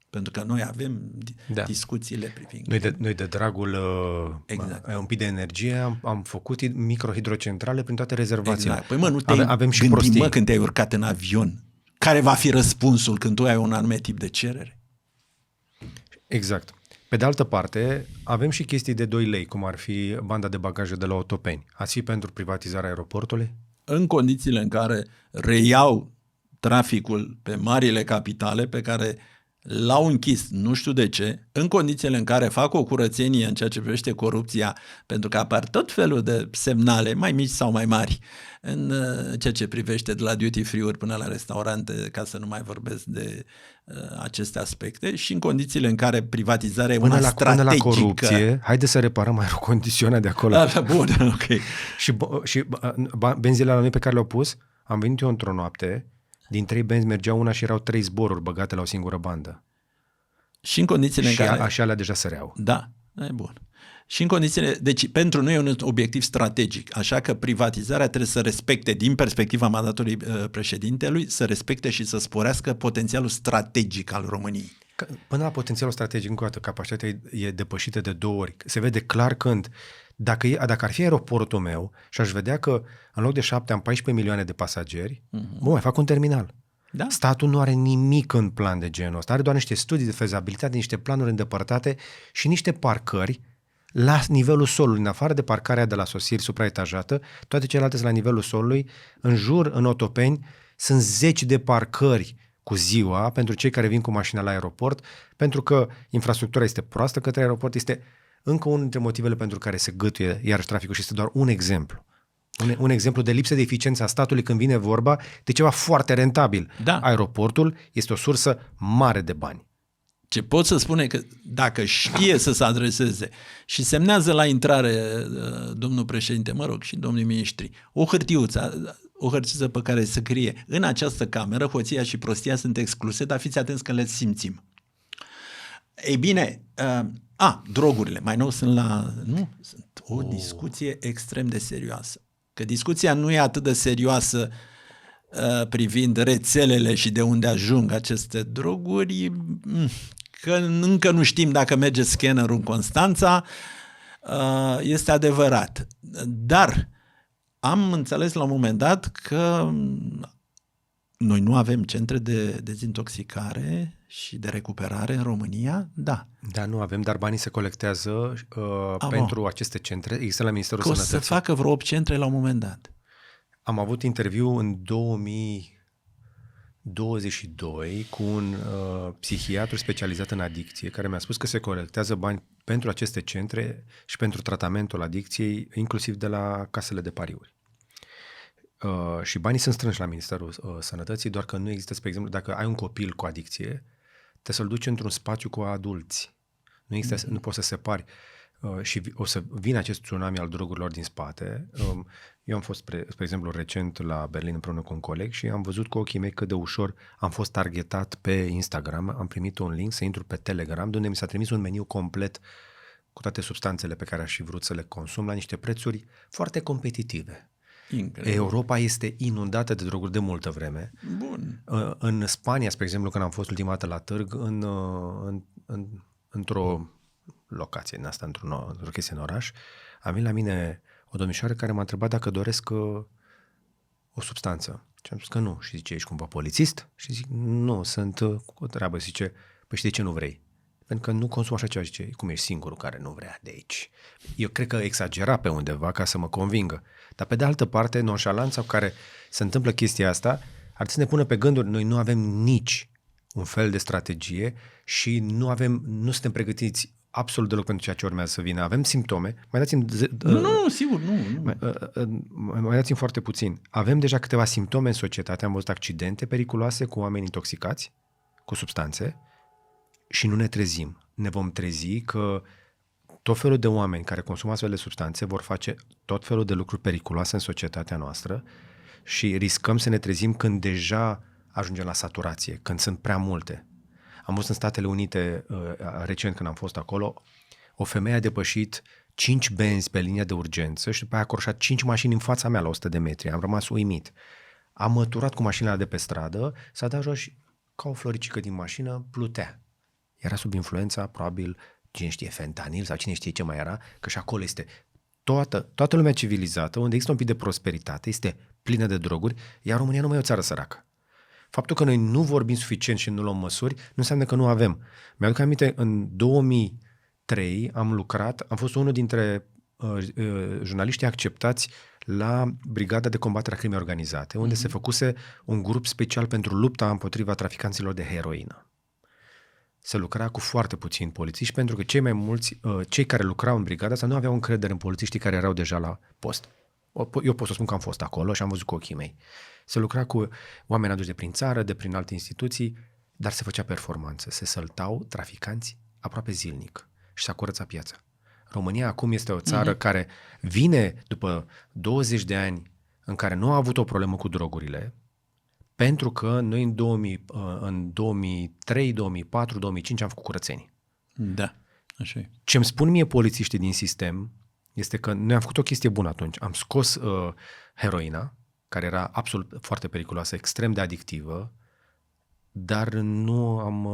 Pentru că noi avem discuțiile privind... Noi de dragul un pic de energie am făcut microhidrocentrale prin toate rezervațiile. Exact. Păi nu te avem și gândi, prostii. Când te-ai urcat în avion, care va fi răspunsul când tu ai un anume tip de cerere? Exact. Pe de altă parte, avem și chestii de 2 lei, cum ar fi banda de bagaje de la Otopeni. Ați fi pentru privatizarea aeroportului? În condițiile în care reiau traficul pe marile capitale pe care l-au închis, nu știu de ce, în condițiile în care fac o curățenie în ceea ce privește corupția, pentru că apar tot felul de semnale, mai mici sau mai mari, în ceea ce privește de la duty free-uri până la restaurante, ca să nu mai vorbesc de aceste aspecte, și în condițiile în care privatizarea e una strategică. Până la corupție, haide să reparăm aerocondiționarea de acolo. Bun, ok. Și benzile la noi pe care le-au pus, am venit eu într-o noapte, din 3 benzi mergeau una și erau 3 zboruri băgate la o singură bandă. Și în condițiile în care... așa alea deja săreau. Da, e bun. Și în condițiile... Deci pentru noi e un obiectiv strategic, așa că privatizarea trebuie să respecte, din perspectiva mandatului președintelui, să respecte și să sporească potențialul strategic al României. Până la potențialul strategic, încă o dată, capacitatea e depășită de 2 ori. Se vede clar când, dacă ar fi aeroportul meu și aș vedea că în loc de 7 am 14 milioane de pasageri, mai fac un terminal. Da? Statul nu are nimic în plan de genul ăsta. Are doar niște studii de fezabilitate, niște planuri îndepărtate și niște parcări la nivelul solului, în afară de parcarea de la sosiri supraetajată, toate celelalte sunt la nivelul solului, în jur, în Otopeni, Sunt 10 de parcări cu ziua pentru cei care vin cu mașina la aeroport, pentru că infrastructura este proastă către aeroport, este încă unul dintre motivele pentru care se gâtuie iarăși traficul și este doar un exemplu. Un exemplu de lipsă de eficiență a statului când vine vorba de ceva foarte rentabil. Da. Aeroportul este o sursă mare de bani. Ce pot să spune că dacă știe să se adreseze și semnează la intrare domnul președinte, mă rog, și domnii miniștri, o hârtiță pe care să scrie în această cameră, hoția și prostia sunt excluse, dar fiți atenți că le simțim. Ei bine, drogurile, mai nou sunt sunt o discuție extrem de serioasă. Că discuția nu e atât de serioasă privind rețelele și de unde ajung aceste droguri, că încă nu știm dacă merge scannerul în Constanța, este adevărat. Dar am înțeles la un moment dat că noi nu avem centre de dezintoxicare și de recuperare în România, da. Da, nu avem, dar banii se colectează pentru aceste centre. Există la Ministerul Sănătății. O să facă vreo 8 centre la un moment dat. Am avut interviu în 2022 cu un psihiatru specializat în adicție care mi-a spus că se colectează bani pentru aceste centre și pentru tratamentul adicției, inclusiv de la casele de pariuri. Și banii sunt strânși la Ministerul Sănătății, doar că nu există, spre exemplu, dacă ai un copil cu adicție, te să-l duci într-un spațiu cu adulți. Nu poți să separi și o să vină acest tsunami al drogurilor din spate. Eu am fost, spre exemplu, recent la Berlin împreună cu un coleg și am văzut cu ochii mei cât de ușor am fost targetat pe Instagram. Am primit un link să intru pe Telegram, unde mi s-a trimis un meniu complet cu toate substanțele pe care aș fi vrut să le consum la niște prețuri foarte competitive. Incredibil. Europa este inundată de droguri de multă vreme. Bun. În Spania, spre exemplu, când am fost ultima dată la târg, într-o locație, într-o chestie în oraș, am venit la mine o domnișoară care m-a întrebat dacă doresc o substanță. Și am spus că nu. Și zice, ești cumva polițist? Și zic, nu, sunt cu treabă. Zice, păi și de ce nu vrei? Pentru că nu consum așa ceva. Zice, cum ești singurul care nu vrea de aici? Eu cred că exagera pe undeva ca să mă convingă. Dar pe de altă parte, nonșalanța cu care se întâmplă chestia asta ar trebui să ne pună pe gânduri. Noi nu avem nici un fel de strategie și nu suntem pregătiți absolut deloc pentru ceea ce urmează să vină. Avem simptome. Mai dați-mi... Nu, sigur, nu. Mai dați-mi foarte puțin. Avem deja câteva simptome în societate. Am văzut accidente periculoase cu oameni intoxicați, cu substanțe și nu ne trezim. Ne vom trezi că tot felul de oameni care consumă astfel de substanțe vor face tot felul de lucruri periculoase în societatea noastră și riscăm să ne trezim când deja ajungem la saturație, când sunt prea multe. Am văzut în Statele Unite, recent când am fost acolo, o femeie a depășit 5 benzi pe linia de urgență și după aia a croșat 5 mașini în fața mea la 100 de metri. Am rămas uimit. Am măturat cu mașina de pe stradă, s-a dat jos și ca o floricică din mașină plutea. Era sub influența, probabil, cine știe, fentanil sau cine știe ce mai era, că și acolo este toată lumea civilizată, unde există un pic de prosperitate, este plină de droguri, iar România nu mai e o țară săracă. Faptul că noi nu vorbim suficient și nu luăm măsuri, nu înseamnă că nu avem. Mi-aduc aminte, în 2003 am fost unul dintre jurnaliștii acceptați la Brigada de Combatere a Crimei Organizate, unde se făcuse un grup special pentru lupta împotriva traficanților de heroină. Se lucra cu foarte puțini polițiști pentru că cei mai mulți, cei care lucrau în brigada asta nu aveau încredere în polițiștii care erau deja la post. Eu pot să spun că am fost acolo și am văzut cu ochii mei. Se lucra cu oameni aduși de prin țară, de prin alte instituții, dar se făcea performanță. Se săltau traficanți aproape zilnic și s-a curățat piața. România acum este o țară care vine după 20 de ani în care nu a avut o problemă cu drogurile, pentru că noi în 2003, 2004, 2005 am făcut curățenii. Da, așa e. Ce îmi spun mie polițiștii din sistem este că noi am făcut o chestie bună atunci. Am scos heroina, care era absolut foarte periculoasă, extrem de adictivă, dar nu am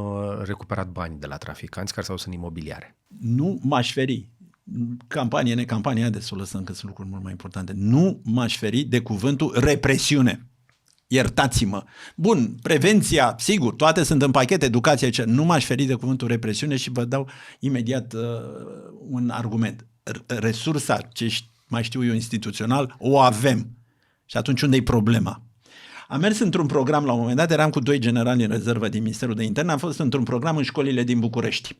recuperat bani de la traficanți care s-au dus în imobiliare. Nu m-aș feri. Campanie, necampanie, haideți să o lăsăm, că sunt lucruri mult mai importante. Nu m-aș feri de cuvântul represiune. Iertați-mă. Bun, prevenția, sigur, toate sunt în pachet, educația, ce. Nu m-aș feri de cuvântul represiune și vă dau imediat un argument. Resursa, ce mai știu eu instituțional, o avem. Și atunci unde e problema? Am mers într-un program, la un moment dat, eram cu 2 generali în rezervă din Ministerul de Interne, am fost într-un program în școlile din București.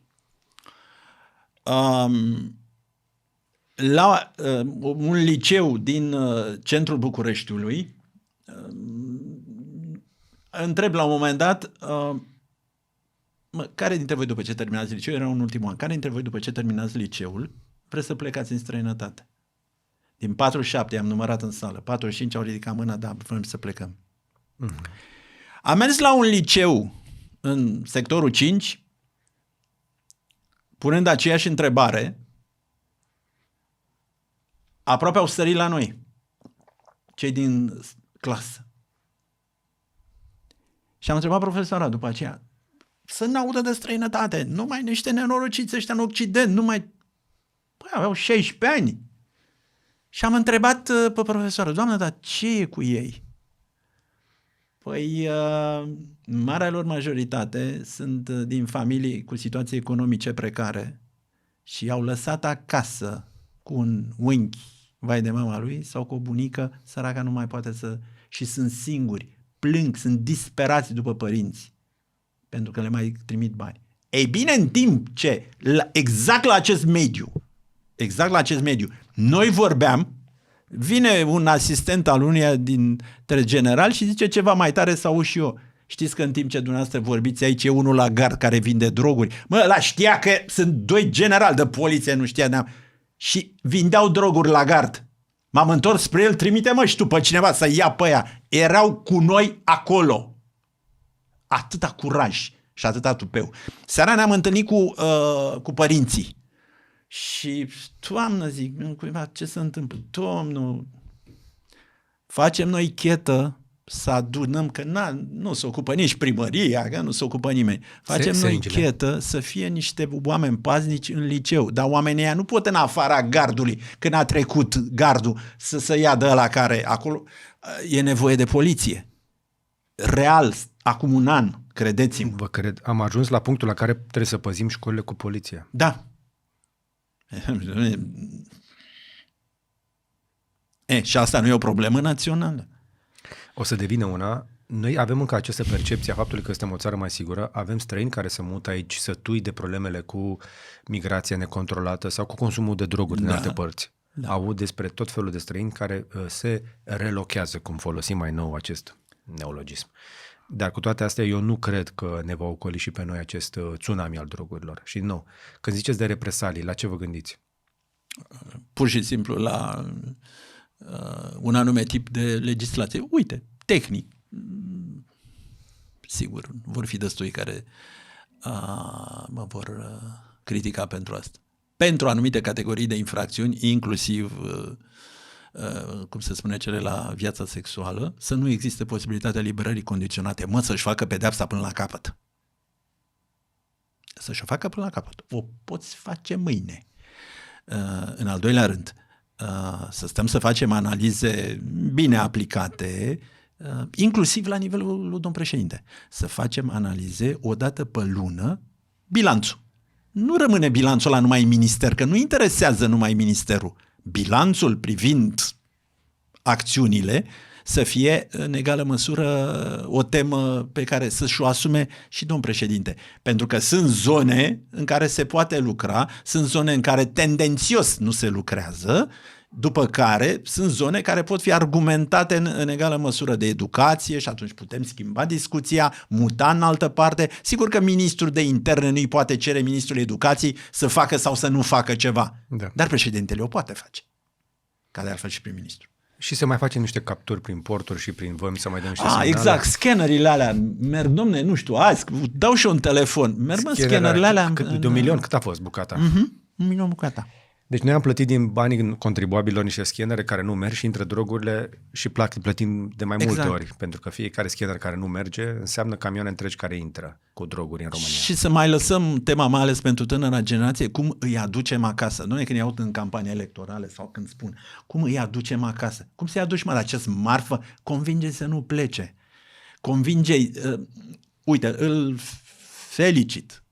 La un liceu din centrul Bucureștiului, întreb la un moment dat, care dintre voi după ce terminați liceul, era un ultim an, care dintre voi după ce terminați liceul, vreți să plecați în străinătate? Din 47 am numărat în sală, 45 au ridicat mâna, da, vrem să plecăm. Am mers la un liceu în sectorul 5, punând aceeași întrebare, aproape au sărit la noi, cei din clasă. Și am întrebat profesora după aceea, să n-audă de străinătate, numai niște nenorociți ăștia în Occident, numai... Păi, aveau 16 ani. Și am întrebat pe profesoară, doamnă, dar ce e cu ei? Păi, marea lor majoritate sunt din familii cu situații economice precare și au lăsat acasă cu un unchi, vai de mama lui, sau cu o bunică, săraca nu mai poate să... Și sunt singuri, plâng, sunt disperați după părinți, pentru că le mai trimit bani. Ei bine, în timp ce, exact la acest mediu, noi vorbeam, vine un asistent al unuia dintre generali și zice ceva mai tare să auzi și eu. Știți că în timp ce dumneavoastră vorbiți aici e unul la gard care vinde droguri. Mă, ăla știa că sunt 2 generali de poliție, nu știa neam. Și vindeau droguri la gard. M-am întors spre el, trimite-mă și tu pe cineva să ia pe ea. Erau cu noi acolo. Atâta curaj și atâta tupeu. Seara ne-am întâlnit cu părinții. Și, Doamnă, zic, cuiva, ce se întâmplă? Domnul, facem noi chetă să adunăm, că nu se ocupă nici primăria, că nu se ocupă nimeni. Facem noi chetă să fie niște oameni paznici în liceu, dar oamenii ăia nu pot în afara gardului, când a trecut gardul, să ia de ăla care acolo e nevoie de poliție. Real, acum un an, credeți-mă. Vă cred. Am ajuns la punctul la care trebuie să păzim școlile cu poliția. Da. Și asta nu e o problemă națională. O să devină una. Noi avem încă această percepție a faptului că suntem o țară mai sigură. Avem străini care se mută aici sătui de problemele cu migrația necontrolată sau cu consumul de droguri din alte părți. Da. Aud despre tot felul de străini care se relochează, cum folosim mai nou acest neologism. Dar cu toate astea, eu nu cred că ne va ocoli și pe noi acest tsunami al drogurilor. Și nu. Când ziceți de represalii, la ce vă gândiți? Pur și simplu la un anume tip de legislație. Uite, tehnic. Sigur, vor fi destui care mă vor critica pentru asta. Pentru anumite categorii de infracțiuni, inclusiv cum se spune, cele la viața sexuală, să nu existe posibilitatea liberării condiționate. Să-și facă pedeapsa până la capăt. Să-și o facă până la capăt. O poți face mâine. În al doilea rând, să stăm să facem analize bine aplicate, inclusiv la nivelul lui domn președinte. Să facem analize o dată pe lună, bilanțul. Nu rămâne bilanțul ăla numai în minister, că nu interesează numai ministerul. Bilanțul privind acțiunile să fie în egală măsură o temă pe care să-și o asume și domn președinte. Pentru că sunt zone în care se poate lucra, sunt zone în care tendențios nu se lucrează, după care sunt zone care pot fi argumentate în egală măsură de educație și atunci putem schimba discuția, muta în altă parte. Sigur că ministrul de interne nu-i poate cere ministrul educației să facă sau să nu facă ceva, dar președintele o poate face, ca de altfel și prim-ministru. Și se mai face niște capturi prin porturi și prin vămi, să mai dăm niște semnale. Exact, scannerile alea merg, domne, nu știu, azi dau și un telefon, merg scannerele alea. De 1 milion, cât a fost bucata? 1 milion bucata. Deci noi am plătit din banii contribuabililor niște scanere care nu merg și intră drogurile și plătim de mai multe ori, pentru că fiecare scanner care nu merge înseamnă camioane întregi care intră cu droguri în România. Și să mai lăsăm tema, mai ales pentru tânăra generație, cum îi aducem acasă. Nu e când îi aud în campanie electorale sau când spun, cum îi aducem acasă? Cum să-i aduci, la acest marfă? Convinge-i să nu plece. Convinge-i, uite, îl felicit.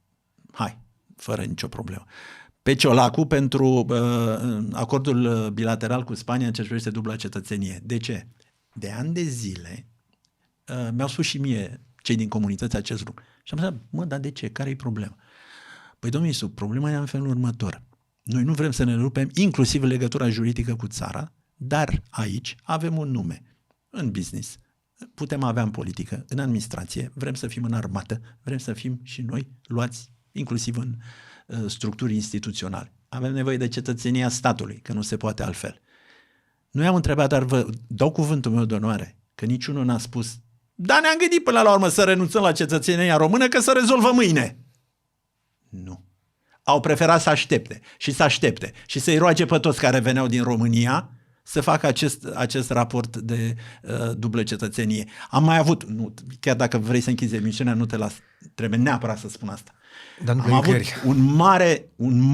Hai, fără nicio problemă. Pe Ciolacu pentru acordul bilateral cu Spania în ce privește dubla cetățenie. De ce? De ani de zile mi-au spus și mie cei din comunități acest lucru. Și am zis, dar de ce? Care-i problema? Păi, domnul Iisu, problema e în felul următor. Noi nu vrem să ne rupem inclusiv legătura juridică cu țara, dar aici avem un nume. În business, putem avea în politică, în administrație, vrem să fim în armată, vrem să fim și noi luați inclusiv în structuri instituționale. Avem nevoie de cetățenia statului, că nu se poate altfel. Nu i-am întrebat, dar vă dau cuvântul meu de onoare, că niciunul n-a spus, dar ne-am gândit până la urmă să renunțăm la cetățenia română, că să rezolvă mâine. Nu. Au preferat să aștepte și să-i roage pe toți care veneau din România să facă acest raport de dublă cetățenie. Am mai avut, chiar dacă vrei să închizi emisiunea, nu te las, trebuie neapărat să spun asta. Dar nu am avut un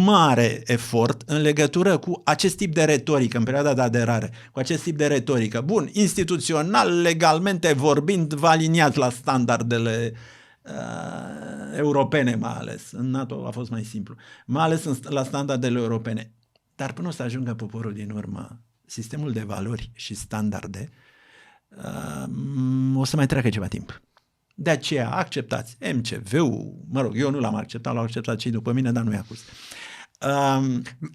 mare efort în legătură cu acest tip de retorică, în perioada de aderare, cu acest tip de retorică. Bun, instituțional, legalmente vorbind, vă aliniați la standardele europene, mai ales. În NATO a fost mai simplu. Mai ales la standardele europene. Dar până o să ajungă poporul din urmă, sistemul de valori și standarde, o să mai treacă ceva timp. De aceea acceptați MCV-ul, eu nu l-am acceptat, l-au acceptat cei după mine, dar nu i-a pus.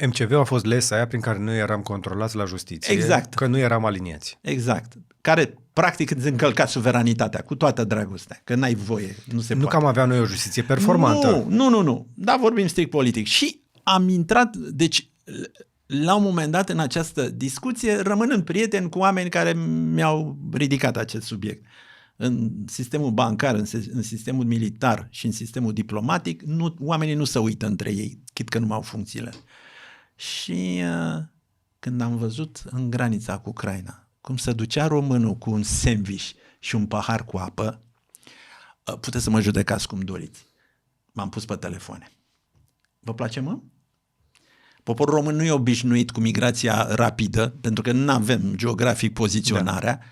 MCV-ul a fost lesa aia prin care noi eram controlați la justiție, exact. Că nu eram aliniați. Exact. Care practic îți încălca suveranitatea, cu toată dragostea, că n-ai voie, nu se poate. Nu că am avea noi o justiție performantă. Nu. Dar vorbim strict politic. Și am intrat, deci la un moment dat în această discuție, rămânând prieten cu oameni care mi-au ridicat acest subiect. În sistemul bancar, în sistemul militar și în sistemul diplomatic, oamenii nu se uită între ei, chit că nu mai au funcțiile. Și când am văzut în granița cu Ucraina cum se ducea românul cu un sandwich și un pahar cu apă, puteți să mă judecați cum doriți. M-am pus pe telefoane. Vă place, mă? Poporul român nu e obișnuit cu migrația rapidă, pentru că nu avem geografic poziționarea. Da.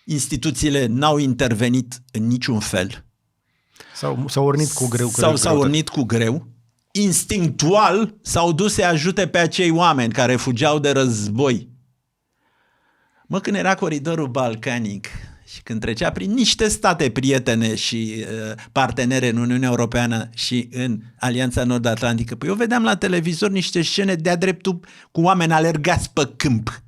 Instituțiile n-au intervenit în niciun fel. S-au urnit cu greu. S-au urnit cu greu. Instinctual s-au dus să ajute pe acei oameni care fugeau de război. Când era coridorul balcanic și când trecea prin niște state prietene și partenere în Uniunea Europeană și în Alianța Nord-Atlantică, eu vedeam la televizor niște scene de-a dreptul cu oameni alergați pe câmp.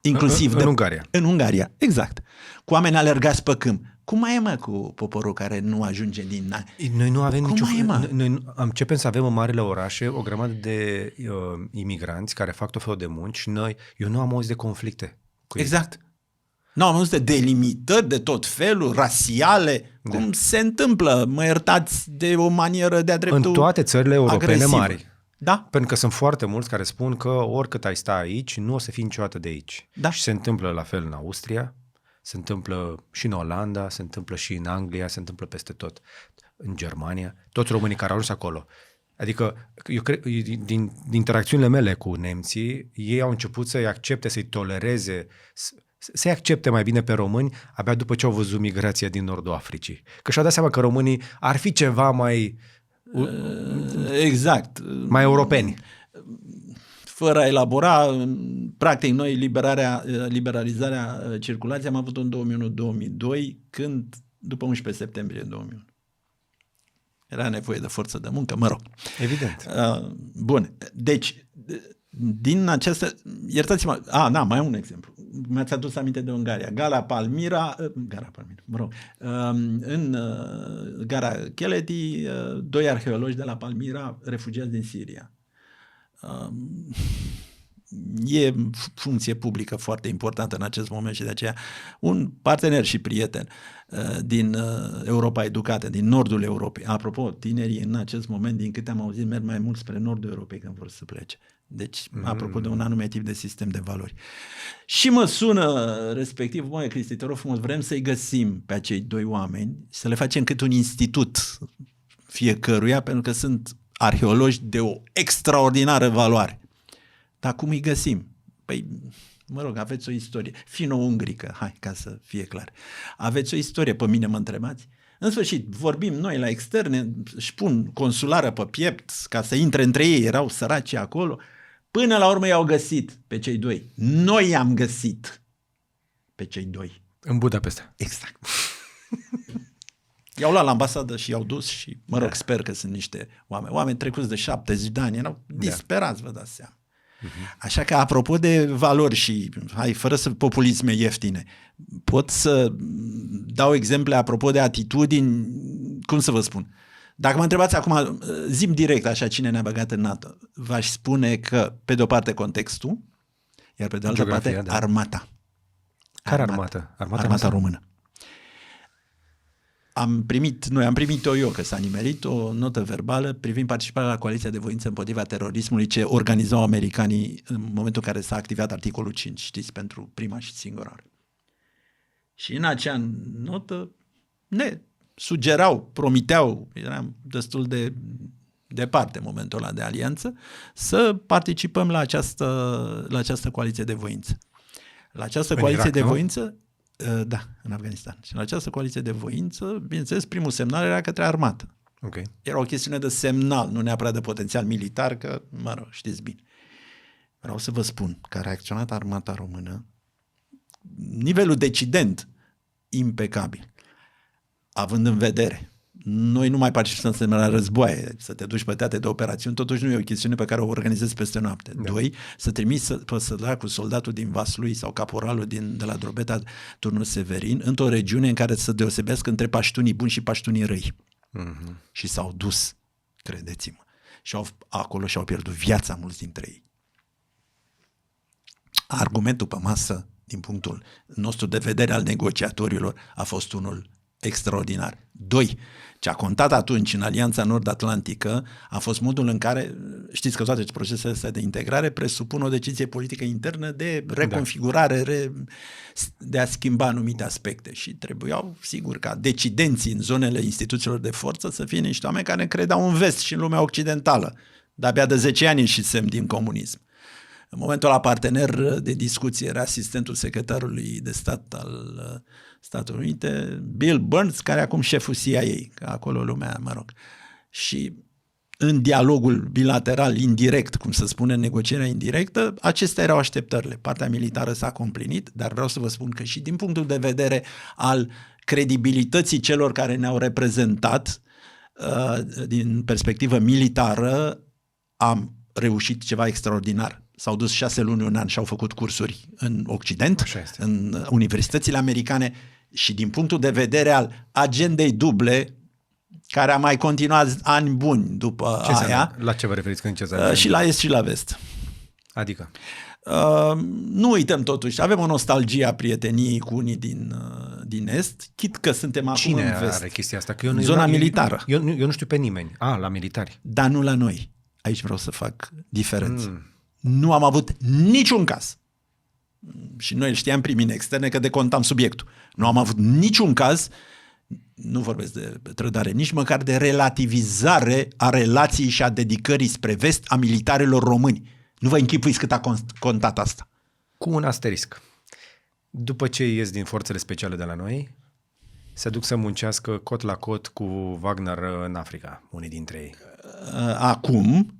Inclusiv în Ungaria. În Ungaria, exact. Cu oameni alergați pe câmp. Cum mai e, cu poporul care nu ajunge din... Noi nu avem noi începem să avem în marile orașe o grămadă de imigranți care fac tot felul de munci și eu nu am auzit de conflicte cu ei. Exact. Nu am auzit de delimitări de tot felul, rasiale, cum se întâmplă, mă iertați, de o manieră de-a dreptul în toate țările europene agresivă. Mari. Da. Pentru că sunt foarte mulți care spun că oricât ai sta aici, nu o să fii niciodată de aici. Da. Și se întâmplă la fel în Austria, se întâmplă și în Olanda, se întâmplă și în Anglia, se întâmplă peste tot, în Germania, toți românii care au ajuns acolo. Adică, eu cred, din interacțiunile mele cu nemții, ei au început să-i accepte, să-i tolereze, să-i accepte mai bine pe români abia după ce au văzut migrația din Nordul Africii. Că și-au dat seama că românii ar fi ceva mai... Exact. Mai europeni. Fără a elabora, practic noi liberalizarea circulației am avut-o în 2001-2002, când, după 11 septembrie 2001. Era nevoie de forță de muncă, mă rog. Evident. Bun, deci, din această... Iertați-mă, mai am un exemplu. Mi-ați adus aminte de Ungaria. Gara Palmira, mă rog, în gara Keleti, 2 arheologi de la Palmira, refugiați din Siria. E funcție publică foarte importantă în acest moment și de aceea un partener și prieten din Europa educată, din nordul Europei. Apropo, tinerii în acest moment, din câte am auzit, merg mai mult spre nordul Europei când vor să plece. Deci, apropo de un anume tip de sistem de valori. Și mă sună respectiv, Cristi, te rog frumos, vrem să-i găsim pe acei 2 oameni, să le facem cât un institut fiecăruia, pentru că sunt arheologi de o extraordinară valoare. Dar cum îi găsim? Păi, mă rog, aveți o istorie fino-ungrică, hai, ca să fie clar. Aveți o istorie, pe mine mă întrebați? În sfârșit, vorbim noi la externe, își pun consulară pe piept ca să intre între ei, erau săraci acolo. Până la urmă i-au găsit pe cei 2. Noi i-am găsit pe cei 2. În Budapesta. Exact. I-au luat la ambasadă și i-au dus și, sper că sunt niște oameni trecuți de 70 de ani, erau disperați, vă dați seama. Așa că, apropo de valori și, fără să populisme ieftine, pot să dau exemple apropo de atitudini, cum să vă spun. Dacă mă întrebați acum, zi-mi direct așa cine ne-a băgat în NATO, v-aș spune că, pe de o parte, contextul, iar pe de altă parte, armata. Care armată? Armata română. Am primit eu, că s-a nimerit, o notă verbală privind participarea la coaliția de voință împotriva terorismului ce organizau americanii în momentul în care s-a activat articolul 5, știți, pentru prima și singura oară. Și în acea notă ne sugerau, promiteau, eram destul de departe în momentul ăla de alianță, să participăm la această coaliție de voință. La această coaliție de voință, da, în Afganistan. Și la această coaliție de voință, bineînțeles, primul semnal era către armată. Okay. Era o chestiune de semnal, nu neapărat de potențial militar, că, știți bine. Vreau să vă spun că a reacționat armata română, nivelul decident, impecabil, având în vedere. Noi nu mai participăm la războaie, să te duci pe teatre de operațiuni, totuși nu e o chestiune pe care o organizezi peste noapte. Da. 2, să trimiți cu soldatul din Vaslui sau caporalul de la Drobeta, turnul Severin, într-o regiune în care să deosebească între paștunii buni și paștunii răi. Și s-au dus, credeți-mă, și acolo și-au pierdut viața mulți dintre ei. Argumentul pe masă, din punctul nostru de vedere al negociatorilor, a fost unul extraordinar. 2. Ce a contat atunci în Alianța Nord-Atlantică a fost modul în care, știți că toate procesele astea de integrare presupun o decizie politică internă de reconfigurare, de a schimba anumite aspecte și trebuiau, sigur, ca decidenții în zonele instituțiilor de forță să fie niște oameni care credeau în vest și în lumea occidentală. De-abia de 10 ani ieșisem din comunism. În momentul ăla, partener de discuție era asistentul secretarului de stat al Statelor Unite, Bill Burns, care acum șeful CIA, că acolo lumea, Și în dialogul bilateral indirect, cum se spune, negocierea indirectă, acestea erau așteptările. Partea militară s-a complinit, dar vreau să vă spun că și din punctul de vedere al credibilității celor care ne-au reprezentat din perspectivă militară, am reușit ceva extraordinar. S-au dus 6 luni, un an și au făcut cursuri în Occident, în universitățile americane și din punctul de vedere al agendei duble, care a mai continuat ani buni după aia. La ce vă referiți când și la est și la vest. Adică? Nu uităm totuși, avem o nostalgie a prieteniei cu unii din est, chit că suntem acum în vest. Cine are chestia asta? Că eu zona militară. Eu nu știu pe nimeni. La militari. Dar nu la noi. Aici vreau să fac diferență. Nu am avut niciun caz. Și noi îl știam primii în externe că decontam subiectul. Nu am avut niciun caz, nu vorbesc de trădare, nici măcar de relativizare a relației și a dedicării spre vest a militarilor români. Nu vă închipuiți cât a contat asta. Cu un asterisc. După ce ies din forțele speciale de la noi, se duc să muncească cot la cot cu Wagner în Africa, unii dintre ei. Acum,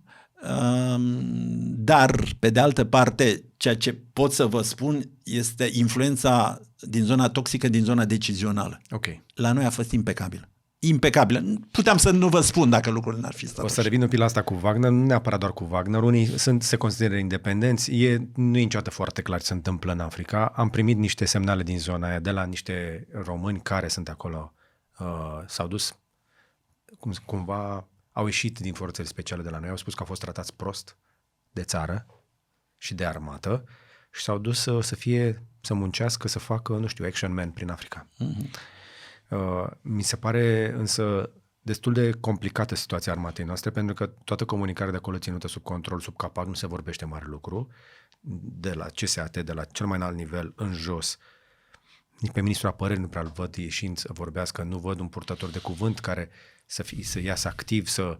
dar, pe de altă parte, ceea ce pot să vă spun este influența din zona toxică, din zona decizională. Okay. La noi a fost impecabilă. Impecabilă. Puteam să nu vă spun dacă lucrurile n-ar fi stat. O să revin un pic la asta cu Wagner, nu neapărat doar cu Wagner. Unii se consideră independenți. Nu e niciodată foarte clar ce se întâmplă în Africa. Am primit niște semnale din zona aia de la niște români care sunt acolo. S-au dus cumva... Au ieșit din forțele speciale de la noi, au spus că au fost tratați prost de țară și de armată și s-au dus să muncească, să facă, nu știu, action man prin Africa. Mi se pare însă destul de complicată situația armatei noastre, pentru că toată comunicarea de acolo ținută sub control, sub capac, nu se vorbește mare lucru, de la CSAT, de la cel mai înalt nivel, în jos. Nici pe ministrul apărării nu prea îl văd ieșind să vorbească, nu văd un purtător de cuvânt care să iasă activ, să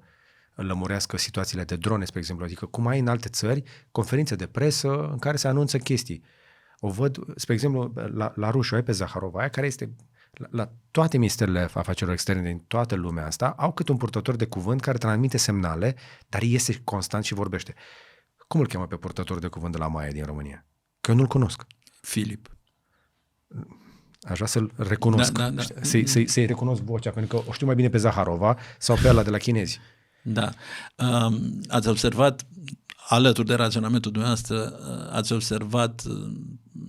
lămurească situațiile de drone, spre exemplu. Adică cum ai în alte țări conferințe de presă în care se anunță chestii. O văd, spre exemplu, la ruși, o ai pe Zaharova, aia care este la toate ministerele afacerilor externe din toată lumea asta, au cât un purtător de cuvânt care transmite semnale, dar iese constant și vorbește. Cum îl cheamă pe purtător de cuvânt de la Maia din România? Că eu nu-l cunosc. Filip. Aș vrea să-l recunosc. Da. Să-i recunosc vocea, pentru că o știu mai bine pe Zaharova sau pe ăla de la chinezi. Da. Ați observat, alături de raționamentul dumneavoastră,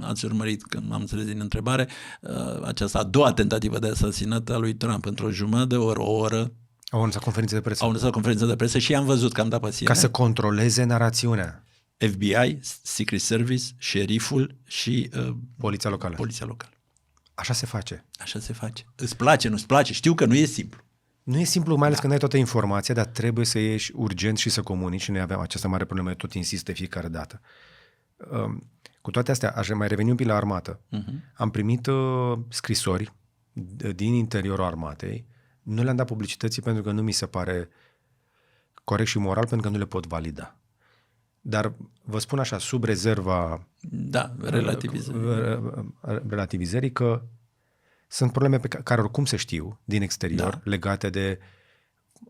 ați urmărit, când am înțeles din întrebare, această a doua tentativă de asasinat a lui Trump într-o jumătate de oră, o oră. Au anunțat conferințe de presă. Au anunțat conferință de presă și am văzut că am dat pasiune. Ca să controleze narațiunea. FBI, Secret Service, șeriful și Poliția locală. Poliția locală. Așa se face. Așa se face. Îți place, nu-ți place? Știu că nu e simplu. Nu e simplu, mai ales când ai toată informația, dar trebuie să ieși urgent și să comunici și noi avem această mare problemă, eu tot insist de fiecare dată. Cu toate astea, aș mai reveni un pic la armată. Am primit scrisori din interiorul armatei, nu le-am dat publicității pentru că nu mi se pare corect și moral, pentru că nu le pot valida. Dar vă spun așa, sub rezerva relativizării, că sunt probleme pe care oricum se știu din exterior, legate de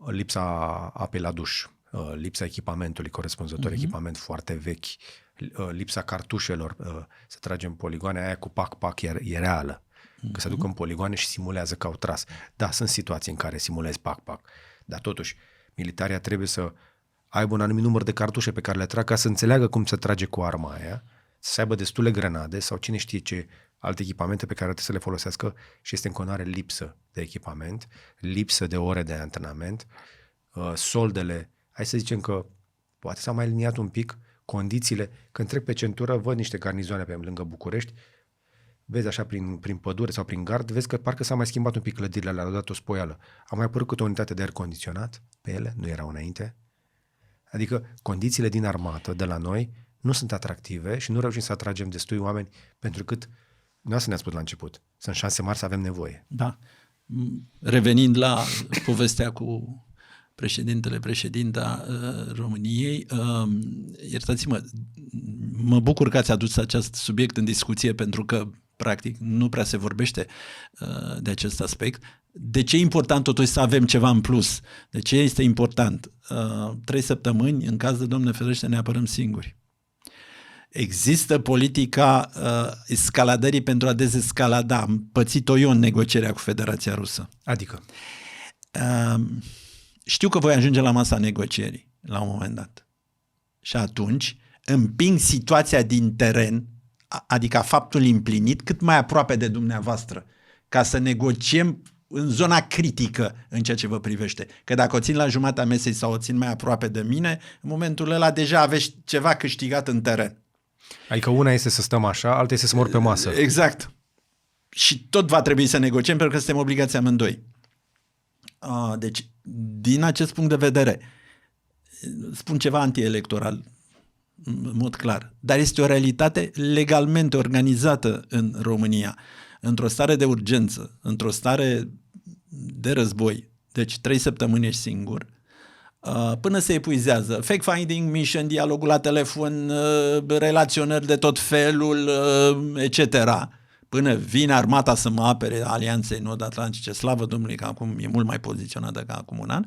lipsa apei la duș, lipsa echipamentului corespunzător, echipament foarte vechi, lipsa cartușelor, să tragem poligoane, aia cu pac-pac e reală, că se duc în poligoane și simulează că au tras. Da, sunt situații în care simulezi pac-pac, dar totuși militaria trebuie să aibă un anumit număr de cartușe pe care le trag ca să înțeleagă cum se trage cu arma aia, să aibă destule grenade sau cine știe ce alte echipamente pe care trebuie să le folosească și este în continuare lipsă de echipament, lipsă de ore de antrenament, soldele, hai să zicem că poate s-a mai liniat un pic condițiile, când trec pe centură, văd niște garnizoane pe lângă București, vezi așa prin pădure sau prin gard, vezi că parcă s-a mai schimbat un pic clădirile alea, le-au dat o spoială. A mai apărut câte o unitate de aer condiționat pe ele, nu erau înainte. Adică condițiile din armată de la noi nu sunt atractive și nu reușim să atragem destui oameni pentru cât nu asta ne-a spus la început. Sunt șanse mari să avem nevoie. Da. Revenind la povestea cu președinta României, iertați-mă, mă bucur că ați adus acest subiect în discuție pentru că, practic, nu prea se vorbește de acest aspect. De ce e important totuși să avem ceva în plus? De ce este important? 3 săptămâni, în caz de Doamne ferește, ne apărăm singuri. Există politica escaladării pentru a dezescalada. Am pățit-o eu în negocierea cu Federația Rusă. Adică? Știu că voi ajunge la masa negocierii la un moment dat. Și atunci împing situația din teren, adică faptul împlinit, cât mai aproape de dumneavoastră, ca să negociem în zona critică în ceea ce vă privește. Că dacă o țin la jumatea mesei sau o țin mai aproape de mine, în momentul ăla deja aveți ceva câștigat în teren. Adică una este să stăm așa, alta este să mor pe masă. Exact. Și tot va trebui să negociem pentru că suntem obligați amândoi. Deci, din acest punct de vedere, spun ceva antielectoral, în mod clar, dar este o realitate legalmente organizată în România, într-o stare de urgență, într-o stare de război, deci 3 săptămâni ești singur, până se epuizează. Fact-finding, mission, dialogul la telefon, relaționări de tot felul, etc., până vine armata să mă apere Alianței Nord-Atlantice, slavă Domnului că acum e mult mai poziționată ca acum un an.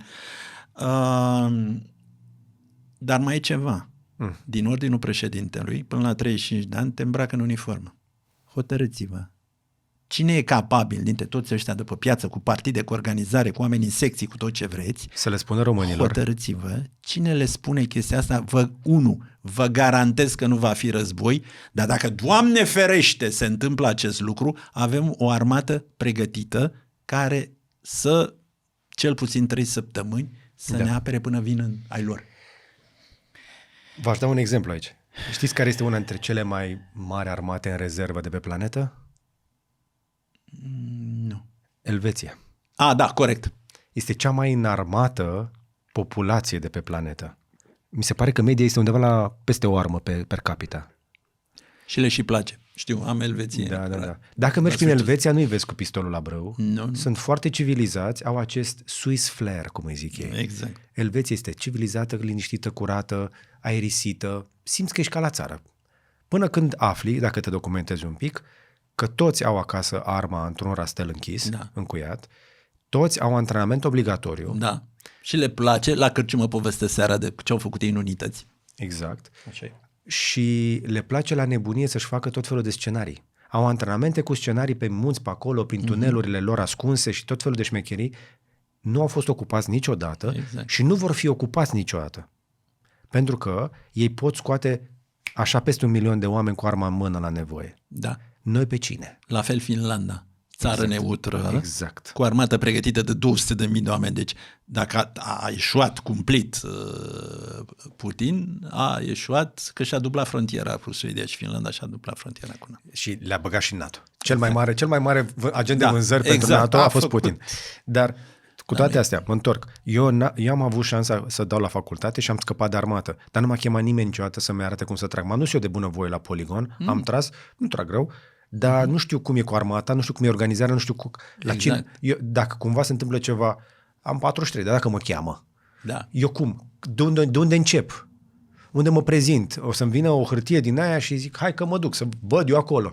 Dar mai e ceva. Din ordinul președintelui, până la 35 de ani, te îmbracă în uniformă. Hotărâți-vă. Cine e capabil dintre toți ăștia de pe piață, cu partide, cu organizare, cu oameni în secții, cu tot ce vreți, să le spună românilor. Hotărâți-vă. Cine le spune chestia asta? Vă garantez că nu va fi război, dar dacă, Doamne ferește, se întâmplă acest lucru, avem o armată pregătită care să, cel puțin 3 săptămâni, să ne apere până vin ai lor. V-aș da un exemplu aici. Știți care este una dintre cele mai mari armate în rezervă de pe planetă? Nu. Elveția. Da, corect. Este cea mai înarmată populație de pe planetă. Mi se pare că media este undeva la peste o armă per capita. Și le și place. Știu, am Elveție. Da. Dacă mergi prin Elveția, nu-i vezi cu pistolul la brâu. Nu. Sunt foarte civilizați, au acest Swiss flair, cum îi zic ei. Exact. Elveția este civilizată, liniștită, curată, aerisită. Simți că ești ca la țară. Până când afli, dacă te documentezi un pic, că toți au acasă arma într-un rastel închis, încuiat, toți au antrenament obligatoriu. Da. Și le place, la cârciumă poveste seara de ce au făcut ei în unități. Exact. Așa e. Și le place la nebunie să-și facă tot felul de scenarii. Au antrenamente cu scenarii pe munți, pe acolo, prin tunelurile lor ascunse și tot felul de șmecherii. Nu au fost ocupați niciodată și nu vor fi ocupați niciodată. Pentru că ei pot scoate așa peste 1 milion de oameni cu arma în mână la nevoie. Da. Noi pe cine? La fel Finlanda, țară neutră, Exact. cu armată pregătită de 200.000 de oameni. Deci dacă a eșuat cumplit Putin, a eșuat că și-a dublat frontiera cu Suedia și Finlanda și-a dublat frontiera cu noi. Și le-a băgat și în NATO. Cel mai mare agent de vânzări pentru exact, NATO a fost făcut. Putin. Dar cu toate astea, mă întorc. Eu am avut șansa să dau la facultate și am scăpat de armată. Dar nu m-a chemat nimeni niciodată să-mi arate cum să trag. M-am dus eu de bunăvoie la poligon, am tras, nu trag rău, dar nu știu cum e cu armata, nu știu cum e organizarea, nu știu la cine. Dacă cumva se întâmplă ceva, am 43, dar dacă mă cheamă, Da. eu cum? De unde încep? Unde mă prezint? O să-mi vină o hârtie din aia și zic, hai că mă duc, să văd eu acolo.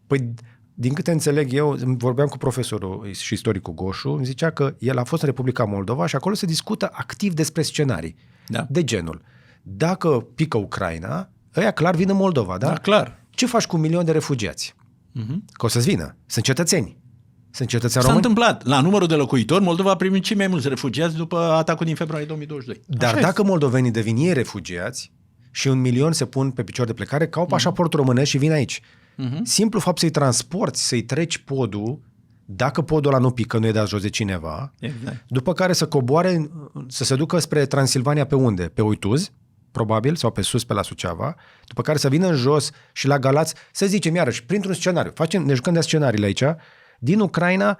Păi, din câte înțeleg eu, vorbeam cu profesorul și istoricul Goșu, îmi zicea că el a fost în Republica Moldova și acolo se discută activ despre scenarii. Da. De genul. Dacă pică Ucraina, ăia clar vin în Moldova, da? Da, clar. Ce faci cu 1 milion de refugiați? Că o să-ți vină. Sunt cetățeni. Sunt cetățeni S-a români. întâmplat. La numărul de locuitori, Moldova a primit cei mai mulți refugiați după atacul din februarie 2022. Dar Așa dacă moldovenii devin ei refugiați și 1 milion se pun pe picior de plecare, ca au pașaport românesc și vin aici. Simplu fapt să-i transporti, să-i treci podul, dacă podul ăla nu pică, nu e dat jos de cineva, Exact. după care să coboare, să se ducă spre Transilvania pe unde? Pe Uituz, probabil, sau pe sus, pe la Suceava, după care să vină în jos și la Galați, să zicem iarăși, printr-un scenariu, ne jucăm de scenariile aici, din Ucraina,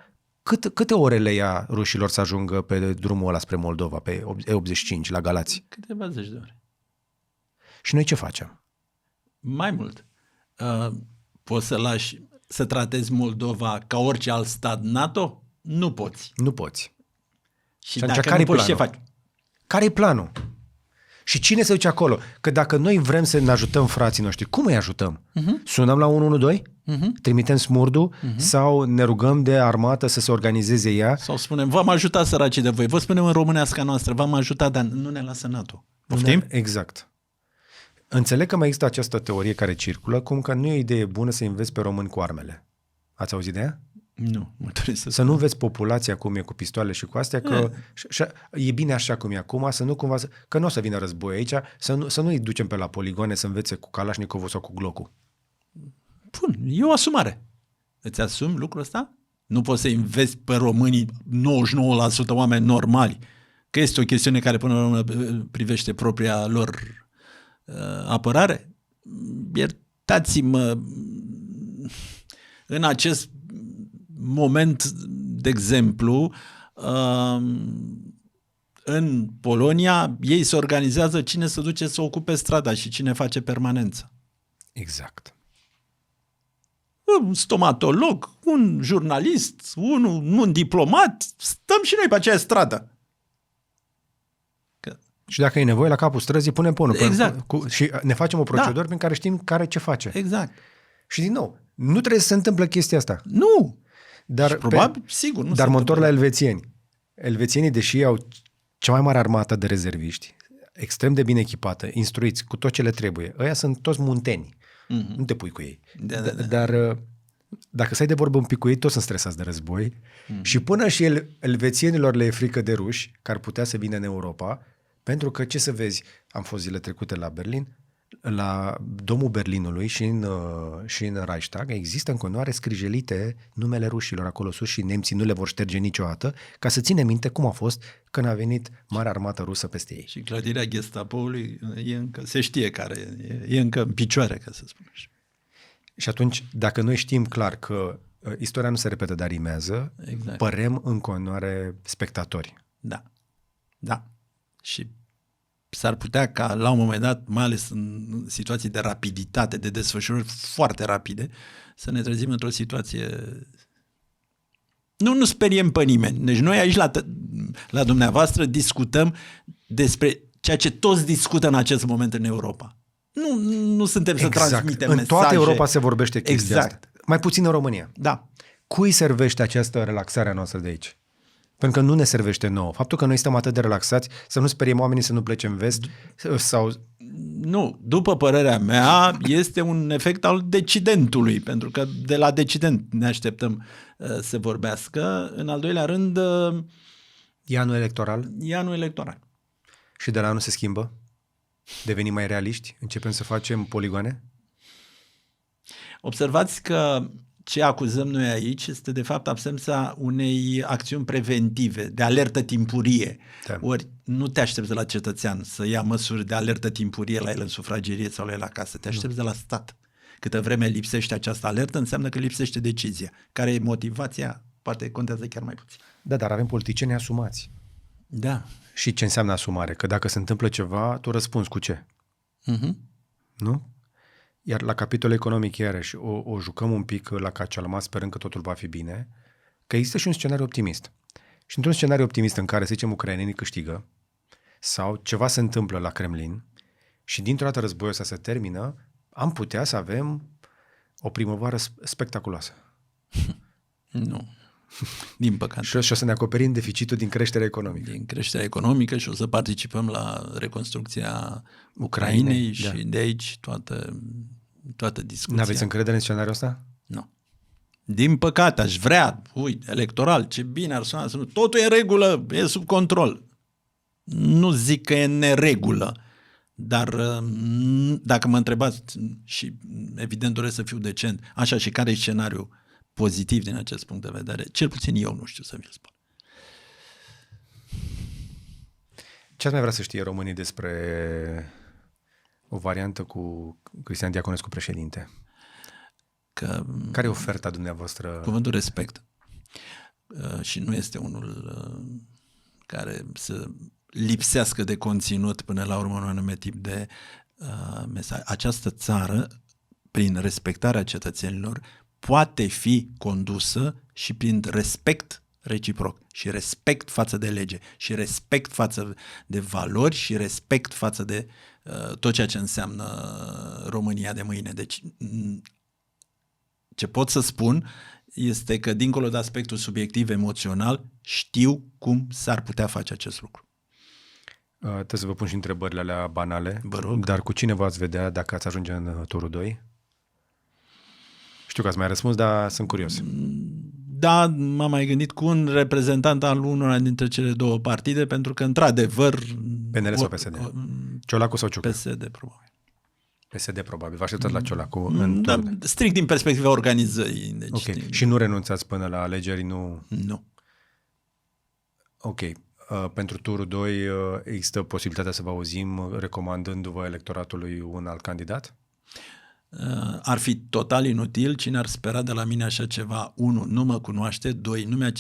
câte ore le ia rușilor să ajungă pe drumul ăla spre Moldova, pe E85, la Galați? Câteva zeci de ore. Și noi ce facem? Mai mult. Poți să lași să tratezi Moldova ca orice alt stat NATO? Nu poți. Nu poți. Și atunci, dacă care-i nu poți, ce planul? faci? Care-i planul? Și cine se duce acolo? Că dacă noi vrem să ne ajutăm frații noștri, cum îi ajutăm? Sunăm la 112? Trimitem smurdul? Sau ne rugăm de armată să se organizeze ea? Sau spunem, v-am ajutat săracii de voi. Vă spunem în românească noastră, v-am ajutat, dar nu ne lasă NATO. Poftim? Exact. Înțeleg că mai există această teorie care circulă, cum că nu e o idee bună să înveți pe români cu armele. Ați auzit de ea? Nu, mă doresc să Să nu vezi populația cum e cu pistoale și cu astea, că e bine așa cum e acum, să nu cumva, că nu o să vină război aici, să nu-i ducem pe la poligoane să învețe cu Kalashnikovul sau cu Glockul. Bun, e o asumare. Îți asumi lucrul ăsta? Nu poți să înveți pe românii 99% oameni normali, că este o chestiune care până la urmă privește propria lor apărare? Iertați-mă, în acest moment, de exemplu, în Polonia, ei se organizează cine se duce să ocupe strada și cine face permanență. Exact. Un stomatolog, un jurnalist, un diplomat, stăm și noi pe aceeași stradă. Și dacă e nevoie, la capul străzii punem pe unul. Exact. Și ne facem o procedură prin care știm care ce face. Exact. Și din nou, nu trebuie să se întâmple chestia asta. Nu. Dar, Și probabil, sigur, nu dar se mă întorc întâmplă. la elvețieni. Elvețienii, deși au cea mai mare armată de rezerviști, extrem de bine echipată, instruiți, cu tot ce le trebuie, ăia sunt toți munteni. Nu te pui cu ei. Da. Dar dacă stai de vorbă un pic cu ei, toți sunt stresați de război și până și elvețienilor le e frică de ruși, care ar putea să vină în Europa, pentru că, ce să vezi, am fost zile trecute la Berlin, la Domul Berlinului și în Reichstag există în continuare scrijelite numele rușilor acolo sus și nemții nu le vor șterge niciodată, ca să ține minte cum a fost când a venit marea armată rusă peste ei. Și clădirea Gestapoului e încă, se știe care e încă în picioare, ca să spun așa. Și atunci, dacă noi știm clar că istoria nu se repetă, dar rimează, Exact. părem în continuare spectatori. Da. Și s-ar putea ca la un moment dat, mai ales în situații de rapiditate, de desfășurări foarte rapide, să ne trezim într-o situație... Nu speriem pe nimeni. Deci noi aici la dumneavoastră discutăm despre ceea ce toți discută în acest moment în Europa. Nu suntem să transmitem mesaje. În toată Europa se vorbește chestia Exact. asta. Mai puțin în România. Da. Cui servește această relaxare a noastră de aici? Pentru că nu ne servește nouă. Faptul că noi stăm atât de relaxați, să nu speriem oamenii să nu plece în vest sau... Nu, după părerea mea, este un efect al decidentului, pentru că de la decident ne așteptăm să vorbească. În al doilea rând, E anul electoral e anul electoral. și de la anul se schimbă? Devenim mai realiști? Începem să facem poligoane? Observați că ce acuzăm noi aici este de fapt absența unei acțiuni preventive, de alertă timpurie. Da. Ori nu te aștepți de la cetățean să ia măsuri de alertă timpurie la el în sufragerie sau la el acasă, te aștepți de la stat. Câtă vreme lipsește această alertă, înseamnă că lipsește decizia. Care e motivația? Poate contează chiar mai puțin. Da, dar avem politicieni asumați. Da. Și ce înseamnă asumare? Că dacă se întâmplă ceva, tu răspunzi cu ce? Nu? Iar la capitolul economic, iarăși, o jucăm un pic la cacealma, sperând că totul va fi bine, că există și un scenariu optimist. Și într-un scenariu optimist în care, să zicem, ucrainenii câștigă sau ceva se întâmplă la Kremlin și dintr-o dată războiul ăsta se termină, am putea să avem o primăvară spectaculoasă. Nu. Din păcate. Și o să ne acoperim deficitul din creșterea economică. Din creșterea economică și o să participăm la reconstrucția Ucrainei și da. de aici toată discuția. N-aveți încredere în scenariul ăsta? Nu. Din păcate, aș vrea, electoral, ce bine ar suna să nu, totul e în regulă, e sub control. Nu zic că e în neregulă, dar dacă mă întrebați, și evident doresc să fiu decent, așa, și care e scenariul pozitiv din acest punct de vedere, cel puțin eu nu știu să vi-l spun. Ce ați mai vrea să știe românii despre o variantă cu Cristian Diaconescu președinte? Care e oferta dumneavoastră? Cuvântul respect. Și nu este unul care să lipsească de conținut până la urmă un anume tip de mesaj. Această țară, prin respectarea cetățenilor, poate fi condusă și prin respect reciproc și respect față de lege și respect față de valori și respect față de tot ceea ce înseamnă România de mâine. Deci ce pot să spun este că dincolo de aspectul subiectiv emoțional știu cum s-ar putea face acest lucru. Trebuie să vă pun și întrebările alea banale. Vă rog. Dar cu cine v-ați vedea dacă ați ajunge în turul 2? Știu că ați mai răspuns, dar sunt curios. Da, m-am mai gândit cu un reprezentant al unora dintre cele două partide, pentru că, într-adevăr... PNL sau PSD? Ciolacu sau Ciucă? PSD, probabil. PSD, probabil. Vă așteptați la Ciolacu în Da, turul 2. strict din perspectiva organizării. Deci, Ok. Și nu renunțați până la alegeri? Nu? Nu. Ok. Pentru turul 2 există posibilitatea să vă auzim recomandându-vă electoratului un alt candidat? Ar fi total inutil. Cine ar spera de la mine așa ceva? 1. Nu mă cunoaște. 2. Nu mi-a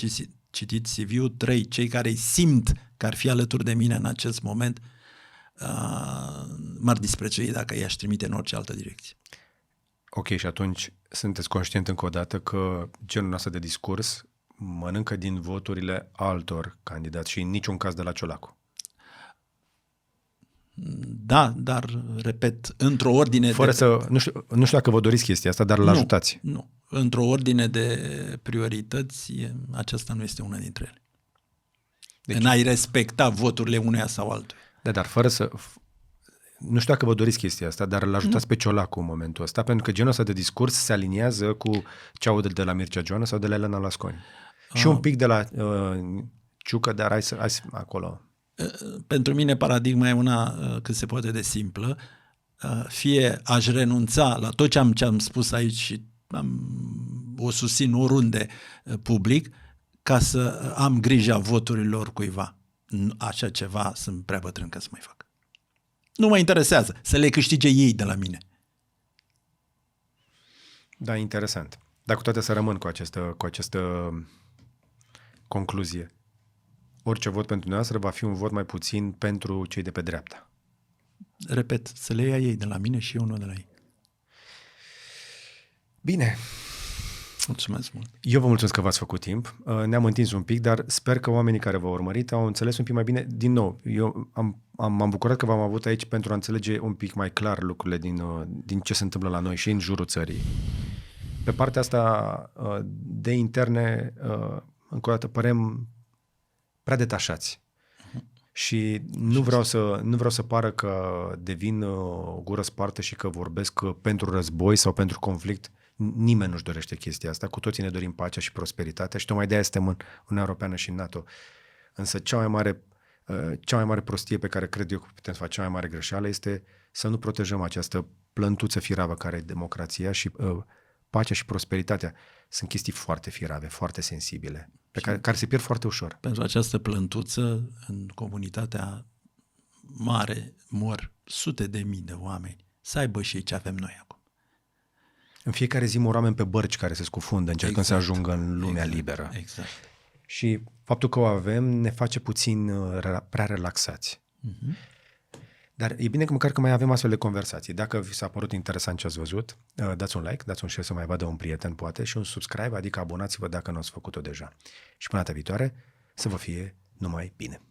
citit CV-ul. 3. Cei care simt că ar fi alături de mine în acest moment m-ar disprețui dacă i-aș trimite în orice altă direcție. Ok, și atunci sunteți conștient încă o dată că genul ăsta de discurs mănâncă din voturile altor candidați și în niciun caz de la Ciolacu. Da, dar, repet, într-o ordine Fără să... Nu știu dacă vă doriți chestia asta, dar îl ajutați. Nu. Într-o ordine de priorități, aceasta nu este una dintre ele. Deci, n-ai respecta voturile uneia sau altuia. Da, dar fără să... Nu știu dacă vă doriți chestia asta, dar îl ajutați pe Ciolacu în momentul ăsta, pentru că genul ăsta de discurs se aliniază cu ce aud de la Mircea Joana sau de la Elena Lasconi. Și un pic de la Ciucă, dar hai să acolo... Pentru mine paradigma e una cât se poate de simplă. Fie aș renunța la tot ce am spus aici și o susțin oriunde public, ca să am grija voturilor cuiva. Așa ceva sunt prea bătrân ca să mai fac. Nu mă interesează să le câștige ei de la mine. Da, interesant. Dar cu toate să rămân cu această concluzie. Orice vot pentru noastră va fi un vot mai puțin pentru cei de pe dreapta. Repet, să le ia ei de la mine și eu nu de la ei. Bine. Mulțumesc mult. Eu vă mulțumesc că v-ați făcut timp. Ne-am întins un pic, dar sper că oamenii care v-au urmărit au înțeles un pic mai bine. Din nou, eu m-am bucurat că v-am avut aici pentru a înțelege un pic mai clar lucrurile din ce se întâmplă la noi și în jurul țării. Pe partea asta de interne, încă o dată, părem prea detașați. Și nu vreau să pară că devin o gură spartă și că vorbesc pentru război sau pentru conflict. Nimeni nu-și dorește chestia asta. Cu toții ne dorim pacea și prosperitatea și tocmai de-aia suntem în Uniunea Europeană și în NATO. Însă cea mai mare prostie pe care cred eu că putem să facem, cea mai mare greșeală este să nu protejăm această plântuță firavă care e democrația și pacea și prosperitatea. Sunt chestii foarte firave, foarte sensibile, care se pierd foarte ușor. Pentru această plântuță, în comunitatea mare, mor sute de mii de oameni. Să aibă și ce avem noi acum. În fiecare zi mor oameni pe bărci care se scufundă, încercând să ajungă în lumea liberă. Exact. Și faptul că o avem ne face puțin prea relaxați. Dar e bine că măcar că mai avem astfel de conversații. Dacă vi s-a părut interesant ce ați văzut, dați un like, dați un share să mai vadă un prieten, poate, și un subscribe, adică abonați-vă dacă nu ați făcut-o deja. Și până data viitoare, să vă fie numai bine.